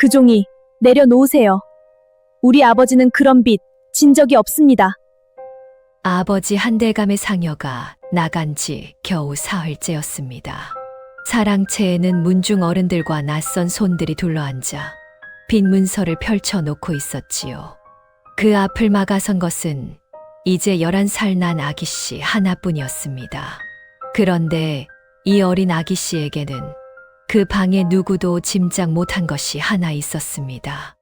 그 종이 내려놓으세요. 우리 아버지는 그런 빚 진 적이 없습니다. 아버지 한대감의 상여가 나간 지 겨우 사흘째였습니다. 사랑채에는 문중 어른들과 낯선 손들이 둘러앉아 빈 문서를 펼쳐놓고 있었지요. 그 앞을 막아선 것은 이제 11살 난 아기씨 하나뿐이었습니다. 그런데 이 어린 아기씨에게는 그 방에 누구도 짐작 못한 것이 하나 있었습니다.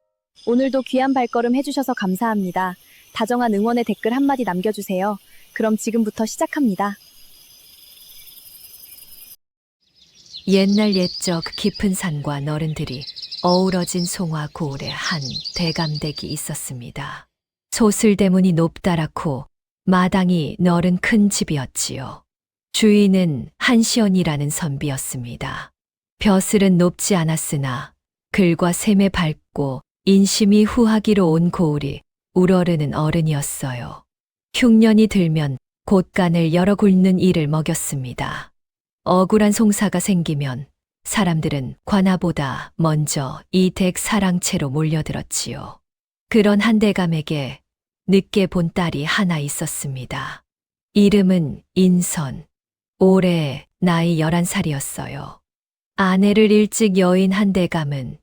오늘도 귀한 발걸음 해주셔서 감사합니다. 다정한 응원의 댓글 한마디 남겨주세요. 그럼 지금부터 시작합니다. 옛날 옛적 깊은 산과 너른들이 어우러진 송화 고을에 한 대감댁이 있었습니다. 소슬대문이 높다랗고 마당이 너른 큰 집이었지요. 주인은 한시연이라는 선비였습니다. 벼슬은 높지 않았으나 글과 셈에 밝고 인심이 후하기로 온 고을이 우러르는 어른이었어요. 흉년이 들면 곳간을 열어 굵는 이를 먹였습니다. 억울한 송사가 생기면 사람들은 관아보다 먼저 이 댁 사랑채로 몰려들었지요. 그런 한대감에게 늦게 본 딸이 하나 있었습니다. 이름은 인선. 올해 나이 11살이었어요. 아내를 일찍 여인 한대감은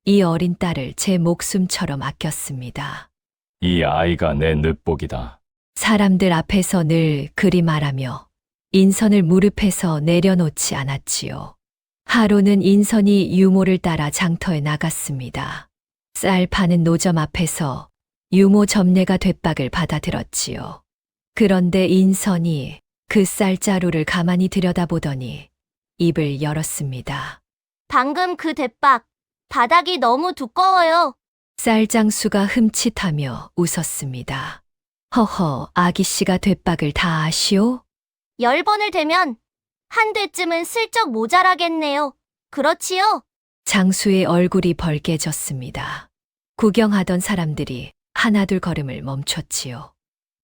이 어린 딸을 제 목숨처럼 아꼈습니다. 이 아이가 내 늦복이다. 사람들 앞에서 늘 그리 말하며 인선을 무릎에서 내려놓지 않았지요. 하루는 인선이 유모를 따라 장터에 나갔습니다. 쌀 파는 노점 앞에서 유모 점례가 뎃박을 받아들었지요. 그런데 인선이 그 쌀자루를 가만히 들여다보더니 입을 열었습니다. 방금 그 대박, 바닥이 너무 두꺼워요. 쌀장수가 흠칫하며 웃었습니다. 허허, 아기씨가 뎃박을 다 아시오? 10번을 대면 한 대쯤은 슬쩍 모자라겠네요. 그렇지요? 장수의 얼굴이 벌개졌습니다. 구경하던 사람들이 하나둘 걸음을 멈췄지요.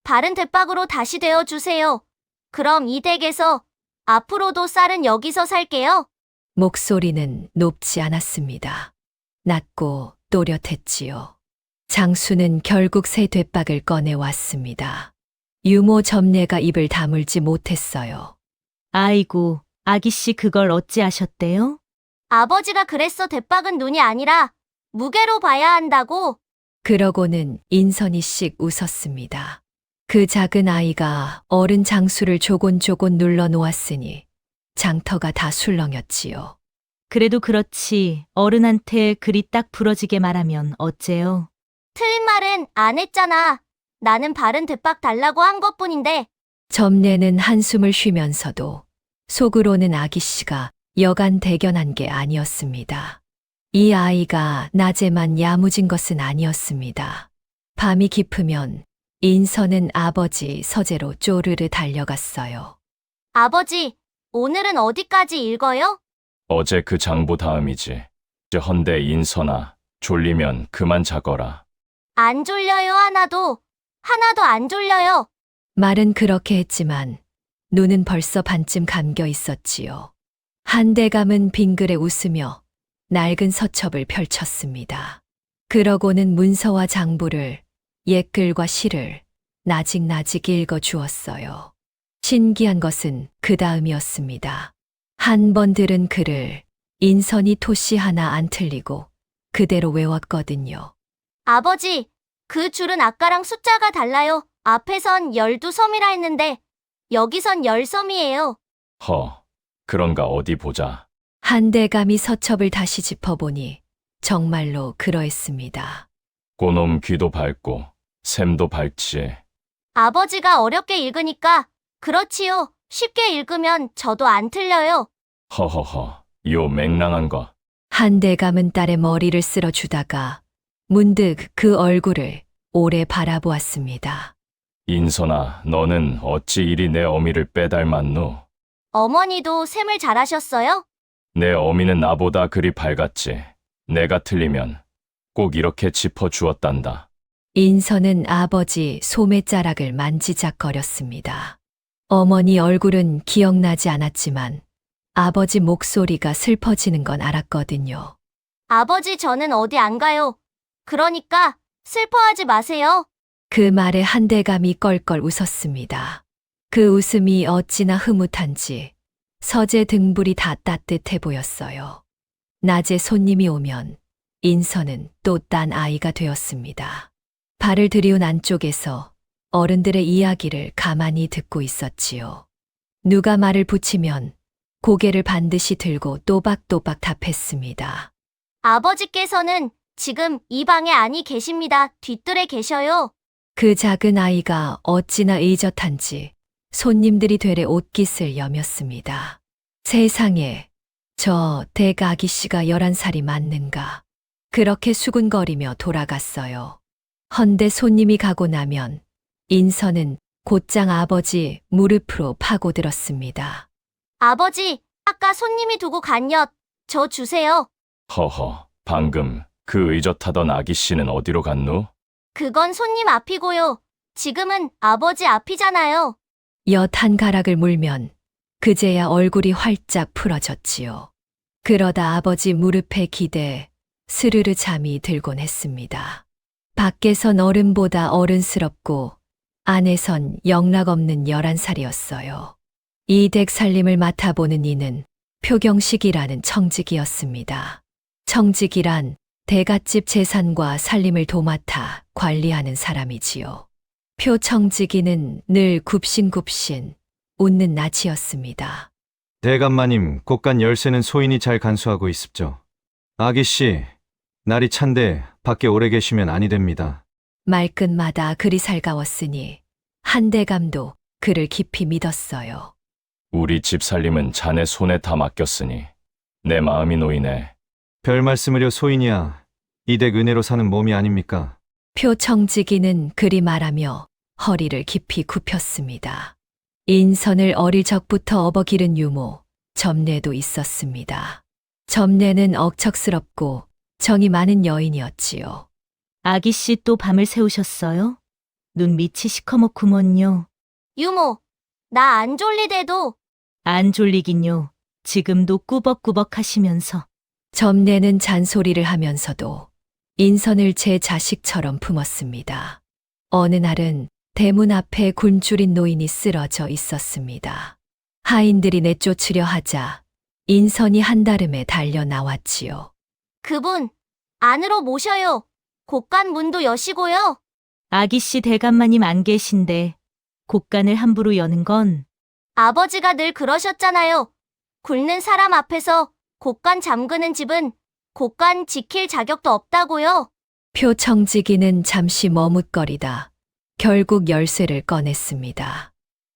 다른 대박으로 다시 대어주세요. 그럼 이 댁에서 앞으로도 쌀은 여기서 살게요. 목소리는 높지 않았습니다. 낮고 또렷했지요. 장수는 결국 새 뎃박을 꺼내왔습니다. 유모 점례가 입을 다물지 못했어요. 아이고, 아기씨 그걸 어찌하셨대요? 아버지가 그랬어. 대박은 눈이 아니라 무게로 봐야 한다고. 그러고는 인선이 씩 웃었습니다. 그 작은 아이가 어른 장수를 조곤조곤 눌러 놓았으니 장터가 다 술렁였지요. 그래도 그렇지 어른한테 그리 딱 부러지게 말하면 어째요? 틀린 말은 안 했잖아. 나는 바른 대박 달라고 한 것뿐인데. 점례는 한숨을 쉬면서도 속으로는 아기씨가 여간 대견한 게 아니었습니다. 이 아이가 낮에만 야무진 것은 아니었습니다. 밤이 깊으면 인선은 아버지 서재로 쪼르르 달려갔어요. 아버지, 오늘은 어디까지 읽어요? 어제 그 장보 다음이지. 헌데 인선아, 졸리면 그만 자거라. 안 졸려요. 하나도 안 졸려요. 말은 그렇게 했지만 눈은 벌써 반쯤 감겨 있었지요. 한대감은 빙그레 웃으며 낡은 서첩을 펼쳤습니다. 그러고는 문서와 장부를 옛글과 시를 나직나직 읽어 주었어요. 신기한 것은 그 다음이었습니다. 한 번 들은 글을 인선이 토시 하나 안 틀리고 그대로 외웠거든요. 아버지, 그 줄은 아까랑 숫자가 달라요. 앞에선 12섬이라 했는데 여기선 10섬이에요. 허, 그런가 어디 보자. 한대감이 서첩을 다시 짚어보니 정말로 그러했습니다. 고놈 귀도 밝고 샘도 밝지. 아버지가 어렵게 읽으니까 그렇지요. 쉽게 읽으면 저도 안 틀려요. 허허허, 요 맹랑한 거. 한대감은 딸의 머리를 쓸어주다가 문득 그 얼굴을 오래 바라보았습니다. 인선아, 너는 어찌 이리 내 어미를 빼닮았누? 어머니도 셈을 잘하셨어요? 내 어미는 나보다 그리 밝았지. 내가 틀리면 꼭 이렇게 짚어주었단다. 인선은 아버지 소매자락을 만지작거렸습니다. 어머니 얼굴은 기억나지 않았지만 아버지 목소리가 슬퍼지는 건 알았거든요. 아버지, 저는 어디 안 가요. 그러니까 슬퍼하지 마세요. 그 말에 한대감이 껄껄 웃었습니다. 그 웃음이 어찌나 흐뭇한지 서재 등불이 다 따뜻해 보였어요. 낮에 손님이 오면 인선은 또 딴 아이가 되었습니다. 발을 들이운 안쪽에서 어른들의 이야기를 가만히 듣고 있었지요. 누가 말을 붙이면 고개를 반드시 들고 또박또박 답했습니다. 아버지께서는 지금 이 방에 아니 계십니다. 뒷뜰에 계셔요. 그 작은 아이가 어찌나 의젓한지 손님들이 되레 옷깃을 여몄습니다. 세상에, 저 대가기 씨가 11살이 맞는가. 그렇게 수군거리며 돌아갔어요. 헌데 손님이 가고 나면 인선은 곧장 아버지 무릎으로 파고들었습니다. 아버지, 아까 손님이 두고 간 엿, 저 주세요. 허허, 방금 그 의젓하던 아기 씨는 어디로 갔누? 그건 손님 앞이고요. 지금은 아버지 앞이잖아요. 엿 한 가락을 물면 그제야 얼굴이 활짝 풀어졌지요. 그러다 아버지 무릎에 기대 스르르 잠이 들곤 했습니다. 밖에선 어른보다 어른스럽고 안에선 영락없는 11살이었어요. 이 댁 살림을 맡아보는 이는 표경식이라는 청직이었습니다. 청직이란 대갓집 재산과 살림을 도맡아 관리하는 사람이지요. 표청직이는 늘 굽신굽신 웃는 낯이었습니다. 대감마님, 곳간 열쇠는 소인이 잘 간수하고 있습죠. 아기씨, 날이 찬데 밖에 오래 계시면 아니 됩니다. 말끝마다 그리 살가웠으니 한대감도 그를 깊이 믿었어요. 우리 집 살림은 자네 손에 다 맡겼으니 내 마음이 놓이네. 별 말씀을요, 소인이야. 이 댁 은혜로 사는 몸이 아닙니까? 표청직이는 그리 말하며 허리를 깊이 굽혔습니다. 인선을 어릴 적부터 업어기른 유모, 점례도 있었습니다. 점례는 억척스럽고 정이 많은 여인이었지요. 아기씨 또 밤을 새우셨어요? 눈 밑이 시커멓구먼요. 유모, 나 안 졸리대도. 안 졸리긴요. 지금도 꾸벅꾸벅 하시면서. 점례는 잔소리를 하면서도 인선을 제 자식처럼 품었습니다. 어느 날은 대문 앞에 굶주린 노인이 쓰러져 있었습니다. 하인들이 내쫓으려 하자 인선이 한다름에 달려 나왔지요. 그분, 안으로 모셔요. 곳간 문도 여시고요. 아기씨 대감마님 안 계신데 곳간을 함부로 여는 건 아버지가 늘 그러셨잖아요. 굶는 사람 앞에서 곳간 잠그는 집은 곳간 지킬 자격도 없다고요. 표청지기는 잠시 머뭇거리다 결국 열쇠를 꺼냈습니다.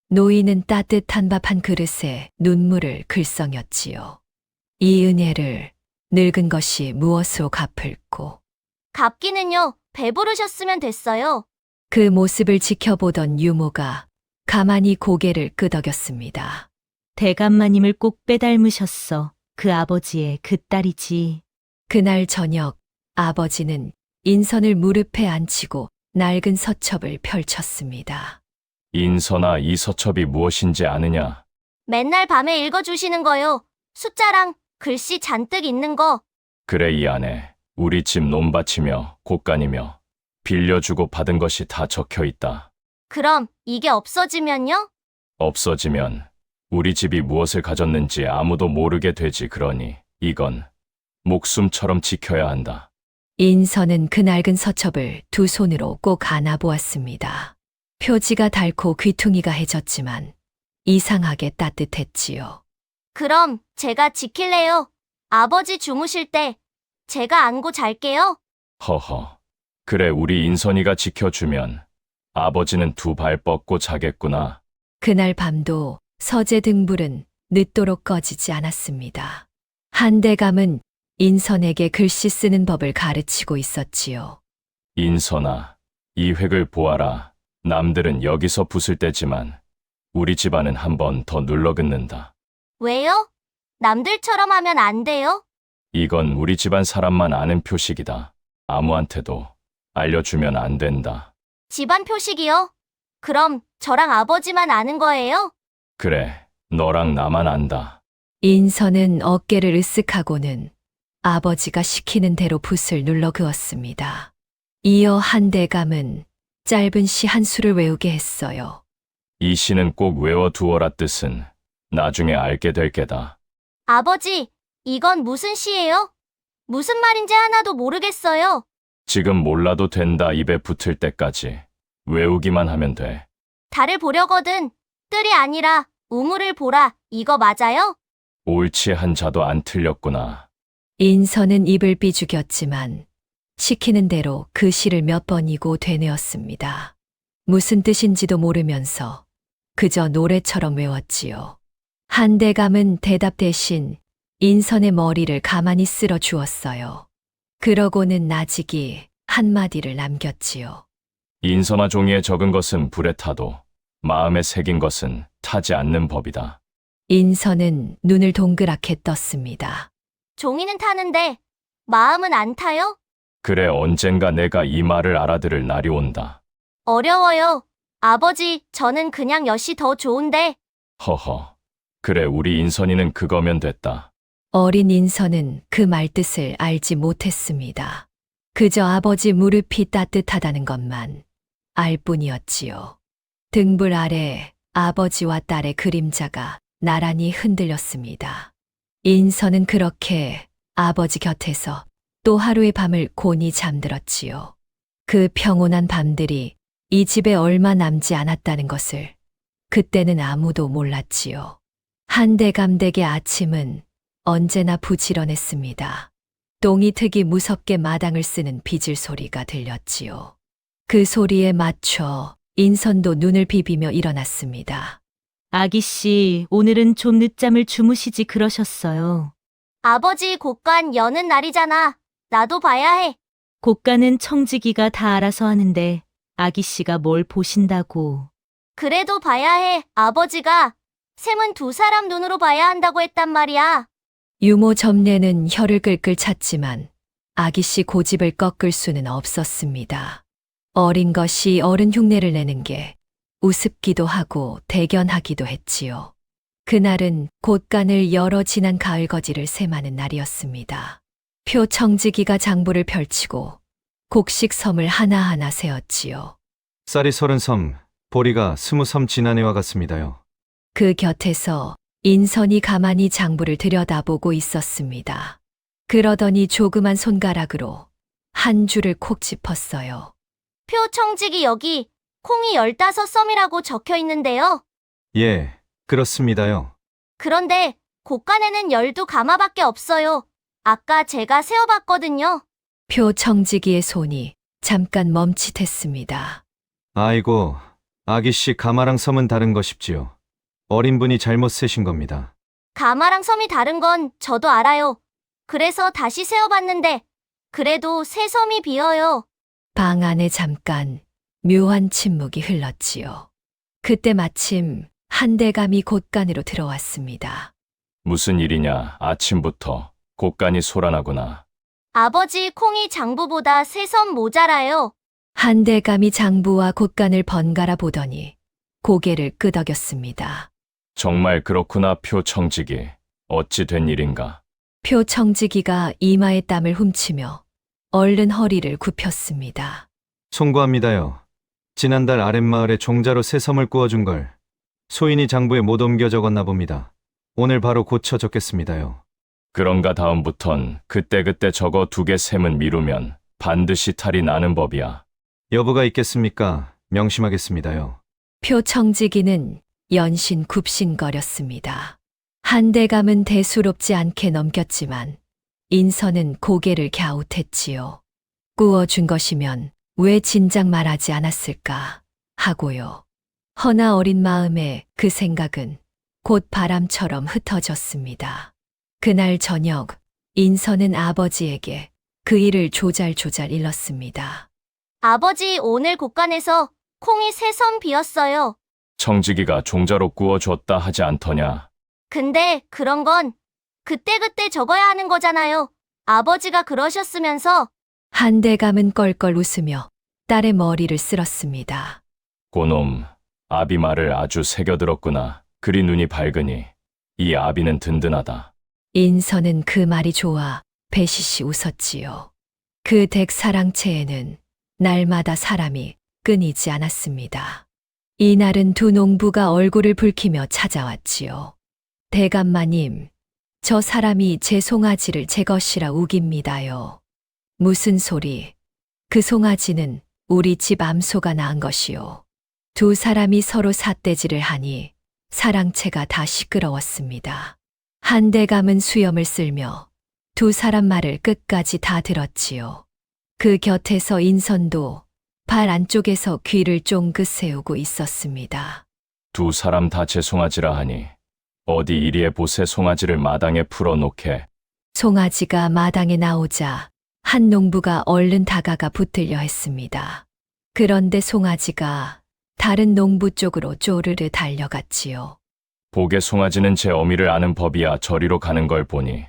노인은 따뜻한 밥 한 그릇에 눈물을 글썽였지요. 이 은혜를 늙은 것이 무엇으로 갚을꼬. 갚기는요, 배부르셨으면 됐어요. 그 모습을 지켜보던 유모가 가만히 고개를 끄덕였습니다. 대감마님을 꼭 빼닮으셨어. 그 아버지의 그 딸이지. 그날 저녁 아버지는 인선을 무릎에 앉히고 낡은 서첩을 펼쳤습니다. 인선아, 이 서첩이 무엇인지 아느냐? 맨날 밤에 읽어주시는 거요. 숫자랑 글씨 잔뜩 있는 거. 그래, 이 안에 우리 집 논밭이며 곳간이며 빌려주고 받은 것이 다 적혀 있다. 그럼 이게 없어지면요? 없어지면 우리 집이 무엇을 가졌는지 아무도 모르게 되지. 그러니 이건 목숨처럼 지켜야 한다. 인선은 그 낡은 서첩을 두 손으로 꼭 안아보았습니다. 표지가 닳고 귀퉁이가 해졌지만 이상하게 따뜻했지요. 그럼 제가 지킬래요. 아버지 주무실 때 제가 안고 잘게요. 허허. 그래, 우리 인선이가 지켜주면 아버지는 두 발 뻗고 자겠구나. 그날 밤도 서재 등불은 늦도록 꺼지지 않았습니다. 한대감은 인선에게 글씨 쓰는 법을 가르치고 있었지요. 인선아, 이 획을 보아라. 남들은 여기서 붓을 떼지만 우리 집안은 한 번 더 눌러 긋는다. 왜요? 남들처럼 하면 안 돼요? 이건 우리 집안 사람만 아는 표식이다. 아무한테도 알려주면 안 된다. 집안 표식이요? 그럼 저랑 아버지만 아는 거예요? 그래, 너랑 나만 안다. 인선은 어깨를 으쓱하고는 아버지가 시키는 대로 붓을 눌러 그었습니다. 이어 한대감은 짧은 시 한 수를 외우게 했어요. 이 시는 꼭 외워두어라 뜻은 나중에 알게 될 게다. 아버지, 이건 무슨 시예요? 무슨 말인지 하나도 모르겠어요. 지금 몰라도 된다. 입에 붙을 때까지 외우기만 하면 돼. 달을 보려거든. 뜰이 아니라 우물을 보라. 이거 맞아요? 옳지 한 자도 안 틀렸구나. 인선은 입을 삐죽였지만 시키는 대로 그 시를 몇 번이고 되뇌었습니다. 무슨 뜻인지도 모르면서 그저 노래처럼 외웠지요. 한대감은 대답 대신 인선의 머리를 가만히 쓸어 주었어요. 그러고는 나직이 한마디를 남겼지요. 인선아, 종이에 적은 것은 불에 타도 마음에 새긴 것은 타지 않는 법이다. 인선은 눈을 동그랗게 떴습니다. 종이는 타는데 마음은 안 타요? 그래, 언젠가 내가 이 말을 알아들을 날이 온다. 어려워요. 아버지, 저는 그냥 엿이 더 좋은데. 허허. 그래, 우리 인선이는 그거면 됐다. 어린 인선은 그 말뜻을 알지 못했습니다. 그저 아버지 무릎이 따뜻하다는 것만 알 뿐이었지요. 등불 아래 아버지와 딸의 그림자가 나란히 흔들렸습니다. 인선은 그렇게 아버지 곁에서 또 하루의 밤을 곤히 잠들었지요. 그 평온한 밤들이 이 집에 얼마 남지 않았다는 것을 그때는 아무도 몰랐지요. 한대감 댁의 아침은 언제나 부지런했습니다. 똥이 트기 무섭게 마당을 쓰는 빗을 소리가 들렸지요. 그 소리에 맞춰 인선도 눈을 비비며 일어났습니다. 아기 씨, 오늘은 좀 늦잠을 주무시지 그러셨어요. 아버지, 곳간 여는 날이잖아. 나도 봐야 해. 곳간은 청지기가 다 알아서 하는데 아기 씨가 뭘 보신다고. 그래도 봐야 해. 아버지가 샘은 두 사람 눈으로 봐야 한다고 했단 말이야. 유모 점례는 혀를 끌끌 찼지만 아기씨 고집을 꺾을 수는 없었습니다. 어린 것이 어른 흉내를 내는 게 우습기도 하고 대견하기도 했지요. 그날은 곳간을 열어 지난 가을 거지를 셈하는 날이었습니다. 표청지기가 장부를 펼치고 곡식 섬을 하나하나 세었지요. 쌀이 30섬, 보리가 20섬 지난해와 같습니다요. 그 곁에서 인선이 가만히 장부를 들여다보고 있었습니다. 그러더니 조그만 손가락으로 한 줄을 콕 짚었어요. 표청지기 여기 콩이 15썸이라고 적혀 있는데요. 예, 그렇습니다요. 그런데 곳간에는 12가마밖에 없어요. 아까 제가 세어봤거든요. 표청지기의 손이 잠깐 멈칫했습니다. 아이고, 아기씨 가마랑 섬은 다른 것입지요. 어린 분이 잘못 세신 겁니다. 가마랑 섬이 다른 건 저도 알아요. 그래서 다시 세어봤는데 그래도 새 섬이 비어요. 방 안에 잠깐 묘한 침묵이 흘렀지요. 그때 마침 한대감이 곳간으로 들어왔습니다. 무슨 일이냐, 아침부터 곳간이 소란하구나. 아버지, 콩이 장부보다 새 섬 모자라요. 한대감이 장부와 곳간을 번갈아 보더니 고개를 끄덕였습니다. 정말 그렇구나. 표청지기. 어찌 된 일인가? 표청지기가 이마에 땀을 훔치며 얼른 허리를 굽혔습니다. 송구합니다요. 지난달 아랫마을에 종자로 새 섬을 구워준 걸 소인이 장부에 못 옮겨 적었나 봅니다. 오늘 바로 고쳐 적겠습니다요. 그런가. 다음부턴 그때그때 적어 두개 셈은 미루면 반드시 탈이 나는 법이야. 여부가 있겠습니까? 명심하겠습니다요. 표청지기는 연신 굽신거렸습니다. 한대감은 대수롭지 않게 넘겼지만 인선은 고개를 갸웃했지요. 구워준 것이면 왜 진작 말하지 않았을까 하고요. 허나 어린 마음에 그 생각은 곧 바람처럼 흩어졌습니다. 그날 저녁 인선은 아버지에게 그 일을 조잘조잘 일렀습니다. 아버지, 오늘 곳간에서 콩이 새 섬 비었어요. 청지기가 종자로 구워줬다 하지 않더냐? 근데 그런 건 그때그때 적어야 하는 거잖아요. 아버지가 그러셨으면서. 한대감은 껄껄 웃으며 딸의 머리를 쓸었습니다. 고놈, 아비 말을 아주 새겨들었구나. 그리 눈이 밝으니 이 아비는 든든하다. 인선은 그 말이 좋아 배시시 웃었지요. 그 댁 사랑채에는 날마다 사람이 끊이지 않았습니다. 이날은 두 농부가 얼굴을 붉히며 찾아왔지요. 대감마님, 저 사람이 제 송아지를 제 것이라 우깁니다요. 무슨 소리? 그 송아지는 우리 집 암소가 낳은 것이요. 두 사람이 서로 삿대질을 하니 사랑채가 다 시끄러웠습니다. 한 대감은 수염을 쓸며 두 사람 말을 끝까지 다 들었지요. 그 곁에서 인선도 발 안쪽에서 귀를 쫑긋 세우고 있었습니다. 두 사람 다 제 송아지라 하니 어디 이리에 보세 송아지를 마당에 풀어놓게. 송아지가 마당에 나오자 한 농부가 얼른 다가가 붙들려 했습니다. 그런데 송아지가 다른 농부 쪽으로 쪼르르 달려갔지요. 보게 송아지는 제 어미를 아는 법이야 저리로 가는 걸 보니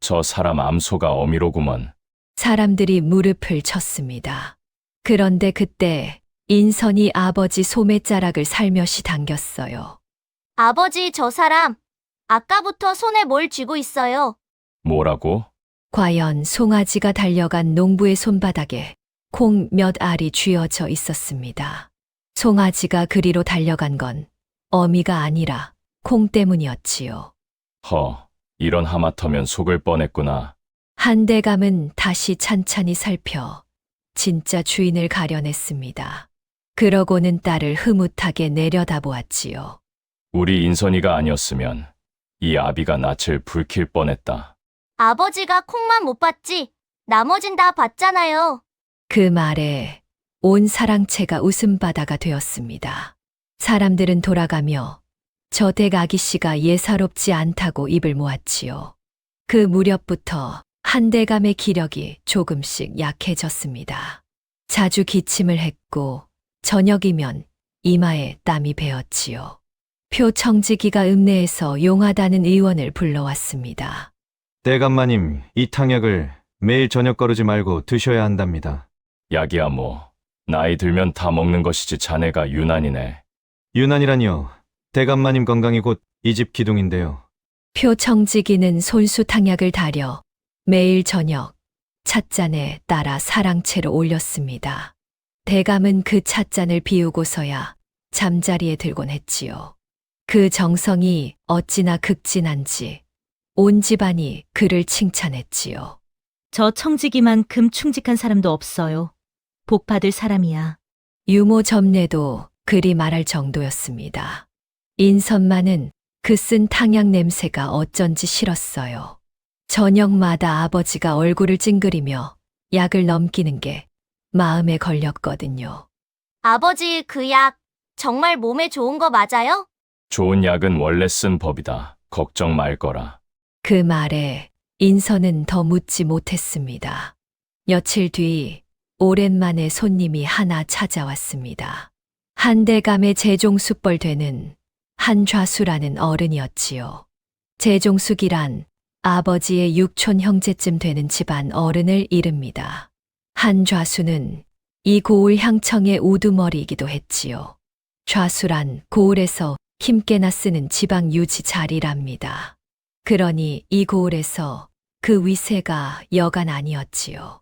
저 사람 암소가 어미로구먼. 사람들이 무릎을 쳤습니다. 그런데 그때 인선이 아버지 소매자락을 살며시 당겼어요. 아버지, 저 사람 아까부터 손에 뭘 쥐고 있어요. 뭐라고? 과연 송아지가 달려간 농부의 손바닥에 콩 몇 알이 쥐어져 있었습니다. 송아지가 그리로 달려간 건 어미가 아니라 콩 때문이었지요. 허, 이런 하마터면 속을 뻔했구나. 한대감은 다시 찬찬히 살펴 진짜 주인을 가려냈습니다. 그러고는 딸을 흐뭇하게 내려다보았지요. 우리 인선이가 아니었으면 이 아비가 낯을 붉힐 뻔했다. 아버지가 콩만 못 봤지. 나머진 다 봤잖아요. 그 말에 온 사랑채가 웃음바다가 되었습니다. 사람들은 돌아가며 저 댁 아기씨가 예사롭지 않다고 입을 모았지요. 그 무렵부터 한대감의 기력이 조금씩 약해졌습니다. 자주 기침을 했고 저녁이면 이마에 땀이 배었지요. 표청지기가 읍내에서 용하다는 의원을 불러왔습니다. 대감마님, 이 탕약을 매일 저녁 거르지 말고 드셔야 한답니다. 약이야 뭐. 나이 들면 다 먹는 것이지 자네가 유난이네. 유난이라니요. 대감마님 건강이 곧 이 집 기둥인데요. 표청지기는 손수 탕약을 다려 매일 저녁 찻잔에 따라 사랑채로 올렸습니다. 대감은 그 찻잔을 비우고서야 잠자리에 들곤 했지요. 그 정성이 어찌나 극진한지 온 집안이 그를 칭찬했지요. 저 청지기만큼 충직한 사람도 없어요. 복 받을 사람이야. 유모 점례도 그리 말할 정도였습니다. 인선만은 그 쓴 탕약 냄새가 어쩐지 싫었어요. 저녁마다 아버지가 얼굴을 찡그리며 약을 넘기는 게 마음에 걸렸거든요. 아버지, 그 약 정말 몸에 좋은 거 맞아요? 좋은 약은 원래 쓴 법이다. 걱정 말 거라. 그 말에 인선은 더 묻지 못했습니다. 며칠 뒤 오랜만에 손님이 하나 찾아왔습니다. 한대감의 제종숙벌 되는 한좌수라는 어른이었지요. 제종숙이란 아버지의 육촌 형제쯤 되는 집안 어른을 이릅니다. 한좌수는 이 고을 향청의 우두머리이기도 했지요. 좌수란 고을에서 힘께나 쓰는 지방 유지 자리랍니다. 그러니 이 고을에서 그 위세가 여간 아니었지요.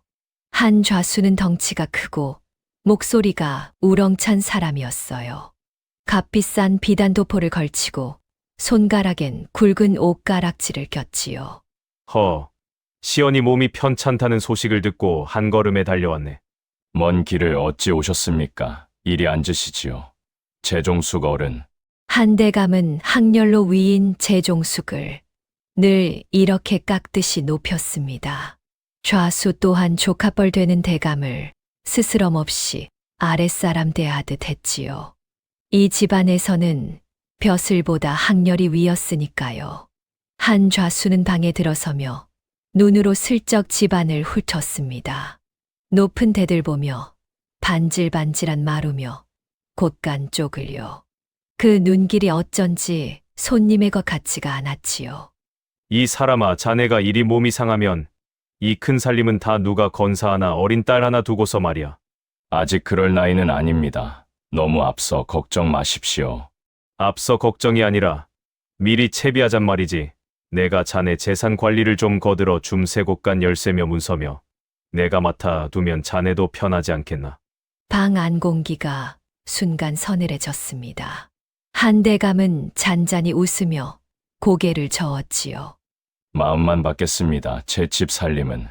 한좌수는 덩치가 크고 목소리가 우렁찬 사람이었어요. 값비싼 비단도포를 걸치고 손가락엔 굵은 옷가락지를 꼈지요. 허, 시연이 몸이 편찮다는 소식을 듣고 한 걸음에 달려왔네. 먼 길을 어찌 오셨습니까? 이리 앉으시지요. 제종숙 어른. 한대감은 학렬로 위인 제종숙을 늘 이렇게 깎듯이 높였습니다. 좌수 또한 조카뻘 되는 대감을 스스럼 없이 아랫사람 대하듯 했지요. 이 집안에서는 벼슬보다 학렬이 위였으니까요. 한 좌수는 방에 들어서며 눈으로 슬쩍 집안을 훑었습니다. 높은 대들 보며 반질반질한 마루며 곳간 쪽을요. 그 눈길이 어쩐지 손님의 것 같지가 않았지요. 이 사람아, 자네가 이리 몸이 상하면 이 큰 살림은 다 누가 건사하나 어린 딸 하나 두고서 말이야. 아직 그럴 나이는 아닙니다. 너무 앞서 걱정 마십시오. 앞서 걱정이 아니라 미리 채비하잔 말이지. 내가 자네 재산 관리를 좀 거들어 줌새 곳간 열쇠며 문서며 내가 맡아 두면 자네도 편하지 않겠나. 방 안 공기가 순간 서늘해졌습니다. 한대감은 잔잔히 웃으며 고개를 저었지요. 마음만 받겠습니다. 제 집 살림은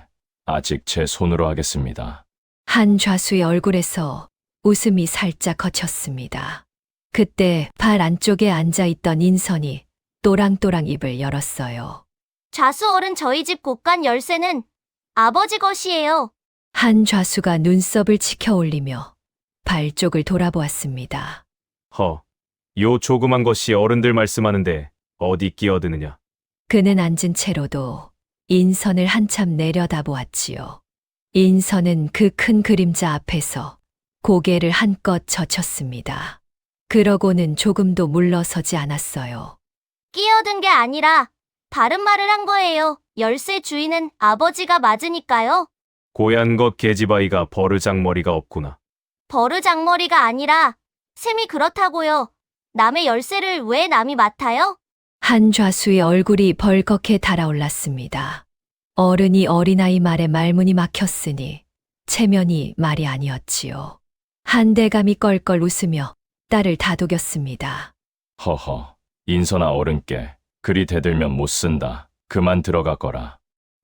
아직 제 손으로 하겠습니다. 한 좌수의 얼굴에서 웃음이 살짝 거쳤습니다. 그때 발 안쪽에 앉아있던 인선이 또랑또랑 입을 열었어요. 좌수 어른 저희 집 곳간 열쇠는 아버지 것이에요. 한 좌수가 눈썹을 치켜 올리며 발 쪽을 돌아보았습니다. 요 조그만 것이 어른들 말씀하는데 어디 끼어드느냐. 그는 앉은 채로도 인선을 한참 내려다보았지요. 인선은 그 큰 그림자 앞에서 고개를 한껏 젖혔습니다. 그러고는 조금도 물러서지 않았어요. 끼어든 게 아니라 바른 말을 한 거예요. 열쇠 주인은 아버지가 맞으니까요. 고얀 것 계집아이가 버르장머리가 없구나. 버르장머리가 아니라 셈이 그렇다고요. 남의 열쇠를 왜 남이 맡아요? 한 좌수의 얼굴이 벌겋게 달아올랐습니다. 어른이 어린아이 말에 말문이 막혔으니 체면이 말이 아니었지요. 한대감이 껄껄 웃으며 딸을 다독였습니다. 허허, 인선아 어른께 그리 대들면 못 쓴다. 그만 들어가거라.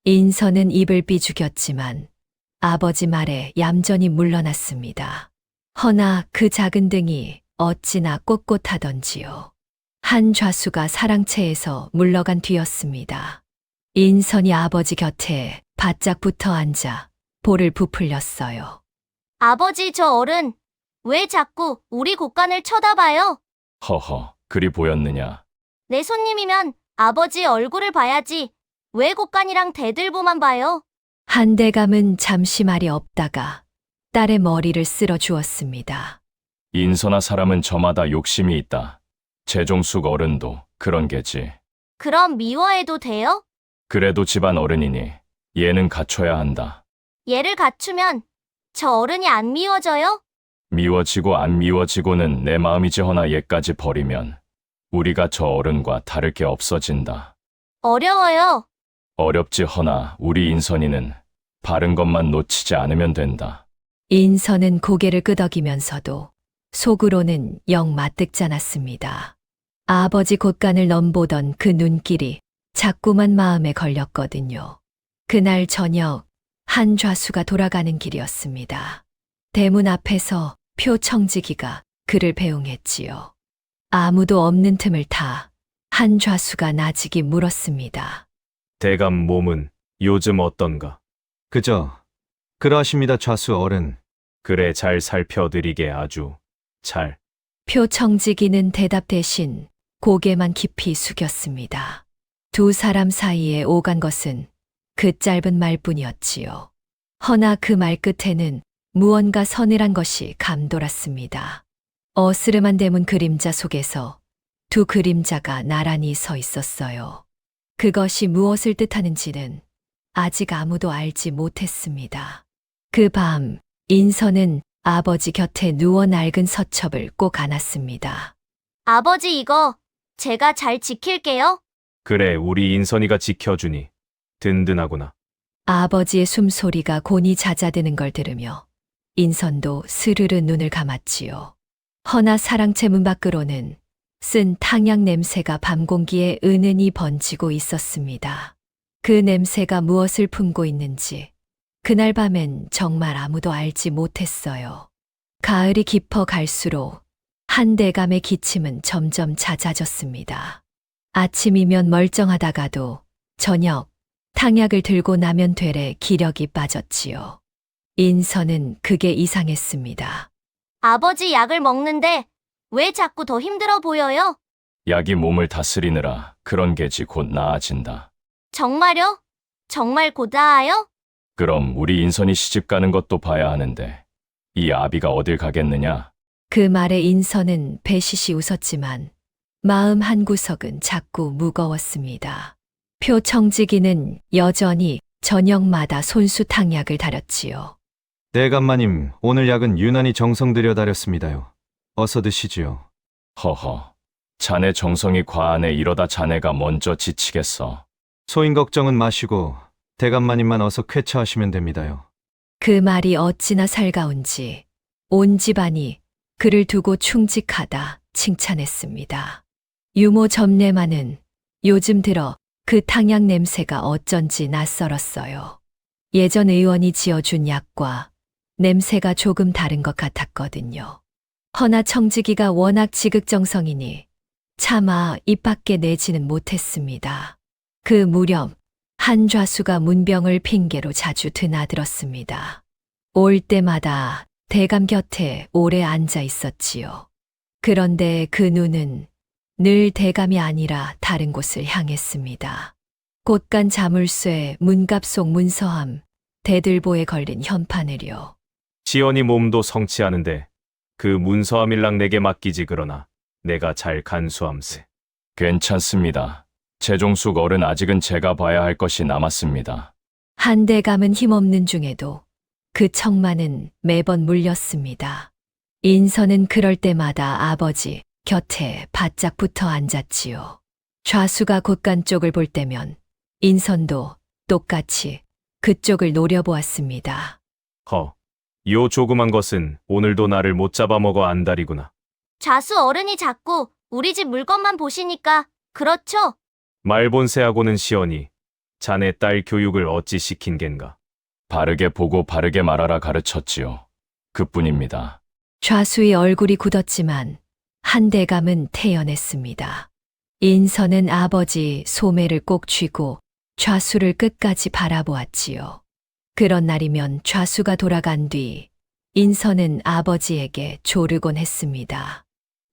인선은 입을 삐죽였지만 아버지 말에 얌전히 물러났습니다. 허나 그 작은 등이 어찌나 꼿꼿하던지요. 한 좌수가 사랑채에서 물러간 뒤였습니다. 인선이 아버지 곁에 바짝 붙어 앉아 볼을 부풀렸어요. 아버지 저 어른 왜 자꾸 우리 곳간을 쳐다봐요? 허허, 그리 보였느냐. 내 손님이면 아버지 얼굴을 봐야지 왜 곳간이랑 대들보만 봐요? 한대감은 잠시 말이 없다가 딸의 머리를 쓸어 주었습니다. 인선아 사람은 저마다 욕심이 있다. 재종숙 어른도 그런 게지. 그럼 미워해도 돼요? 그래도 집안 어른이니 얘는 갖춰야 한다. 얘를 갖추면 저 어른이 안 미워져요? 미워지고 안 미워지고는 내 마음이지 허나 얘까지 버리면 우리가 저 어른과 다를 게 없어진다. 어려워요. 어렵지 허나 우리 인선이는 바른 것만 놓치지 않으면 된다. 인선은 고개를 끄덕이면서도 속으로는 영 마뜩잖았습니다. 아버지 곳간을 넘보던 그 눈길이 자꾸만 마음에 걸렸거든요. 그날 저녁 한 좌수가 돌아가는 길이었습니다. 대문 앞에서 표청지기가 그를 배웅했지요. 아무도 없는 틈을 타 한 좌수가 나직이 물었습니다. 대감 몸은 요즘 어떤가? 그저 그러하십니다, 좌수 어른. 그래 잘 살펴드리게 아주 잘. 표청지기는 대답 대신 고개만 깊이 숙였습니다. 두 사람 사이에 오간 것은 그 짧은 말뿐이었지요. 허나 그 말 끝에는 무언가 서늘한 것이 감돌았습니다. 어스름한 대문 그림자 속에서 두 그림자가 나란히 서 있었어요. 그것이 무엇을 뜻하는지는 아직 아무도 알지 못했습니다. 그 밤 인선은 아버지 곁에 누워 낡은 서첩을 꼭 안았습니다. 아버지 이거 제가 잘 지킬게요. 그래 우리 인선이가 지켜주니 든든하구나. 아버지의 숨소리가 곤히 잦아드는 걸 들으며 인선도 스르르 눈을 감았지요. 허나 사랑채 문 밖으로는 쓴 탕약 냄새가 밤 공기에 은은히 번지고 있었습니다. 그 냄새가 무엇을 품고 있는지 그날 밤엔 정말 아무도 알지 못했어요. 가을이 깊어 갈수록 한대감의 기침은 점점 잦아졌습니다. 아침이면 멀쩡하다가도 저녁 탕약을 들고 나면 되레 기력이 빠졌지요. 인선은 그게 이상했습니다. 아버지 약을 먹는데 왜 자꾸 더 힘들어 보여요? 약이 몸을 다스리느라 그런 게지 곧 나아진다. 정말요? 정말 고다아요? 그럼 우리 인선이 시집 가는 것도 봐야 하는데 이 아비가 어딜 가겠느냐? 그 말에 인선은 배시시 웃었지만 마음 한구석은 자꾸 무거웠습니다. 표청지기는 여전히 저녁마다 손수 탕약을 다렸지요. 대감마님, 오늘 약은 유난히 정성 들여 다렸습니다요. 어서 드시지요. 허허, 자네 정성이 과하네. 이러다 자네가 먼저 지치겠어. 소인 걱정은 마시고 대감마님만 어서 쾌차하시면 됩니다요. 그 말이 어찌나 살가운지 온 집안이 그를 두고 충직하다 칭찬했습니다. 유모 점례만은 요즘 들어 그 탕약 냄새가 어쩐지 낯설었어요. 예전 의원이 지어준 약과 냄새가 조금 다른 것 같았거든요. 허나 청지기가 워낙 지극정성이니 차마 입 밖에 내지는 못했습니다. 그 무렵 한 좌수가 문병을 핑계로 자주 드나들었습니다. 올 때마다 대감 곁에 오래 앉아 있었지요. 그런데 그 눈은 늘 대감이 아니라 다른 곳을 향했습니다. 곳간 자물쇠, 문갑 속 문서함, 대들보에 걸린 현판을요. 시연이 몸도 성취하는데 그 문서함일랑 내게 맡기지 그러나 내가 잘 간수함세. 괜찮습니다. 재종숙 어른 아직은 제가 봐야 할 것이 남았습니다. 한 대감은 힘없는 중에도 그 청만은 매번 물렸습니다. 인선은 그럴 때마다 아버지 곁에 바짝 붙어 앉았지요. 좌수가 곳간 쪽을 볼 때면 인선도 똑같이 그쪽을 노려보았습니다. 요 조그만 것은 오늘도 나를 못 잡아먹어 안달이구나. 좌수 어른이 자꾸 우리 집 물건만 보시니까 그렇죠? 말본세하고는 시연이 자네 딸 교육을 어찌 시킨 겐가. 바르게 보고 바르게 말하라 가르쳤지요. 그뿐입니다. 좌수의 얼굴이 굳었지만 한 대감은 태연했습니다. 인선은 아버지 소매를 꼭 쥐고 좌수를 끝까지 바라보았지요. 그런 날이면 좌수가 돌아간 뒤 인선은 아버지에게 조르곤 했습니다.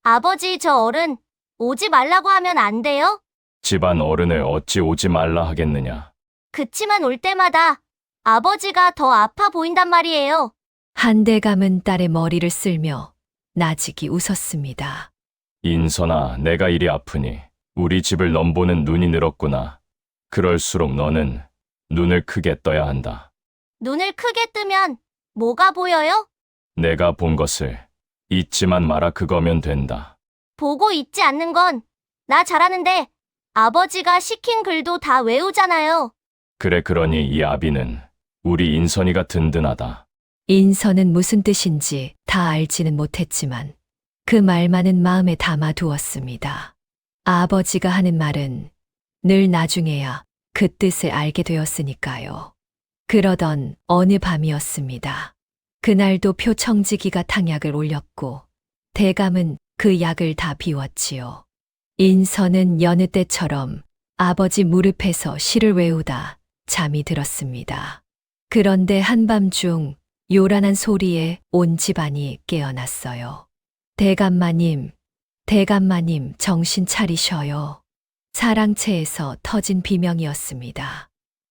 아버지, 저 어른 오지 말라고 하면 안 돼요? 집안 어른을 어찌 오지 말라 하겠느냐. 그치만 올 때마다 아버지가 더 아파 보인단 말이에요. 한 대감은 딸의 머리를 쓸며 나직이 웃었습니다. 인선아, 내가 이리 아프니 우리 집을 넘보는 눈이 늘었구나. 그럴수록 너는 눈을 크게 떠야 한다. 눈을 크게 뜨면 뭐가 보여요? 내가 본 것을 잊지만 마라 그거면 된다. 보고 있지 않는 건 나 잘하는데 아버지가 시킨 글도 다 외우잖아요. 그래 그러니 이 아비는 우리 인선이가 든든하다. 인선은 무슨 뜻인지 다 알지는 못했지만 그 말만은 마음에 담아 두었습니다. 아버지가 하는 말은 늘 나중에야 그 뜻을 알게 되었으니까요. 그러던 어느 밤이었습니다. 그날도 표청지기가 탕약을 올렸고 대감은 그 약을 다 비웠지요. 인선은 여느 때처럼 아버지 무릎에서 시를 외우다 잠이 들었습니다. 그런데 한밤중 요란한 소리에 온 집안이 깨어났어요. 대감마님, 대감마님 정신 차리셔요. 사랑채에서 터진 비명이었습니다.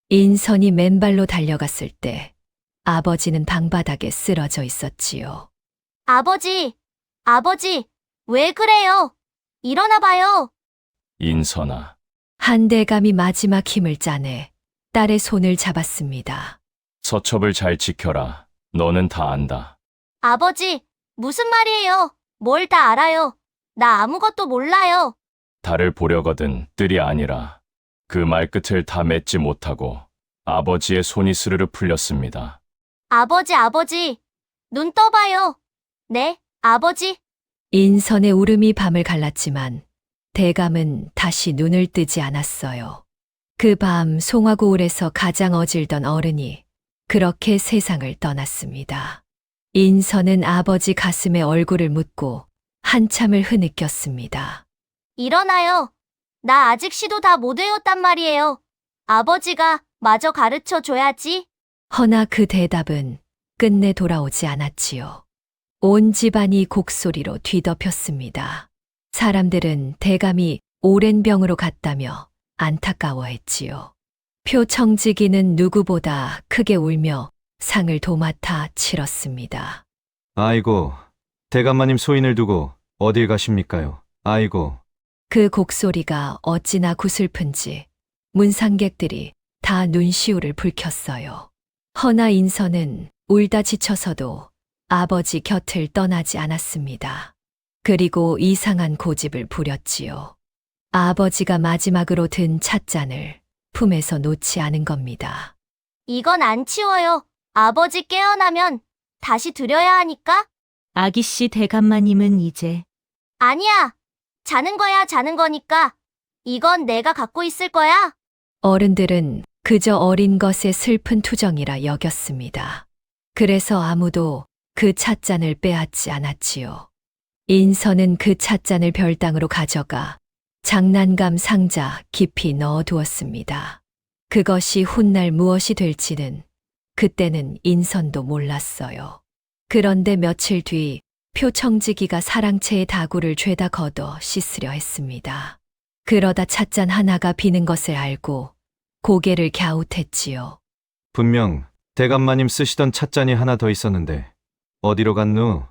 인선이 맨발로 달려갔을 때 아버지는 방바닥에 쓰러져 있었지요. 아버지, 왜 그래요? 일어나 봐요. 인선아, 한 대감이 마지막 힘을 짜내 딸의 손을 잡았습니다. 서첩을 잘 지켜라. 너는 다 안다. 아버지, 무슨 말이에요? 뭘 다 알아요? 나 아무것도 몰라요. 달을 보려거든 뜰이 아니라 그 말끝을 다 맺지 못하고 아버지의 손이 스르르 풀렸습니다. 아버지, 눈 떠봐요. 네, 아버지. 인선의 울음이 밤을 갈랐지만 대감은 다시 눈을 뜨지 않았어요. 그 밤 송화고을에서 가장 어질던 어른이 그렇게 세상을 떠났습니다. 인선은 아버지 가슴에 얼굴을 묻고 한참을 흐느꼈습니다. 일어나요. 나 아직 시도 다 못 외웠단 말이에요. 아버지가 마저 가르쳐 줘야지. 허나 그 대답은 끝내 돌아오지 않았지요. 온 집안이 곡소리로 뒤덮였습니다. 사람들은 대감이 오랜 병으로 갔다며 안타까워했지요. 표청지기는 누구보다 크게 울며 상을 도맡아 치렀습니다. 아이고, 대감마님 소인을 두고 어딜 가십니까요? 아이고. 그 곡소리가 어찌나 구슬픈지 문상객들이 다 눈시울을 붉혔어요. 허나 인선은 울다 지쳐서도 아버지 곁을 떠나지 않았습니다. 그리고 이상한 고집을 부렸지요. 아버지가 마지막으로 든 찻잔을 품에서 놓지 않은 겁니다. 이건 안 치워요. 아버지 깨어나면 다시 드려야 하니까? 아기 씨 대감마님은 이제 아니야. 자는 거야, 자는 거니까. 이건 내가 갖고 있을 거야. 어른들은 그저 어린 것의 슬픈 투정이라 여겼습니다. 그래서 아무도 그 찻잔을 빼앗지 않았지요. 인선은 그 찻잔을 별당으로 가져가 장난감 상자 깊이 넣어두었습니다. 그것이 훗날 무엇이 될지는 그때는 인선도 몰랐어요. 그런데 며칠 뒤 표청지기가 사랑채의 다구를 죄다 걷어 씻으려 했습니다. 그러다 찻잔 하나가 비는 것을 알고 고개를 갸웃했지요. 분명 대감마님 쓰시던 찻잔이 하나 더 있었는데 어디로 갔누?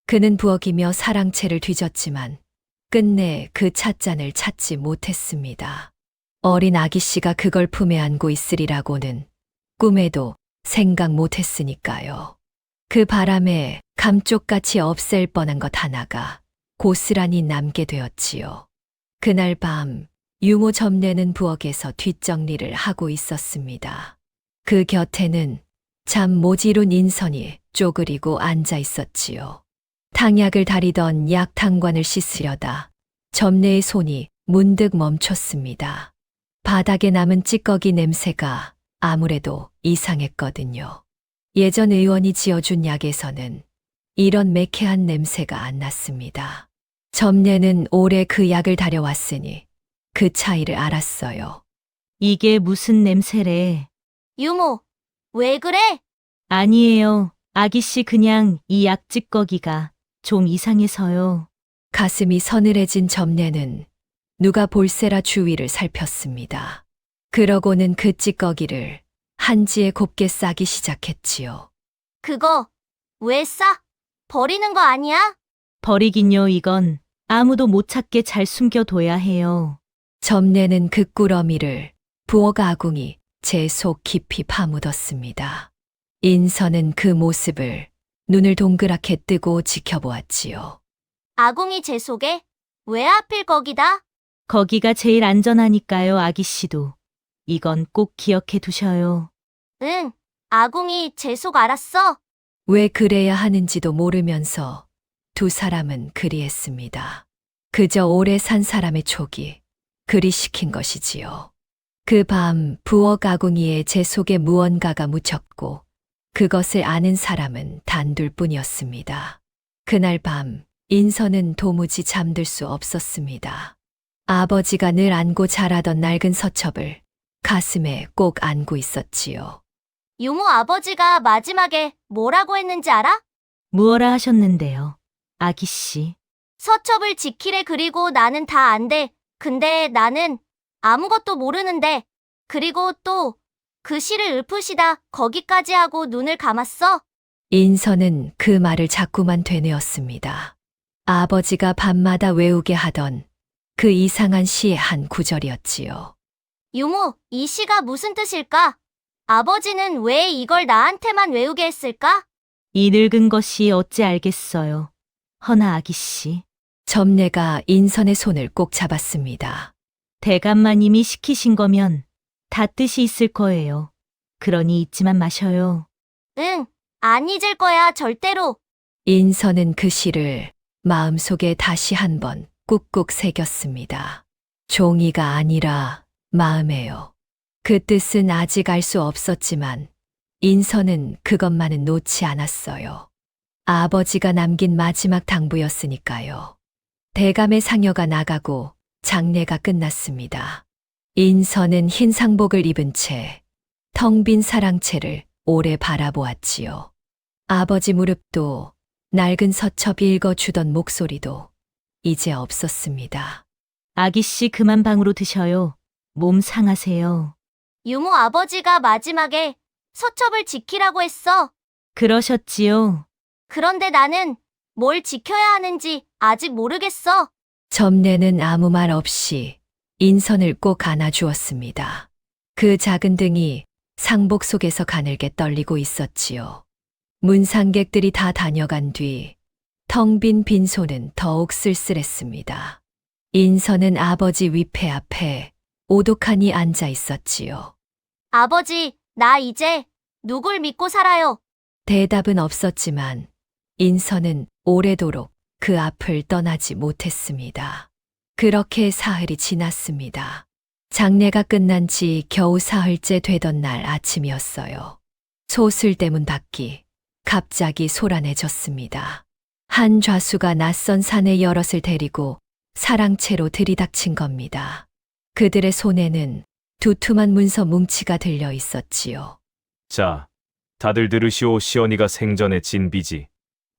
그는 부엌이며 사랑채를 뒤졌지만 끝내 그 찻잔을 찾지 못했습니다. 어린 아기 씨가 그걸 품에 안고 있으리라고는 꿈에도 생각 못했으니까요. 그 바람에 감쪽같이 없앨 뻔한 것 하나가 고스란히 남게 되었지요. 그날 밤 유모 점례는 부엌에서 뒷정리를 하고 있었습니다. 그 곁에는 잠 모지룬 인선이 쪼그리고 앉아 있었지요. 탕약을 다리던 약탕관을 씻으려다 점례의 손이 문득 멈췄습니다. 바닥에 남은 찌꺼기 냄새가 아무래도 이상했거든요. 예전 의원이 지어준 약에서는 이런 매캐한 냄새가 안 났습니다. 점례는 오래 그 약을 다려왔으니 그 차이를 알았어요. 이게 무슨 냄새래? 유모, 왜 그래? 아니에요. 아기 씨 그냥 이 약 찌꺼기가 좀 이상해서요. 가슴이 서늘해진 점례는 누가 볼세라 주위를 살폈습니다. 그러고는 그 찌꺼기를 한지에 곱게 싸기 시작했지요. 그거 왜 싸? 버리는 거 아니야? 버리긴요, 이건. 아무도 못 찾게 잘 숨겨둬야 해요. 점례는 그 꾸러미를 부엌 아궁이 제 속 깊이 파묻었습니다. 인선은 그 모습을 눈을 동그랗게 뜨고 지켜보았지요. 아궁이 제 속에? 왜 하필 거기다? 거기가 제일 안전하니까요, 아기 씨도. 이건 꼭 기억해 두셔요. 응, 아궁이 제 속 알았어. 왜 그래야 하는지도 모르면서 두 사람은 그리했습니다. 그저 오래 산 사람의 촉이 그리 시킨 것이지요. 그 밤 부엌 아궁이에 제 속에 무언가가 묻혔고 그것을 아는 사람은 단둘 뿐이었습니다. 그날 밤 인선은 도무지 잠들 수 없었습니다. 아버지가 늘 안고 자라던 낡은 서첩을 가슴에 꼭 안고 있었지요. 유모 아버지가 마지막에 뭐라고 했는지 알아? 무어라 하셨는데요, 아기 씨. 서첩을 지키래. 그리고 나는 다 안 돼. 근데 나는 아무것도 모르는데. 그리고 또 그 시를 읊으시다 거기까지 하고 눈을 감았어. 인선은 그 말을 자꾸만 되뇌었습니다. 아버지가 밤마다 외우게 하던 그 이상한 시의 한 구절이었지요. 유모, 이 시가 무슨 뜻일까? 아버지는 왜 이걸 나한테만 외우게 했을까? 이 늙은 것이 어찌 알겠어요. 허나 아기 씨. 점례가 인선의 손을 꼭 잡았습니다. 대감마님이 시키신 거면 다 뜻이 있을 거예요. 그러니 잊지만 마셔요. 응, 안 잊을 거야, 절대로. 인선은 그 시를 마음속에 다시 한번 꾹꾹 새겼습니다. 종이가 아니라 마음에요. 그 뜻은 아직 알 수 없었지만 인선은 그것만은 놓지 않았어요. 아버지가 남긴 마지막 당부였으니까요. 대감의 상여가 나가고 장례가 끝났습니다. 인선은 흰 상복을 입은 채 텅 빈 사랑채를 오래 바라보았지요. 아버지 무릎도 낡은 서첩 읽어주던 목소리도 이제 없었습니다. 아기 씨 그만 방으로 드셔요. 몸 상하세요. 유모 아버지가 마지막에 서첩을 지키라고 했어. 그러셨지요. 그런데 나는 뭘 지켜야 하는지 아직 모르겠어. 점례는 아무 말 없이 인선을 꼭 안아주었습니다. 그 작은 등이 상복 속에서 가늘게 떨리고 있었지요. 문상객들이 다 다녀간 뒤 텅 빈 빈소는 더욱 쓸쓸했습니다. 인선은 아버지 위패 앞에 오독하니 앉아 있었지요. 아버지, 나 이제 누굴 믿고 살아요? 대답은 없었지만 인선은 오래도록 그 앞을 떠나지 못했습니다. 그렇게 사흘이 지났습니다. 장례가 끝난 지 겨우 사흘째 되던 날 아침이었어요. 소슬대문 밖이 갑자기 소란해졌습니다. 한 좌수가 낯선 사내 여럿을 데리고 사랑채로 들이닥친 겁니다. 그들의 손에는 두툼한 문서 뭉치가 들려 있었지요. 자, 다들 들으시오. 시언니가 생전에 진 빚이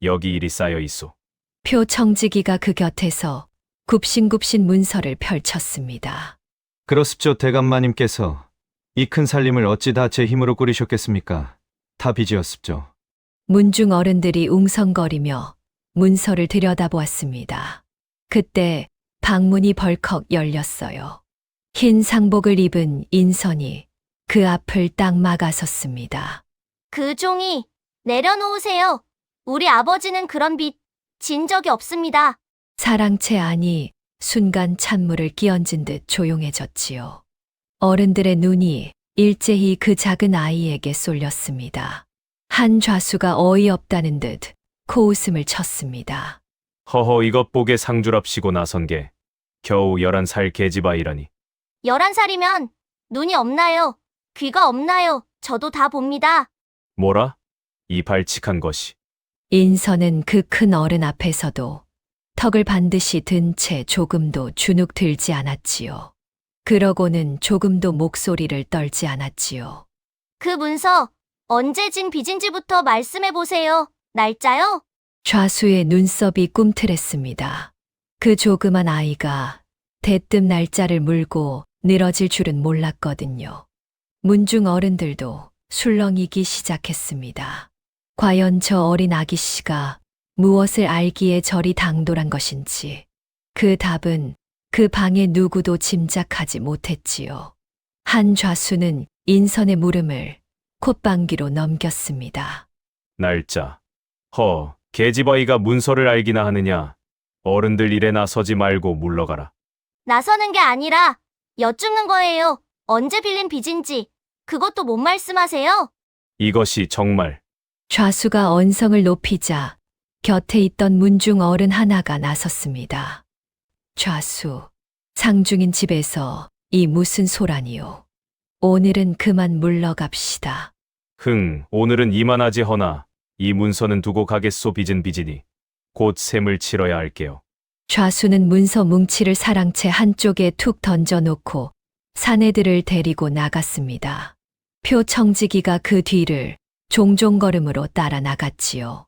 여기 일이 쌓여 있소. 표청지기가 그 곁에서 굽신굽신 문서를 펼쳤습니다. 그렇습죠, 대감마님께서. 이 큰 살림을 어찌 다 제 힘으로 꾸리셨겠습니까? 다 빚이었습죠. 문중 어른들이 웅성거리며 문서를 들여다보았습니다. 그때 방문이 벌컥 열렸어요. 흰 상복을 입은 인선이 그 앞을 딱 막아섰습니다. 그 종이 내려놓으세요. 우리 아버지는 그런 빚 진 적이 없습니다. 사랑채 안이 순간 찬물을 끼얹은 듯 조용해졌지요. 어른들의 눈이 일제히 그 작은 아이에게 쏠렸습니다. 한 좌수가 어이없다는 듯 코웃음을 쳤습니다. 허허, 이것 보게 상주랍시고 나선 게 겨우 11살 계집아이라니. 11살이면 눈이 없나요? 귀가 없나요? 저도 다 봅니다. 뭐라? 이 발칙한 것이. 인선은 그 큰 어른 앞에서도 턱을 반드시 든 채 조금도 주눅 들지 않았지요. 그러고는 조금도 목소리를 떨지 않았지요. 그 문서 언제 진 빚인지부터 말씀해 보세요. 날짜요? 좌수의 눈썹이 꿈틀했습니다. 그 조그만 아이가 대뜸 날짜를 물고 늘어질 줄은 몰랐거든요. 문중 어른들도 술렁이기 시작했습니다. 과연 저 어린 아기씨가 무엇을 알기에 저리 당돌한 것인지 그 답은 그 방에 누구도 짐작하지 못했지요. 한 좌수는 인선의 물음을 콧방귀로 넘겼습니다. 날짜. 계집아이가 문서를 알기나 하느냐. 어른들 일에 나서지 말고 물러가라. 나서는 게 아니라 여쭙는 거예요. 언제 빌린 빚인지. 그것도 못 말씀하세요? 이것이 정말. 좌수가 언성을 높이자 곁에 있던 문중 어른 하나가 나섰습니다. 좌수, 상중인 집에서 이 무슨 소란이요. 오늘은 그만 물러갑시다. 오늘은 이만하지 허나 이 문서는 두고 가겠소. 빚은 빚이니 곧 셈을 치러야 할게요. 좌수는 문서 뭉치를 사랑채 한쪽에 툭 던져놓고 사내들을 데리고 나갔습니다. 표청지기가 그 뒤를 종종걸음으로 따라 나갔지요.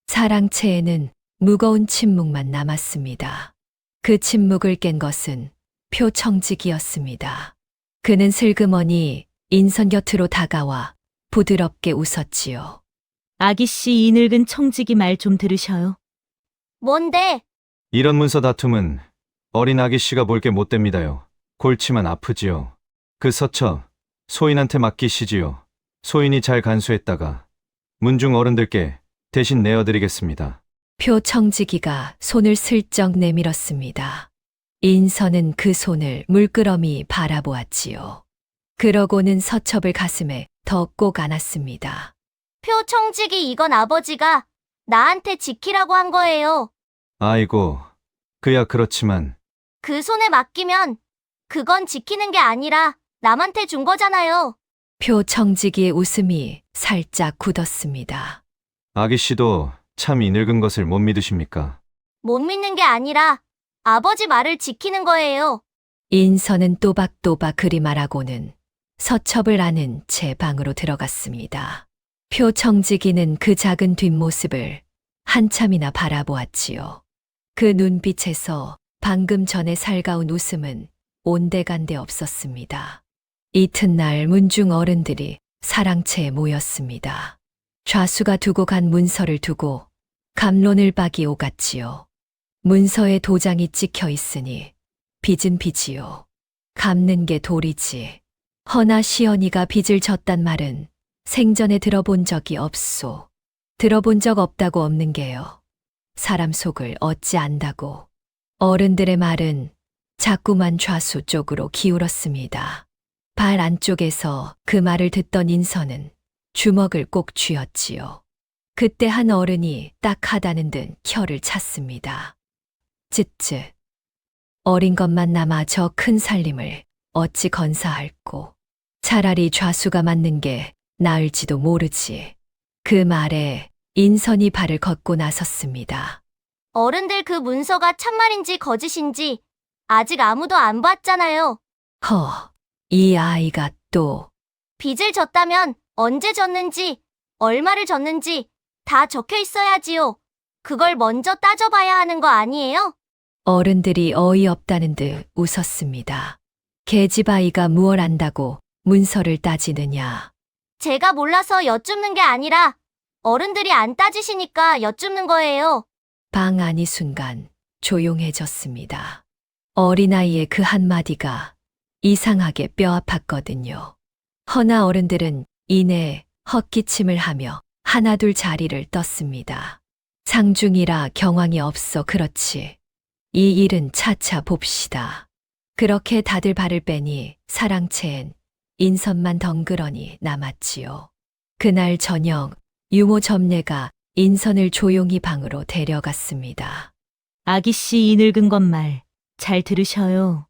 사랑채에는 무거운 침묵만 남았습니다. 그 침묵을 깬 것은 표청지기였습니다. 그는 슬그머니 인선 곁으로 다가와 부드럽게 웃었지요. 아기씨, 이 늙은 청지기 말 좀 들으셔요. 뭔데? 이런 문서 다툼은 어린 아기씨가 볼 게 못 됩니다요. 골치만 아프지요. 그 서처 소인한테 맡기시지요. 소인이 잘 간수했다가 문중 어른들께 대신 내어드리겠습니다. 표청지기가 손을 슬쩍 내밀었습니다. 인선은 그 손을 물끄러미 바라보았지요. 그러고는 서첩을 가슴에 더 꼭 안았습니다. 표청지기, 이건 아버지가 나한테 지키라고 한 거예요. 아이고, 그야 그렇지만 그 손에 맡기면 그건 지키는 게 아니라 남한테 준 거잖아요. 표청지기의 웃음이 살짝 굳었습니다. 아기씨도 참 이 늙은 것을 못 믿으십니까? 못 믿는 게 아니라 아버지 말을 지키는 거예요. 인선은 또박또박 그리 말하고는 서첩을 안은 제 방으로 들어갔습니다. 표청지기는 그 작은 뒷모습을 한참이나 바라보았지요. 그 눈빛에서 방금 전에 살가운 웃음은 온데간데 없었습니다. 이튿날 문중 어른들이 사랑채에 모였습니다. 좌수가 두고 간 문서를 두고 감론을 박이 오갔지요. 문서에 도장이 찍혀 있으니 빚은 빚이요. 갚는 게 도리지. 허나 시연이가 빚을 졌단 말은 생전에 들어본 적이 없소. 들어본 적 없다고 없는 게요. 사람 속을 어찌 안다고. 어른들의 말은 자꾸만 좌수 쪽으로 기울었습니다. 발 안쪽에서 그 말을 듣던 인선은 주먹을 꼭 쥐었지요. 그때 한 어른이 딱하다는 듯 혀를 찼습니다. 쯧쯧. 어린 것만 남아 저 큰 살림을 어찌 건사할꼬. 차라리 좌수가 맞는 게 나을지도 모르지. 그 말에 인선이 발을 걷고 나섰습니다. 어른들 그 문서가 참말인지 거짓인지 아직 아무도 안 봤잖아요. 이 아이가 또 빚을 졌다면 언제 졌는지, 얼마를 졌는지 다 적혀 있어야지요. 그걸 먼저 따져봐야 하는 거 아니에요? 어른들이 어이없다는 듯 웃었습니다. 계집아이가 무얼 안다고 문서를 따지느냐. 제가 몰라서 여쭙는 게 아니라 어른들이 안 따지시니까 여쭙는 거예요. 방 안이 순간 조용해졌습니다. 어린아이의 그 한마디가 이상하게 뼈 아팠거든요. 허나 어른들은 이내 헛기침을 하며 하나둘 자리를 떴습니다. 상중이라 경황이 없어 그렇지. 이 일은 차차 봅시다. 그렇게 다들 발을 빼니 사랑채엔 인선만 덩그러니 남았지요. 그날 저녁 유모 점례가 인선을 조용히 방으로 데려갔습니다. 아기씨 이 늙은 것 말 잘 들으셔요.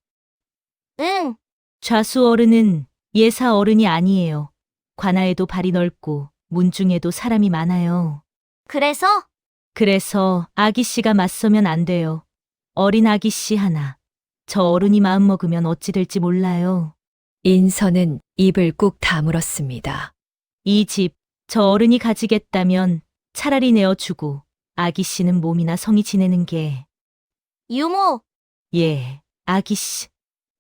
응, 좌수 어른은 예사 어른이 아니에요. 관아에도 발이 넓고 문중에도 사람이 많아요. 그래서 아기씨가 맞서면 안 돼요. 어린 아기씨 하나. 저 어른이 마음 먹으면 어찌 될지 몰라요. 인선은 입을 꾹 다물었습니다. 이 집, 저 어른이 가지겠다면 차라리 내어주고 아기씨는 몸이나 성이 지내는 게, 유모, 예, 아기씨.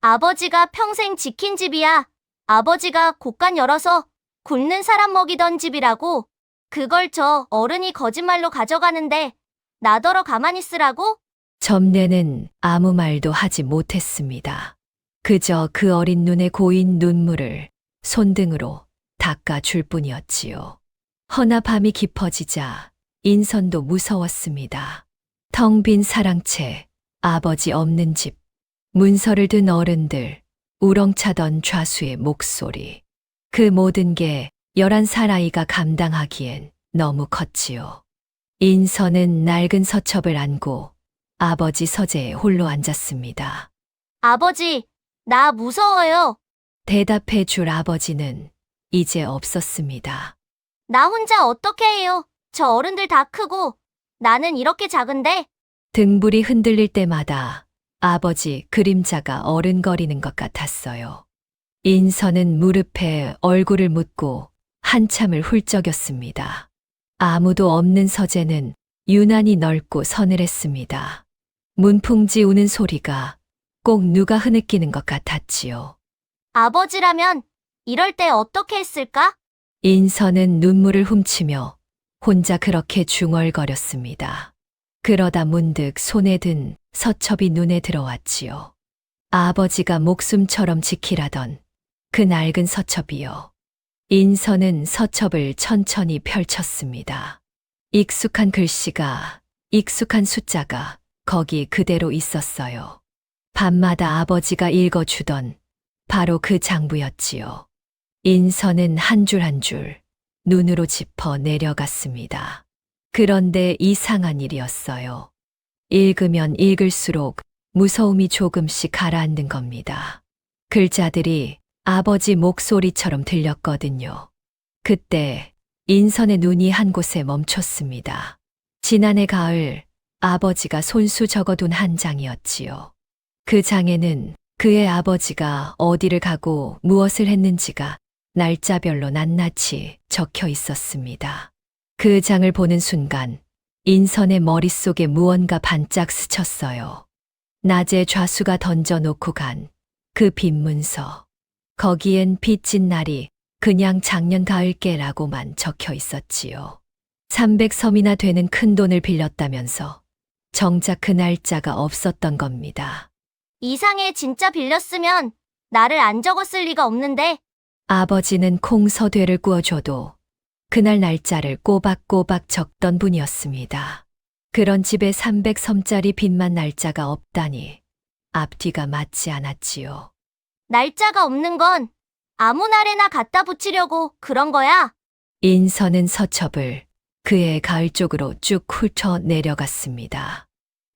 아버지가 평생 지킨 집이야. 아버지가 곳간 열어서 굶는 사람 먹이던 집이라고. 그걸 저 어른이 거짓말로 가져가는데 나더러 가만히 쓰라고? 점례는 아무 말도 하지 못했습니다. 그저 그 어린 눈에 고인 눈물을 손등으로 닦아줄 뿐이었지요. 허나 밤이 깊어지자 인선도 무서웠습니다. 텅 빈 사랑채, 아버지 없는 집, 문서를 든 어른들, 우렁차던 좌수의 목소리. 그 모든 게 11살 아이가 감당하기엔 너무 컸지요. 인선은 낡은 서첩을 안고 아버지 서재에 홀로 앉았습니다. 아버지, 나 무서워요. 대답해 줄 아버지는 이제 없었습니다. 나 혼자 어떻게 해요? 저 어른들 다 크고 나는 이렇게 작은데. 등불이 흔들릴 때마다 아버지 그림자가 어른거리는 것 같았어요. 인선은 무릎에 얼굴을 묻고 한참을 훌쩍였습니다. 아무도 없는 서재는 유난히 넓고 서늘했습니다. 문풍지 우는 소리가 꼭 누가 흐느끼는 것 같았지요. 아버지라면 이럴 때 어떻게 했을까? 인선은 눈물을 훔치며 혼자 그렇게 중얼거렸습니다. 그러다 문득 손에 든 서첩이 눈에 들어왔지요. 아버지가 목숨처럼 지키라던 그 낡은 서첩이요. 인선은 서첩을 천천히 펼쳤습니다. 익숙한 글씨가, 익숙한 숫자가 거기 그대로 있었어요. 밤마다 아버지가 읽어주던 바로 그 장부였지요. 인선은 한 줄 한 줄 눈으로 짚어 내려갔습니다. 그런데 이상한 일이었어요. 읽으면 읽을수록 무서움이 조금씩 가라앉는 겁니다. 글자들이 아버지 목소리처럼 들렸거든요. 그때 인선의 눈이 한 곳에 멈췄습니다. 지난해 가을 아버지가 손수 적어둔 한 장이었지요. 그 장에는 그의 아버지가 어디를 가고 무엇을 했는지가 날짜별로 낱낱이 적혀 있었습니다. 그 장을 보는 순간 인선의 머릿속에 무언가 반짝 스쳤어요. 낮에 좌수가 던져놓고 간 그 빈 문서. 거기엔 빚진 날이 그냥 작년 가을께라고만 적혀 있었지요. 300섬이나 되는 큰 돈을 빌렸다면서 정작 그 날짜가 없었던 겁니다. 이상해. 진짜 빌렸으면 나를 안 적었을 리가 없는데. 아버지는 콩서되를 구워줘도 그날 날짜를 꼬박꼬박 적던 분이었습니다. 그런 집에 300섬짜리 빚만 날짜가 없다니 앞뒤가 맞지 않았지요. 날짜가 없는 건 아무 날에나 갖다 붙이려고 그런 거야. 인선은 서첩을 그의 가을 쪽으로 쭉 훑어 내려갔습니다.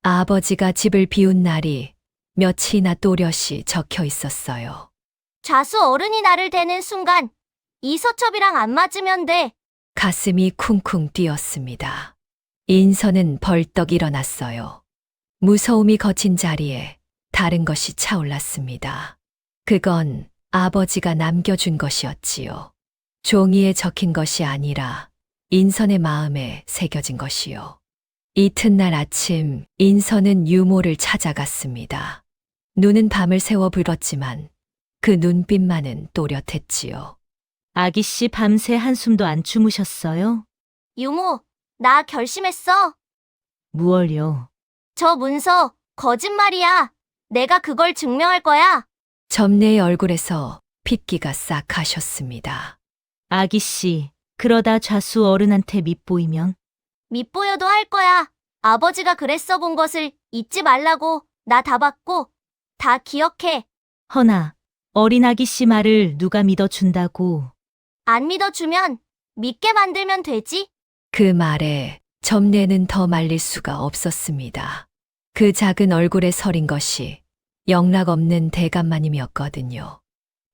아버지가 집을 비운 날이 며칠이나 또렷이 적혀 있었어요. 좌수 어른이 나를 대는 순간 이 서첩이랑 안 맞으면 돼. 가슴이 쿵쿵 뛰었습니다. 인선은 벌떡 일어났어요. 무서움이 거친 자리에 다른 것이 차올랐습니다. 그건 아버지가 남겨준 것이었지요. 종이에 적힌 것이 아니라 인선의 마음에 새겨진 것이요. 이튿날 아침 인선은 유모를 찾아갔습니다. 눈은 밤을 새워 불었지만 그 눈빛만은 또렷했지요. 아기 씨 밤새 한숨도 안 주무셨어요? 유모, 나 결심했어. 무얼요? 저 문서 거짓말이야. 내가 그걸 증명할 거야. 점례의 얼굴에서 핏기가 싹 가셨습니다. 아기 씨, 그러다 좌수 어른한테 밉보이면 밉보여도 할 거야. 아버지가 그랬어 본 것을 잊지 말라고. 나 다 봤고 다 기억해. 허나 어린 아기 씨 말을 누가 믿어준다고. 안 믿어주면 믿게 만들면 되지. 그 말에 점례는 더 말릴 수가 없었습니다. 그 작은 얼굴에 서린 것이 영락없는 대감마님이었거든요.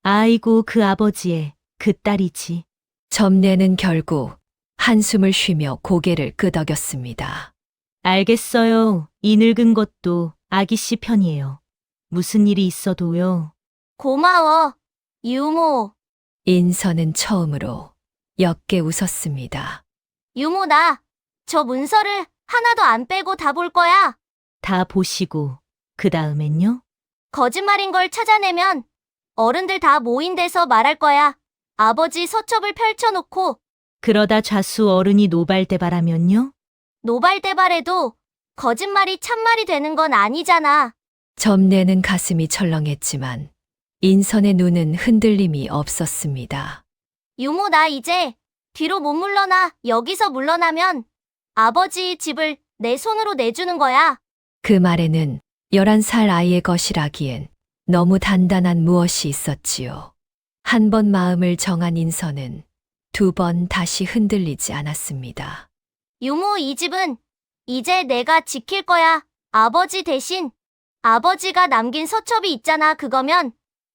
아이고 그 아버지의 그 딸이지. 점례는 결국 한숨을 쉬며 고개를 끄덕였습니다. 알겠어요. 이 늙은 것도 아기 씨 편이에요. 무슨 일이 있어도요. 고마워. 유모. 인선은 처음으로 옅게 웃었습니다. 유모 나 저 문서를 하나도 안 빼고 다 볼 거야. 다 보시고 그 다음엔요? 거짓말인 걸 찾아내면 어른들 다 모인 데서 말할 거야. 아버지 서첩을 펼쳐놓고 그러다 좌수 어른이 노발대발하면요? 노발대발해도 거짓말이 참말이 되는 건 아니잖아. 점례는 가슴이 철렁했지만 인선의 눈은 흔들림이 없었습니다. 유모 나 이제 뒤로 못 물러나. 여기서 물러나면 아버지 집을 내 손으로 내주는 거야. 그 말에는 11살 아이의 것이라기엔 너무 단단한 무엇이 있었지요. 한 번 마음을 정한 인선은 두 번 다시 흔들리지 않았습니다. 유모 이 집은 이제 내가 지킬 거야. 아버지 대신. 아버지가 남긴 서첩이 있잖아. 그거면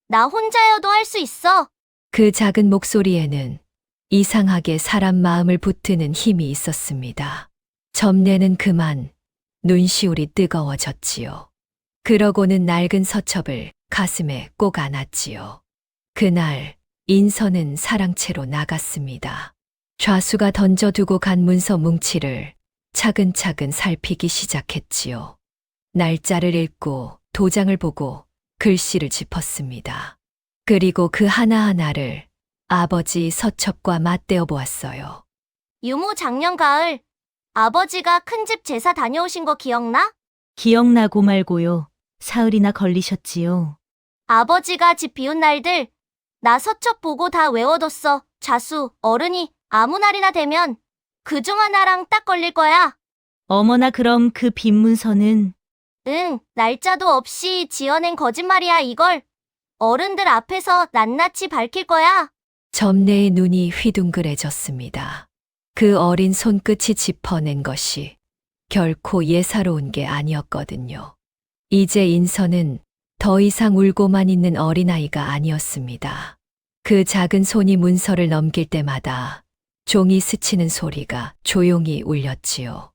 나 혼자여도 할 수 있어. 그 작은 목소리에는 이상하게 사람 마음을 붙드는 힘이 있었습니다. 점례는 그만 눈시울이 뜨거워졌지요. 그러고는 낡은 서첩을 가슴에 꼭 안았지요. 그날 인선은 사랑채로 나갔습니다. 좌수가 던져두고 간 문서 뭉치를 차근차근 살피기 시작했지요. 날짜를 읽고 도장을 보고 글씨를 짚었습니다. 그리고 그 하나하나를 아버지 서첩과 맞대어 보았어요. 유모 작년 가을 아버지가 큰집 제사 다녀오신 거 기억나? 기억나고 말고요. 사흘이나 걸리셨지요. 아버지가 집 비운 날들 나 서첩 보고 다 외워뒀어. 좌수 어른이 아무 날이나 되면 그중 하나랑 딱 걸릴 거야. 어머나 그럼 그 빈 문서는 응, 날짜도 없이 지어낸 거짓말이야. 이걸 어른들 앞에서 낱낱이 밝힐 거야. 점례의 눈이 휘둥그레졌습니다. 그 어린 손끝이 짚어낸 것이 결코 예사로운 게 아니었거든요. 이제 인선은 더 이상 울고만 있는 어린아이가 아니었습니다. 그 작은 손이 문서를 넘길 때마다 종이 스치는 소리가 조용히 울렸지요.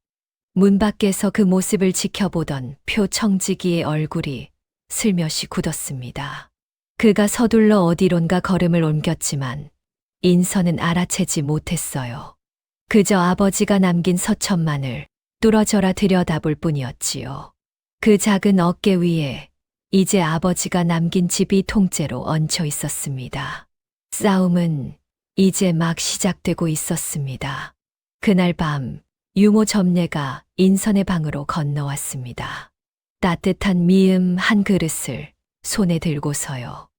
문 밖에서 그 모습을 지켜보던 표청지기의 얼굴이 슬며시 굳었습니다. 그가 서둘러 어디론가 걸음을 옮겼지만 인선은 알아채지 못했어요. 그저 아버지가 남긴 서첩만을 뚫어져라 들여다볼 뿐이었지요. 그 작은 어깨 위에 이제 아버지가 남긴 집이 통째로 얹혀 있었습니다. 싸움은 이제 막 시작되고 있었습니다. 그날 밤 유모 점례가 인선의 방으로 건너왔습니다. 따뜻한 미음 한 그릇을 손에 들고서요.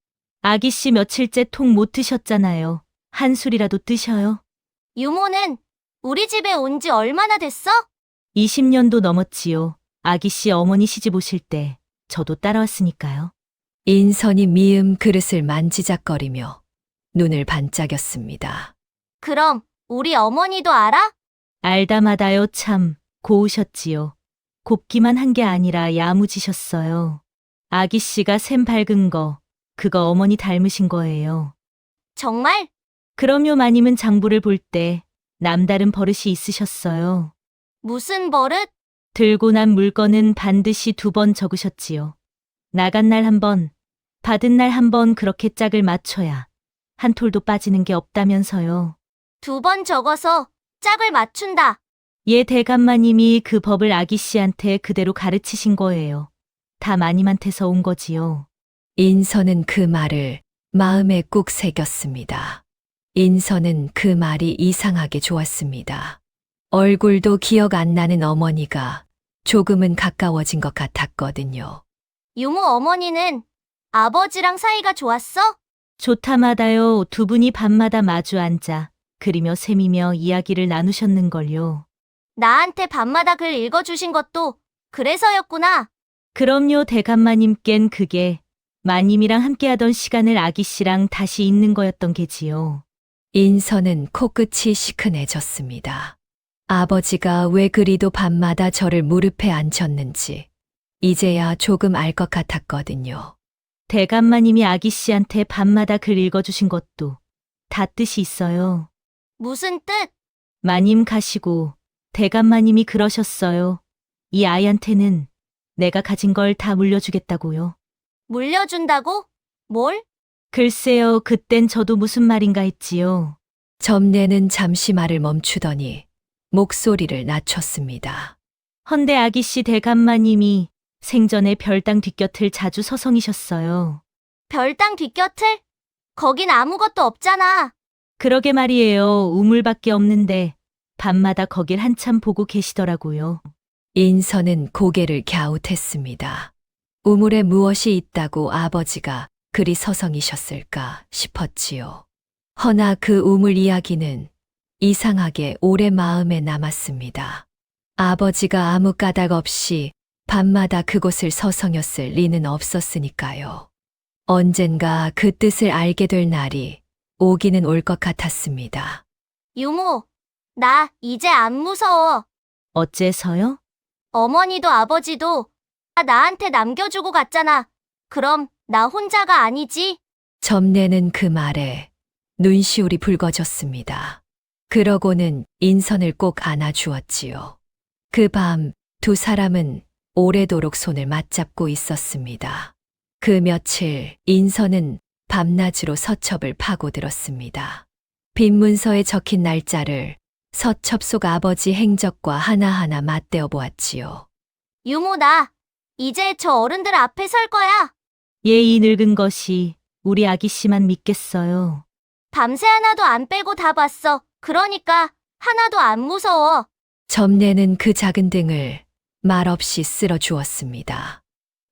아기 씨 며칠째 통 못 드셨잖아요. 한 술이라도 뜨셔요. 유모는 우리 집에 온 지 얼마나 됐어? 20년도 넘었지요. 아기 씨 어머니 시집 오실 때 저도 따라왔으니까요. 인선이 미음 그릇을 만지작거리며 눈을 반짝였습니다. 그럼 우리 어머니도 알아? 알다마다요 참 고우셨지요. 곱기만 한 게 아니라 야무지셨어요. 아기 씨가 샘 밝은 거, 그거 어머니 닮으신 거예요. 정말? 그럼요 마님은 장부를 볼 때 남다른 버릇이 있으셨어요. 무슨 버릇? 들고 난 물건은 반드시 2번 적으셨지요. 나간 날 1번, 받은 날 1번 그렇게 짝을 맞춰야 한 톨도 빠지는 게 없다면서요. 2번 적어서 짝을 맞춘다. 예 대감마님이 그 법을 아기 씨한테 그대로 가르치신 거예요. 다 마님한테서 온 거지요. 인선은 그 말을 마음에 꾹 새겼습니다. 인선은 그 말이 이상하게 좋았습니다. 얼굴도 기억 안 나는 어머니가 조금은 가까워진 것 같았거든요. 유모 어머니는 아버지랑 사이가 좋았어? 좋다마다요 2분이 밤마다 마주 앉아 그리며 셈이며 이야기를 나누셨는걸요. 나한테 밤마다 글 읽어주신 것도 그래서였구나. 그럼요 대감마님껜 그게 마님이랑 함께하던 시간을 아기 씨랑 다시 있는 거였던 게지요. 인선은 코끝이 시큰해졌습니다. 아버지가 왜 그리도 밤마다 저를 무릎에 앉혔는지 이제야 조금 알 것 같았거든요. 대감마님이 아기 씨한테 밤마다 글 읽어주신 것도 다 뜻이 있어요. 무슨 뜻? 마님 가시고 대감마님이 그러셨어요. 이 아이한테는 내가 가진 걸 다 물려주겠다고요. 물려준다고? 뭘? 글쎄요, 그땐 저도 무슨 말인가 했지요. 점례는 잠시 말을 멈추더니 목소리를 낮췄습니다. 헌데 아기 씨 대감마님이 생전에 별당 뒷곁을 자주 서성이셨어요. 별당 뒷곁을? 거긴 아무것도 없잖아. 그러게 말이에요. 우물밖에 없는데 밤마다 거길 한참 보고 계시더라고요. 인선은 고개를 갸웃했습니다. 우물에 무엇이 있다고 아버지가 그리 서성이셨을까 싶었지요. 허나 그 우물 이야기는 이상하게 오래 마음에 남았습니다. 아버지가 아무 까닭 없이 밤마다 그곳을 서성였을 리는 없었으니까요. 언젠가 그 뜻을 알게 될 날이 오기는 올 것 같았습니다. 유모, 나 이제 안 무서워. 어째서요? 어머니도 아버지도 다 나한테 남겨주고 갔잖아. 그럼 나 혼자가 아니지? 점례는 그 말에 눈시울이 붉어졌습니다. 그러고는 인선을 꼭 안아주었지요. 그 밤 2 사람은 오래도록 손을 맞잡고 있었습니다. 그 며칠 인선은 밤낮으로 서첩을 파고들었습니다. 빈 문서에 적힌 날짜를 서첩 속 아버지 행적과 하나하나 맞대어 보았지요. 유모, 나 이제 저 어른들 앞에 설 거야. 예, 이 늙은 것이 우리 아기 씨만 믿겠어요. 밤새 하나도 안 빼고 다 봤어. 그러니까 하나도 안 무서워. 점례는 그 작은 등을 말없이 쓸어 주었습니다.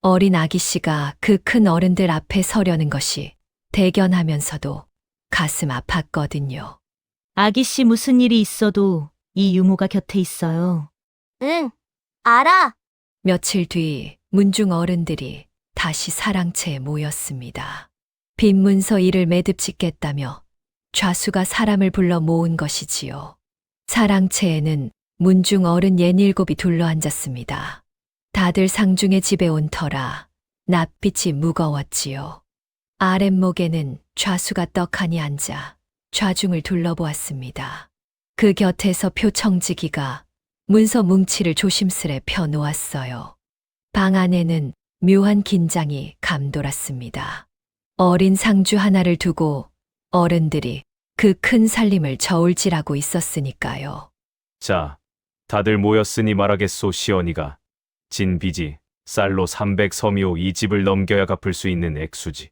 어린 아기 씨가 그 큰 어른들 앞에 서려는 것이 대견하면서도 가슴 아팠거든요. 아기 씨 무슨 일이 있어도 이 유모가 곁에 있어요. 응, 알아. 며칠 뒤 문중 어른들이 다시 사랑채에 모였습니다. 빈 문서 일을 매듭짓겠다며 좌수가 사람을 불러 모은 것이지요. 사랑채에는 문중 어른 67이 둘러앉았습니다. 다들 상중의 집에 온 터라 낯빛이 무거웠지요. 아랫목에는 좌수가 떡하니 앉아 좌중을 둘러보았습니다. 그 곁에서 표청지기가 문서 뭉치를 조심스레 펴놓았어요. 방 안에는 묘한 긴장이 감돌았습니다. 어린 상주 하나를 두고 어른들이 그 큰 살림을 저울질하고 있었으니까요. 자, 다들 모였으니 말하겠소 시언니가. 진 빚이 쌀로 300섬이오 이 집을 넘겨야 갚을 수 있는 액수지.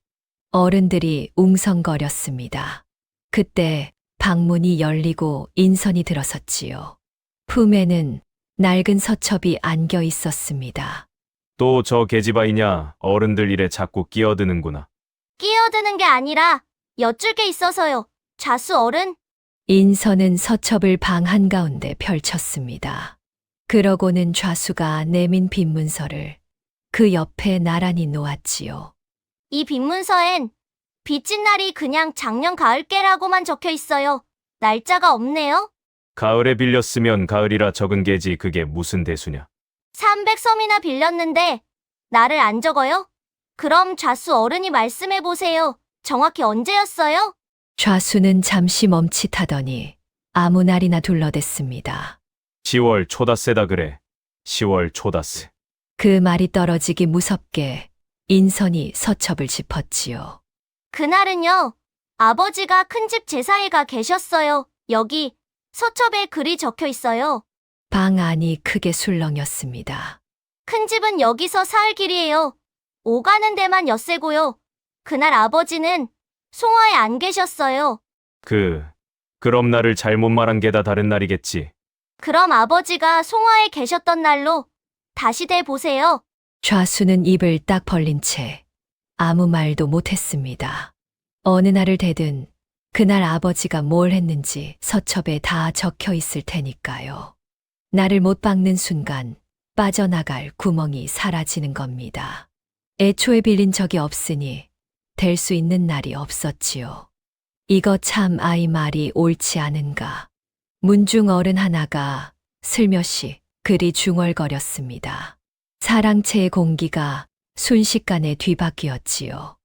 어른들이 웅성거렸습니다. 그때 방문이 열리고 인선이 들어섰지요. 품에는 낡은 서첩이 안겨 있었습니다. 또 저 계집아이냐 어른들 일에 자꾸 끼어드는구나. 끼어드는 게 아니라 여쭐 게 있어서요. 좌수 어른? 인선은 서첩을 방 한가운데 펼쳤습니다. 그러고는 좌수가 내민 빈 문서를 그 옆에 나란히 놓았지요. 이 빈문서엔 빚진 날이 그냥 작년 가을께라고만 적혀 있어요. 날짜가 없네요. 가을에 빌렸으면 가을이라 적은 게지 그게 무슨 대수냐. 300섬이나 빌렸는데 날을 안 적어요? 그럼 좌수 어른이 말씀해 보세요. 정확히 언제였어요? 좌수는 잠시 멈칫하더니 아무 날이나 둘러댔습니다. 10월 초다세다 그래. 10월 초다세. 그 말이 떨어지기 무섭게 인선이 서첩을 짚었지요. 그날은요, 아버지가 큰집 제사에 가 계셨어요. 여기 서첩에 글이 적혀 있어요. 방 안이 크게 술렁였습니다. 큰집은 여기서 사흘 길이에요. 오가는 데만 엿새고요. 그날 아버지는 송화에 안 계셨어요. 그럼 나를 잘못 말한 게 다 다른 날이겠지. 그럼 아버지가 송화에 계셨던 날로 다시 대보세요. 좌수는 입을 딱 벌린 채 아무 말도 못했습니다. 어느 날을 대든 그날 아버지가 뭘 했는지 서첩에 다 적혀 있을 테니까요. 나를 못 박는 순간 빠져나갈 구멍이 사라지는 겁니다. 애초에 빌린 적이 없으니 될 수 있는 날이 없었지요. 이거 참 아이 말이 옳지 않은가. 문중 어른 하나가 슬며시 그리 중얼거렸습니다. 사랑채의 공기가 순식간에 뒤바뀌었지요.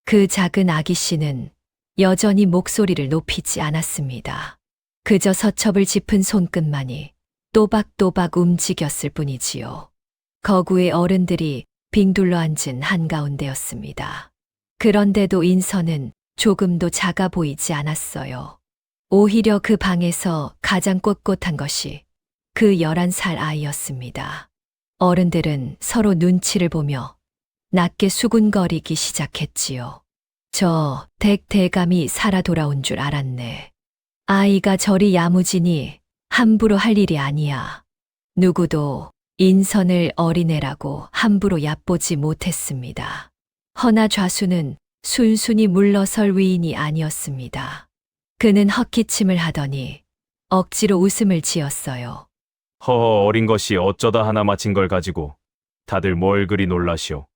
그 작은 아기 씨는 여전히 목소리를 높이지 않았습니다. 그저 서첩을 짚은 손끝만이 또박또박 움직였을 뿐이지요. 거구의 어른들이 빙둘러 앉은 한가운데였습니다. 그런데도 인선은 조금도 작아 보이지 않았어요. 오히려 그 방에서 가장 꼿꼿한 것이 그 11살 아이였습니다. 어른들은 서로 눈치를 보며 낮게 수군거리기 시작했지요. 저 대감이 살아 돌아온 줄 알았네. 아이가 저리 야무지니 함부로 할 일이 아니야. 누구도 인선을 어린애라고 함부로 얕보지 못했습니다. 허나 좌수는 순순히 물러설 위인이 아니었습니다. 그는 헛기침을 하더니 억지로 웃음을 지었어요. 허허 어린 것이 어쩌다 하나 마친 걸 가지고 다들 뭘 그리 놀라시오.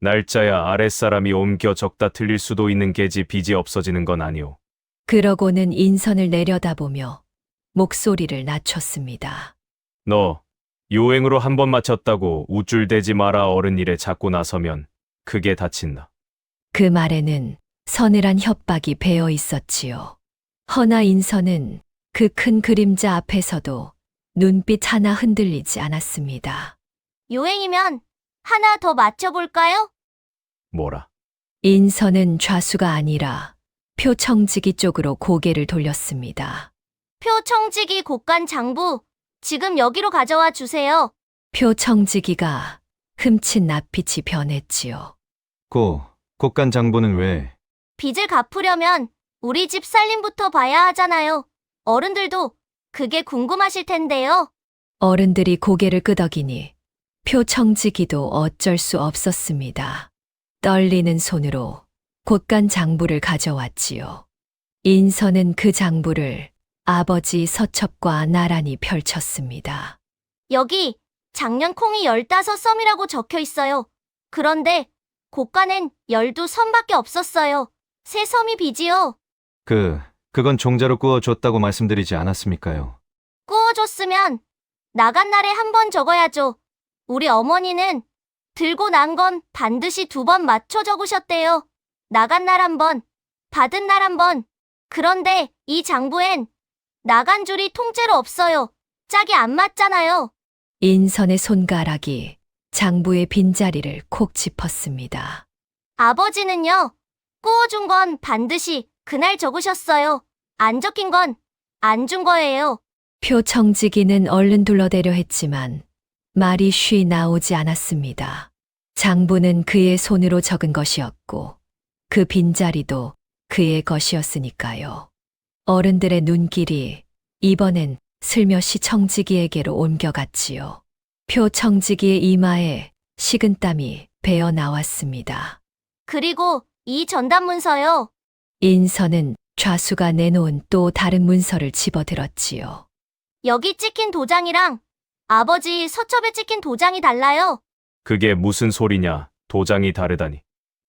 날짜야 아랫사람이 옮겨 적다 틀릴 수도 있는 게지 빚이 없어지는 건 아니오. 그러고는 인선을 내려다보며 목소리를 낮췄습니다. 너 요행으로 한 번 마쳤다고 우쭐대지 마라. 어른 일에 자꾸 나서면 크게 다친다. 그 말에는 서늘한 협박이 배어 있었지요. 허나 인선은 그 큰 그림자 앞에서도 눈빛 하나 흔들리지 않았습니다. 요행이면 하나 더 맞춰볼까요? 뭐라? 인선은 좌수가 아니라 표청지기 쪽으로 고개를 돌렸습니다. 표청지기 곡간 장부, 지금 여기로 가져와 주세요. 표청지기가 흠칫 낯빛이 변했지요. 곳간 장보는 왜? 빚을 갚으려면 우리 집 살림부터 봐야 하잖아요. 어른들도 그게 궁금하실 텐데요. 어른들이 고개를 끄덕이니 표청지기도 어쩔 수 없었습니다. 떨리는 손으로 곳간 장부를 가져왔지요. 인선은 그 장부를 아버지 서첩과 나란히 펼쳤습니다. 여기 작년 콩이 15섬이라고 적혀 있어요. 그런데 곡간엔 12섬밖에 없었어요. 3섬이 빚이요. 그건 종자로 구워줬다고 말씀드리지 않았습니까요? 구워줬으면 나간 날에 한 번 적어야죠. 우리 어머니는 들고 난 건 반드시 2번 맞춰 적으셨대요. 나간 날 한 번, 받은 날 한 번. 그런데 이 장부엔 나간 줄이 통째로 없어요. 짝이 안 맞잖아요. 인선의 손가락이 장부의 빈자리를 콕 짚었습니다. 아버지는요, 구워준 건 반드시 그날 적으셨어요. 안 적힌 건 안 준 거예요. 표청지기는 얼른 둘러대려 했지만 말이 쉬 나오지 않았습니다. 장부는 그의 손으로 적은 것이었고 그 빈자리도 그의 것이었으니까요. 어른들의 눈길이 이번엔 슬며시 청지기에게로 옮겨갔지요. 표청지기의 이마에 식은땀이 배어 나왔습니다. 그리고 이 전단문서요. 인선은 좌수가 내놓은 또 다른 문서를 집어들었지요. 여기 찍힌 도장이랑 아버지 서첩에 찍힌 도장이 달라요. 그게 무슨 소리냐? 도장이 다르다니.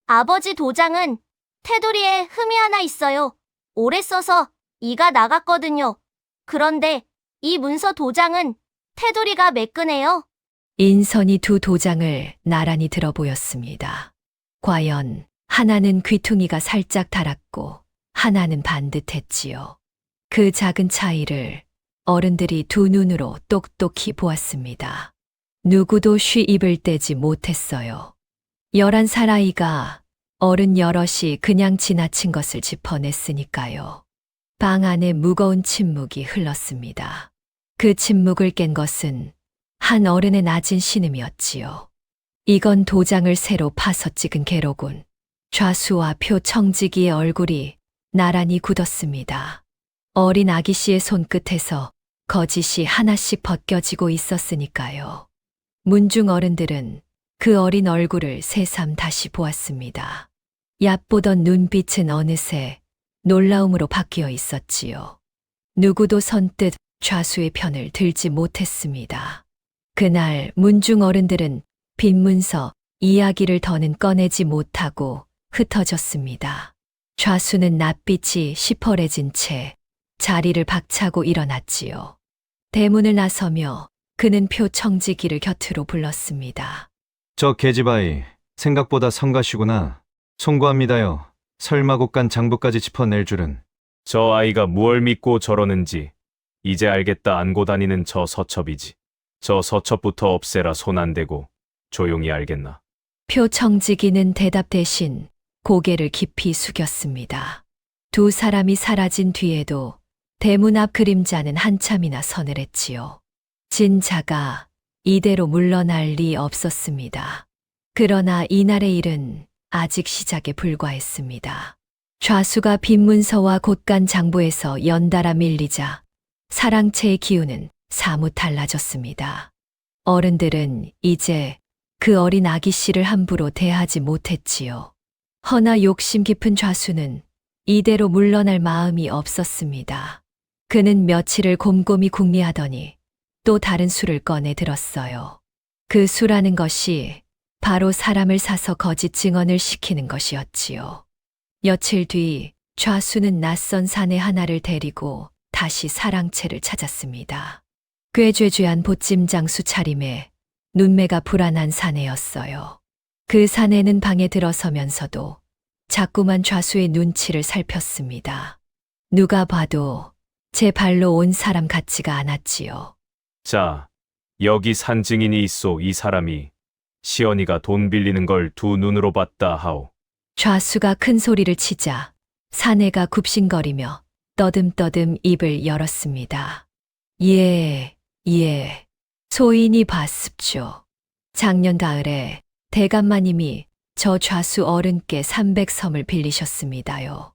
아버지 도장은 테두리에 흠이 하나 있어요. 오래 써서 이가 나갔거든요. 그런데 이 문서 도장은 테두리가 매끈해요. 인선이 두 도장을 나란히 들어 보였습니다. 과연 하나는 귀퉁이가 살짝 달았고 하나는 반듯했지요. 그 작은 차이를 어른들이 두 눈으로 똑똑히 보았습니다. 누구도 쉬 입을 떼지 못했어요. 11살 아이가 어른 여럿이 그냥 지나친 것을 짚어냈으니까요. 방 안에 무거운 침묵이 흘렀습니다. 그 침묵을 깬 것은 한 어른의 낮은 신음이었지요. 이건 도장을 새로 파서 찍은 게로군. 좌수와 표청지기의 얼굴이 나란히 굳었습니다. 어린 아기 씨의 손끝에서 거짓이 하나씩 벗겨지고 있었으니까요. 문중 어른들은 그 어린 얼굴을 새삼 다시 보았습니다. 얕보던 눈빛은 어느새 놀라움으로 바뀌어 있었지요. 누구도 선뜻 좌수의 편을 들지 못했습니다. 그날 문중 어른들은 빈 문서 이야기를 더는 꺼내지 못하고 흩어졌습니다. 좌수는 낯빛이 시퍼레진 채 자리를 박차고 일어났지요. 대문을 나서며 그는 표청지기를 곁으로 불렀습니다. 저 계집아이, 생각보다 성가시구나. 송구합니다요. 설마 곳간 장부까지 짚어낼 줄은. 저 아이가 무얼 믿고 저러는지 이제 알겠다. 안고 다니는 저 서첩이지. 저 서첩부터 없애라. 손 안 대고 조용히 알겠나. 표청지기는 대답 대신 고개를 깊이 숙였습니다. 두 사람이 사라진 뒤에도 대문 앞 그림자는 한참이나 서늘했지요. 진자가 이대로 물러날 리 없었습니다. 그러나 이날의 일은 아직 시작에 불과했습니다. 좌수가 빈 문서와 곳간 장부에서 연달아 밀리자 사랑채의 기운은 사뭇 달라졌습니다. 어른들은 이제 그 어린 아기 씨를 함부로 대하지 못했지요. 허나 욕심 깊은 좌수는 이대로 물러날 마음이 없었습니다. 그는 며칠을 곰곰이 궁리하더니 또 다른 술을 꺼내 들었어요. 그 수라는 것이 바로 사람을 사서 거짓 증언을 시키는 것이었지요. 며칠 뒤 좌수는 낯선 사내 하나를 데리고 다시 사랑채를 찾았습니다. 꾀죄죄한 보찜장 수차림에 눈매가 불안한 사내였어요. 그 사내는 방에 들어서면서도 자꾸만 좌수의 눈치를 살폈습니다. 누가 봐도 제 발로 온 사람 같지가 않았지요. 자, 여기 산 증인이 있소. 이 사람이 시연이가 돈 빌리는 걸 두 눈으로 봤다 하오. 좌수가 큰 소리를 치자 사내가 굽신거리며 떠듬떠듬 입을 열었습니다. 예. 소인이 봤습죠. 작년 가을에 대감마님이 저 좌수 어른께 300섬을 빌리셨습니다요.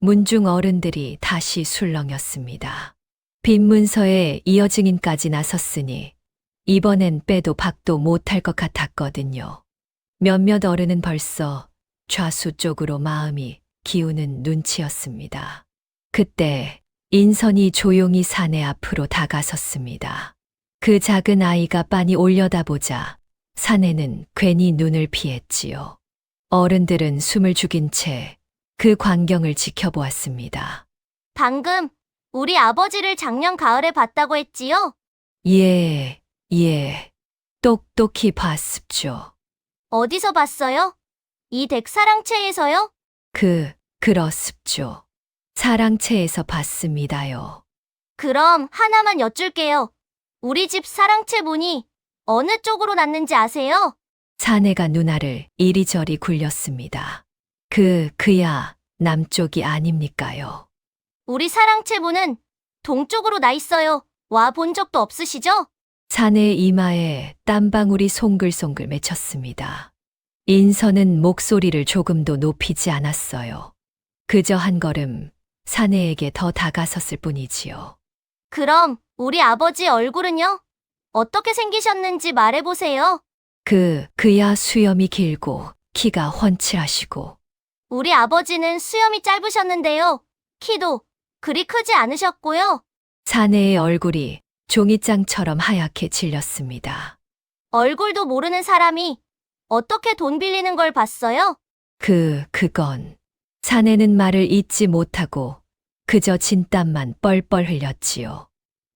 문중 어른들이 다시 술렁였습니다. 빈 문서에 이어 증인까지 나섰으니 이번엔 빼도 박도 못할 것 같았거든요. 몇몇 어른은 벌써 좌수 쪽으로 마음이 기우는 눈치였습니다. 그때 인선이 조용히 사내 앞으로 다가섰습니다. 그 작은 아이가 빤히 올려다보자 사내는 괜히 눈을 피했지요. 어른들은 숨을 죽인 채 그 광경을 지켜보았습니다. 방금 우리 아버지를 작년 가을에 봤다고 했지요? 예. 똑똑히 봤습죠. 어디서 봤어요? 이 댁 사랑채에서요? 그렇습죠. 사랑채에서 봤습니다요. 그럼 하나만 여쭐게요. 우리 집 사랑채 문이 어느 쪽으로 났는지 아세요? 사내가 누나를 이리저리 굴렸습니다. 그야 남쪽이 아닙니까요? 우리 사랑채 문은 동쪽으로 나 있어요. 와 본 적도 없으시죠? 사내의 이마에 땀방울이 송글송글 맺혔습니다. 인선은 목소리를 조금도 높이지 않았어요. 그저 한 걸음 사내에게 더 다가섰을 뿐이지요. 그럼 우리 아버지 얼굴은요? 어떻게 생기셨는지 말해보세요. 그야 수염이 길고 키가 훤칠하시고 우리 아버지는 수염이 짧으셨는데요. 키도 그리 크지 않으셨고요. 사내의 얼굴이 종이장처럼 하얗게 질렸습니다. 얼굴도 모르는 사람이 어떻게 돈 빌리는 걸 봤어요? 그건. 사내는 말을 잇지 못하고 그저 진땀만 뻘뻘 흘렸지요.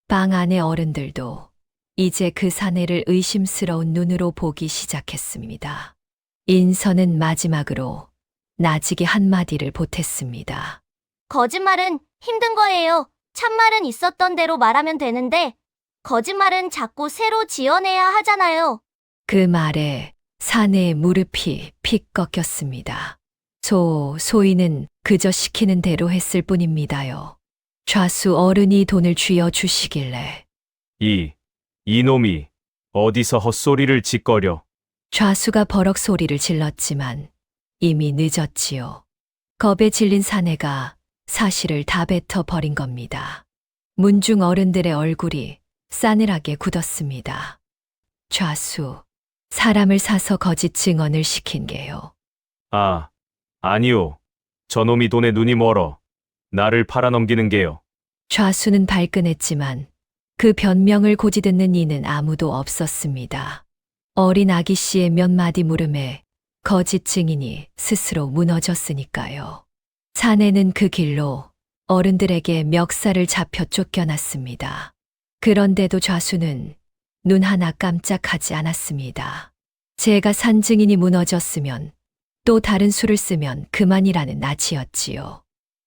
방 안의 어른들도 이제 그 사내를 의심스러운 눈으로 보기 시작했습니다. 인선은 마지막으로 나직이 한마디를 보탰습니다. 거짓말은 힘든 거예요. 참말은 있었던 대로 말하면 되는데, 거짓말은 자꾸 새로 지어내야 하잖아요. 그 말에 사내의 무릎이 픽 꺾였습니다. 소인은 그저 시키는 대로 했을 뿐입니다요. 좌수 어른이 돈을 쥐어 주시길래 이놈이 어디서 헛소리를 짓거려. 좌수가 버럭 소리를 질렀지만 이미 늦었지요. 겁에 질린 사내가 사실을 다 뱉어 버린 겁니다. 문중 어른들의 얼굴이 싸늘하게 굳었습니다. 좌수, 사람을 사서 거짓 증언을 시킨 게요. 아니요. 저놈이 돈에 눈이 멀어. 나를 팔아넘기는 게요. 좌수는 발끈했지만 그 변명을 고지듣는 이는 아무도 없었습니다. 어린 아기 씨의 몇 마디 물음에 거짓 증인이 스스로 무너졌으니까요. 사내는 그 길로 어른들에게 멱살을 잡혀 쫓겨났습니다. 그런데도 좌수는 눈 하나 깜짝하지 않았습니다. 제가 산 증인이 무너졌으면 또 다른 수를 쓰면 그만이라는 낯이었지요.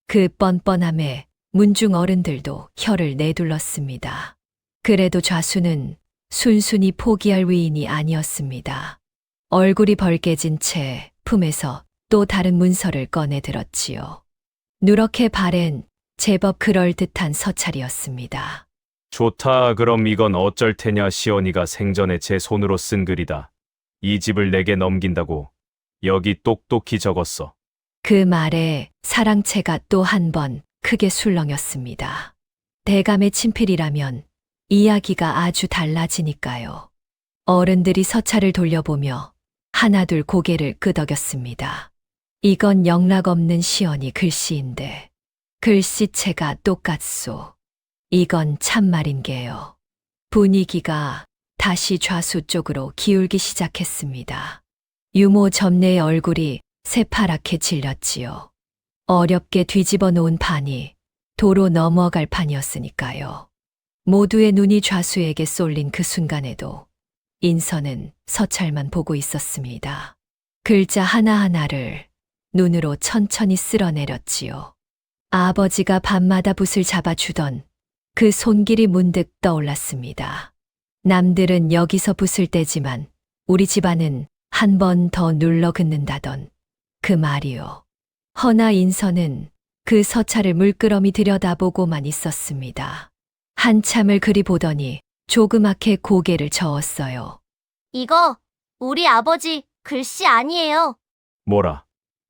그 뻔뻔함에 문중 어른들도 혀를 내둘렀습니다. 그래도 좌수는 순순히 포기할 위인이 아니었습니다. 얼굴이 벌개진 채 품에서 또 다른 문서를 꺼내 들었지요. 누렇게 바랜 제법 그럴듯한 서찰이었습니다. 좋다. 그럼 이건 어쩔 테냐. 시언니가 생전에 제 손으로 쓴 글이다. 이 집을 내게 넘긴다고 여기 똑똑히 적었어. 그 말에 사랑채가 또 한 번 크게 술렁였습니다. 대감의 친필이라면 이야기가 아주 달라지니까요. 어른들이 서찰을 돌려보며 하나둘 고개를 끄덕였습니다. 이건 영락없는 시언니 글씨인데 글씨체가 똑같소. 이건 참말인 게요. 분위기가 다시 좌수 쪽으로 기울기 시작했습니다. 유모 점례의 얼굴이 새파랗게 질렸지요. 어렵게 뒤집어 놓은 판이 도로 넘어갈 판이었으니까요. 모두의 눈이 좌수에게 쏠린 그 순간에도 인선은 서찰만 보고 있었습니다. 글자 하나하나를 눈으로 천천히 쓸어내렸지요. 아버지가 밤마다 붓을 잡아주던 그 손길이 문득 떠올랐습니다. 남들은 여기서 붓을 떼지만 우리 집안은 한 번 더 눌러 긋는다던 그 말이요. 허나 인선은 그 서찰을 물끄러미 들여다보고만 있었습니다. 한참을 그리 보더니 조그맣게 고개를 저었어요. 이거 우리 아버지 글씨 아니에요. 뭐라?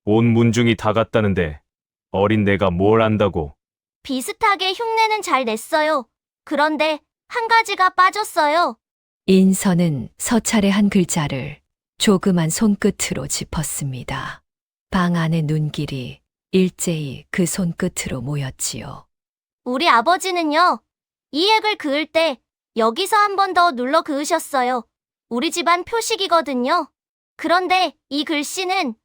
온 문중이 다 갔다는데 어린 내가 뭘 안다고. 비슷하게 흉내는 잘 냈어요. 그런데 한 가지가 빠졌어요. 인선은 서찰의 한 글자를 조그만 손끝으로 짚었습니다. 방 안의 눈길이 일제히 그 손끝으로 모였지요. 우리 아버지는요, 이 액을 그을 때 여기서 한 번 더 눌러 그으셨어요. 우리 집안 표식이거든요. 그런데 이 글씨는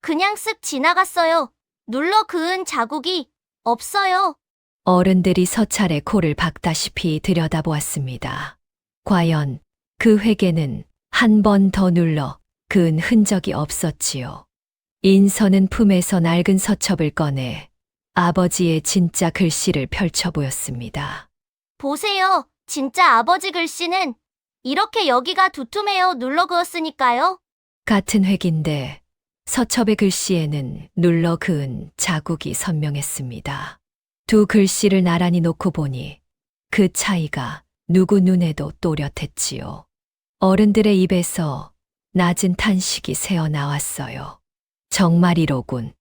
그냥 쓱 지나갔어요. 눌러 그은 자국이 없어요. 어른들이 서찰의 코를 박다시피 들여다보았습니다. 과연 그 회계는 한 번 더 눌러 그은 흔적이 없었지요. 인선은 품에서 낡은 서첩을 꺼내 아버지의 진짜 글씨를 펼쳐 보였습니다. 보세요. 진짜 아버지 글씨는 이렇게 여기가 두툼해요. 눌러 그었으니까요. 같은 획인데 서첩의 글씨에는 눌러 그은 자국이 선명했습니다. 두 글씨를 나란히 놓고 보니 그 차이가 누구 눈에도 또렷했지요. 어른들의 입에서 낮은 탄식이 새어나왔어요. 정말이로군.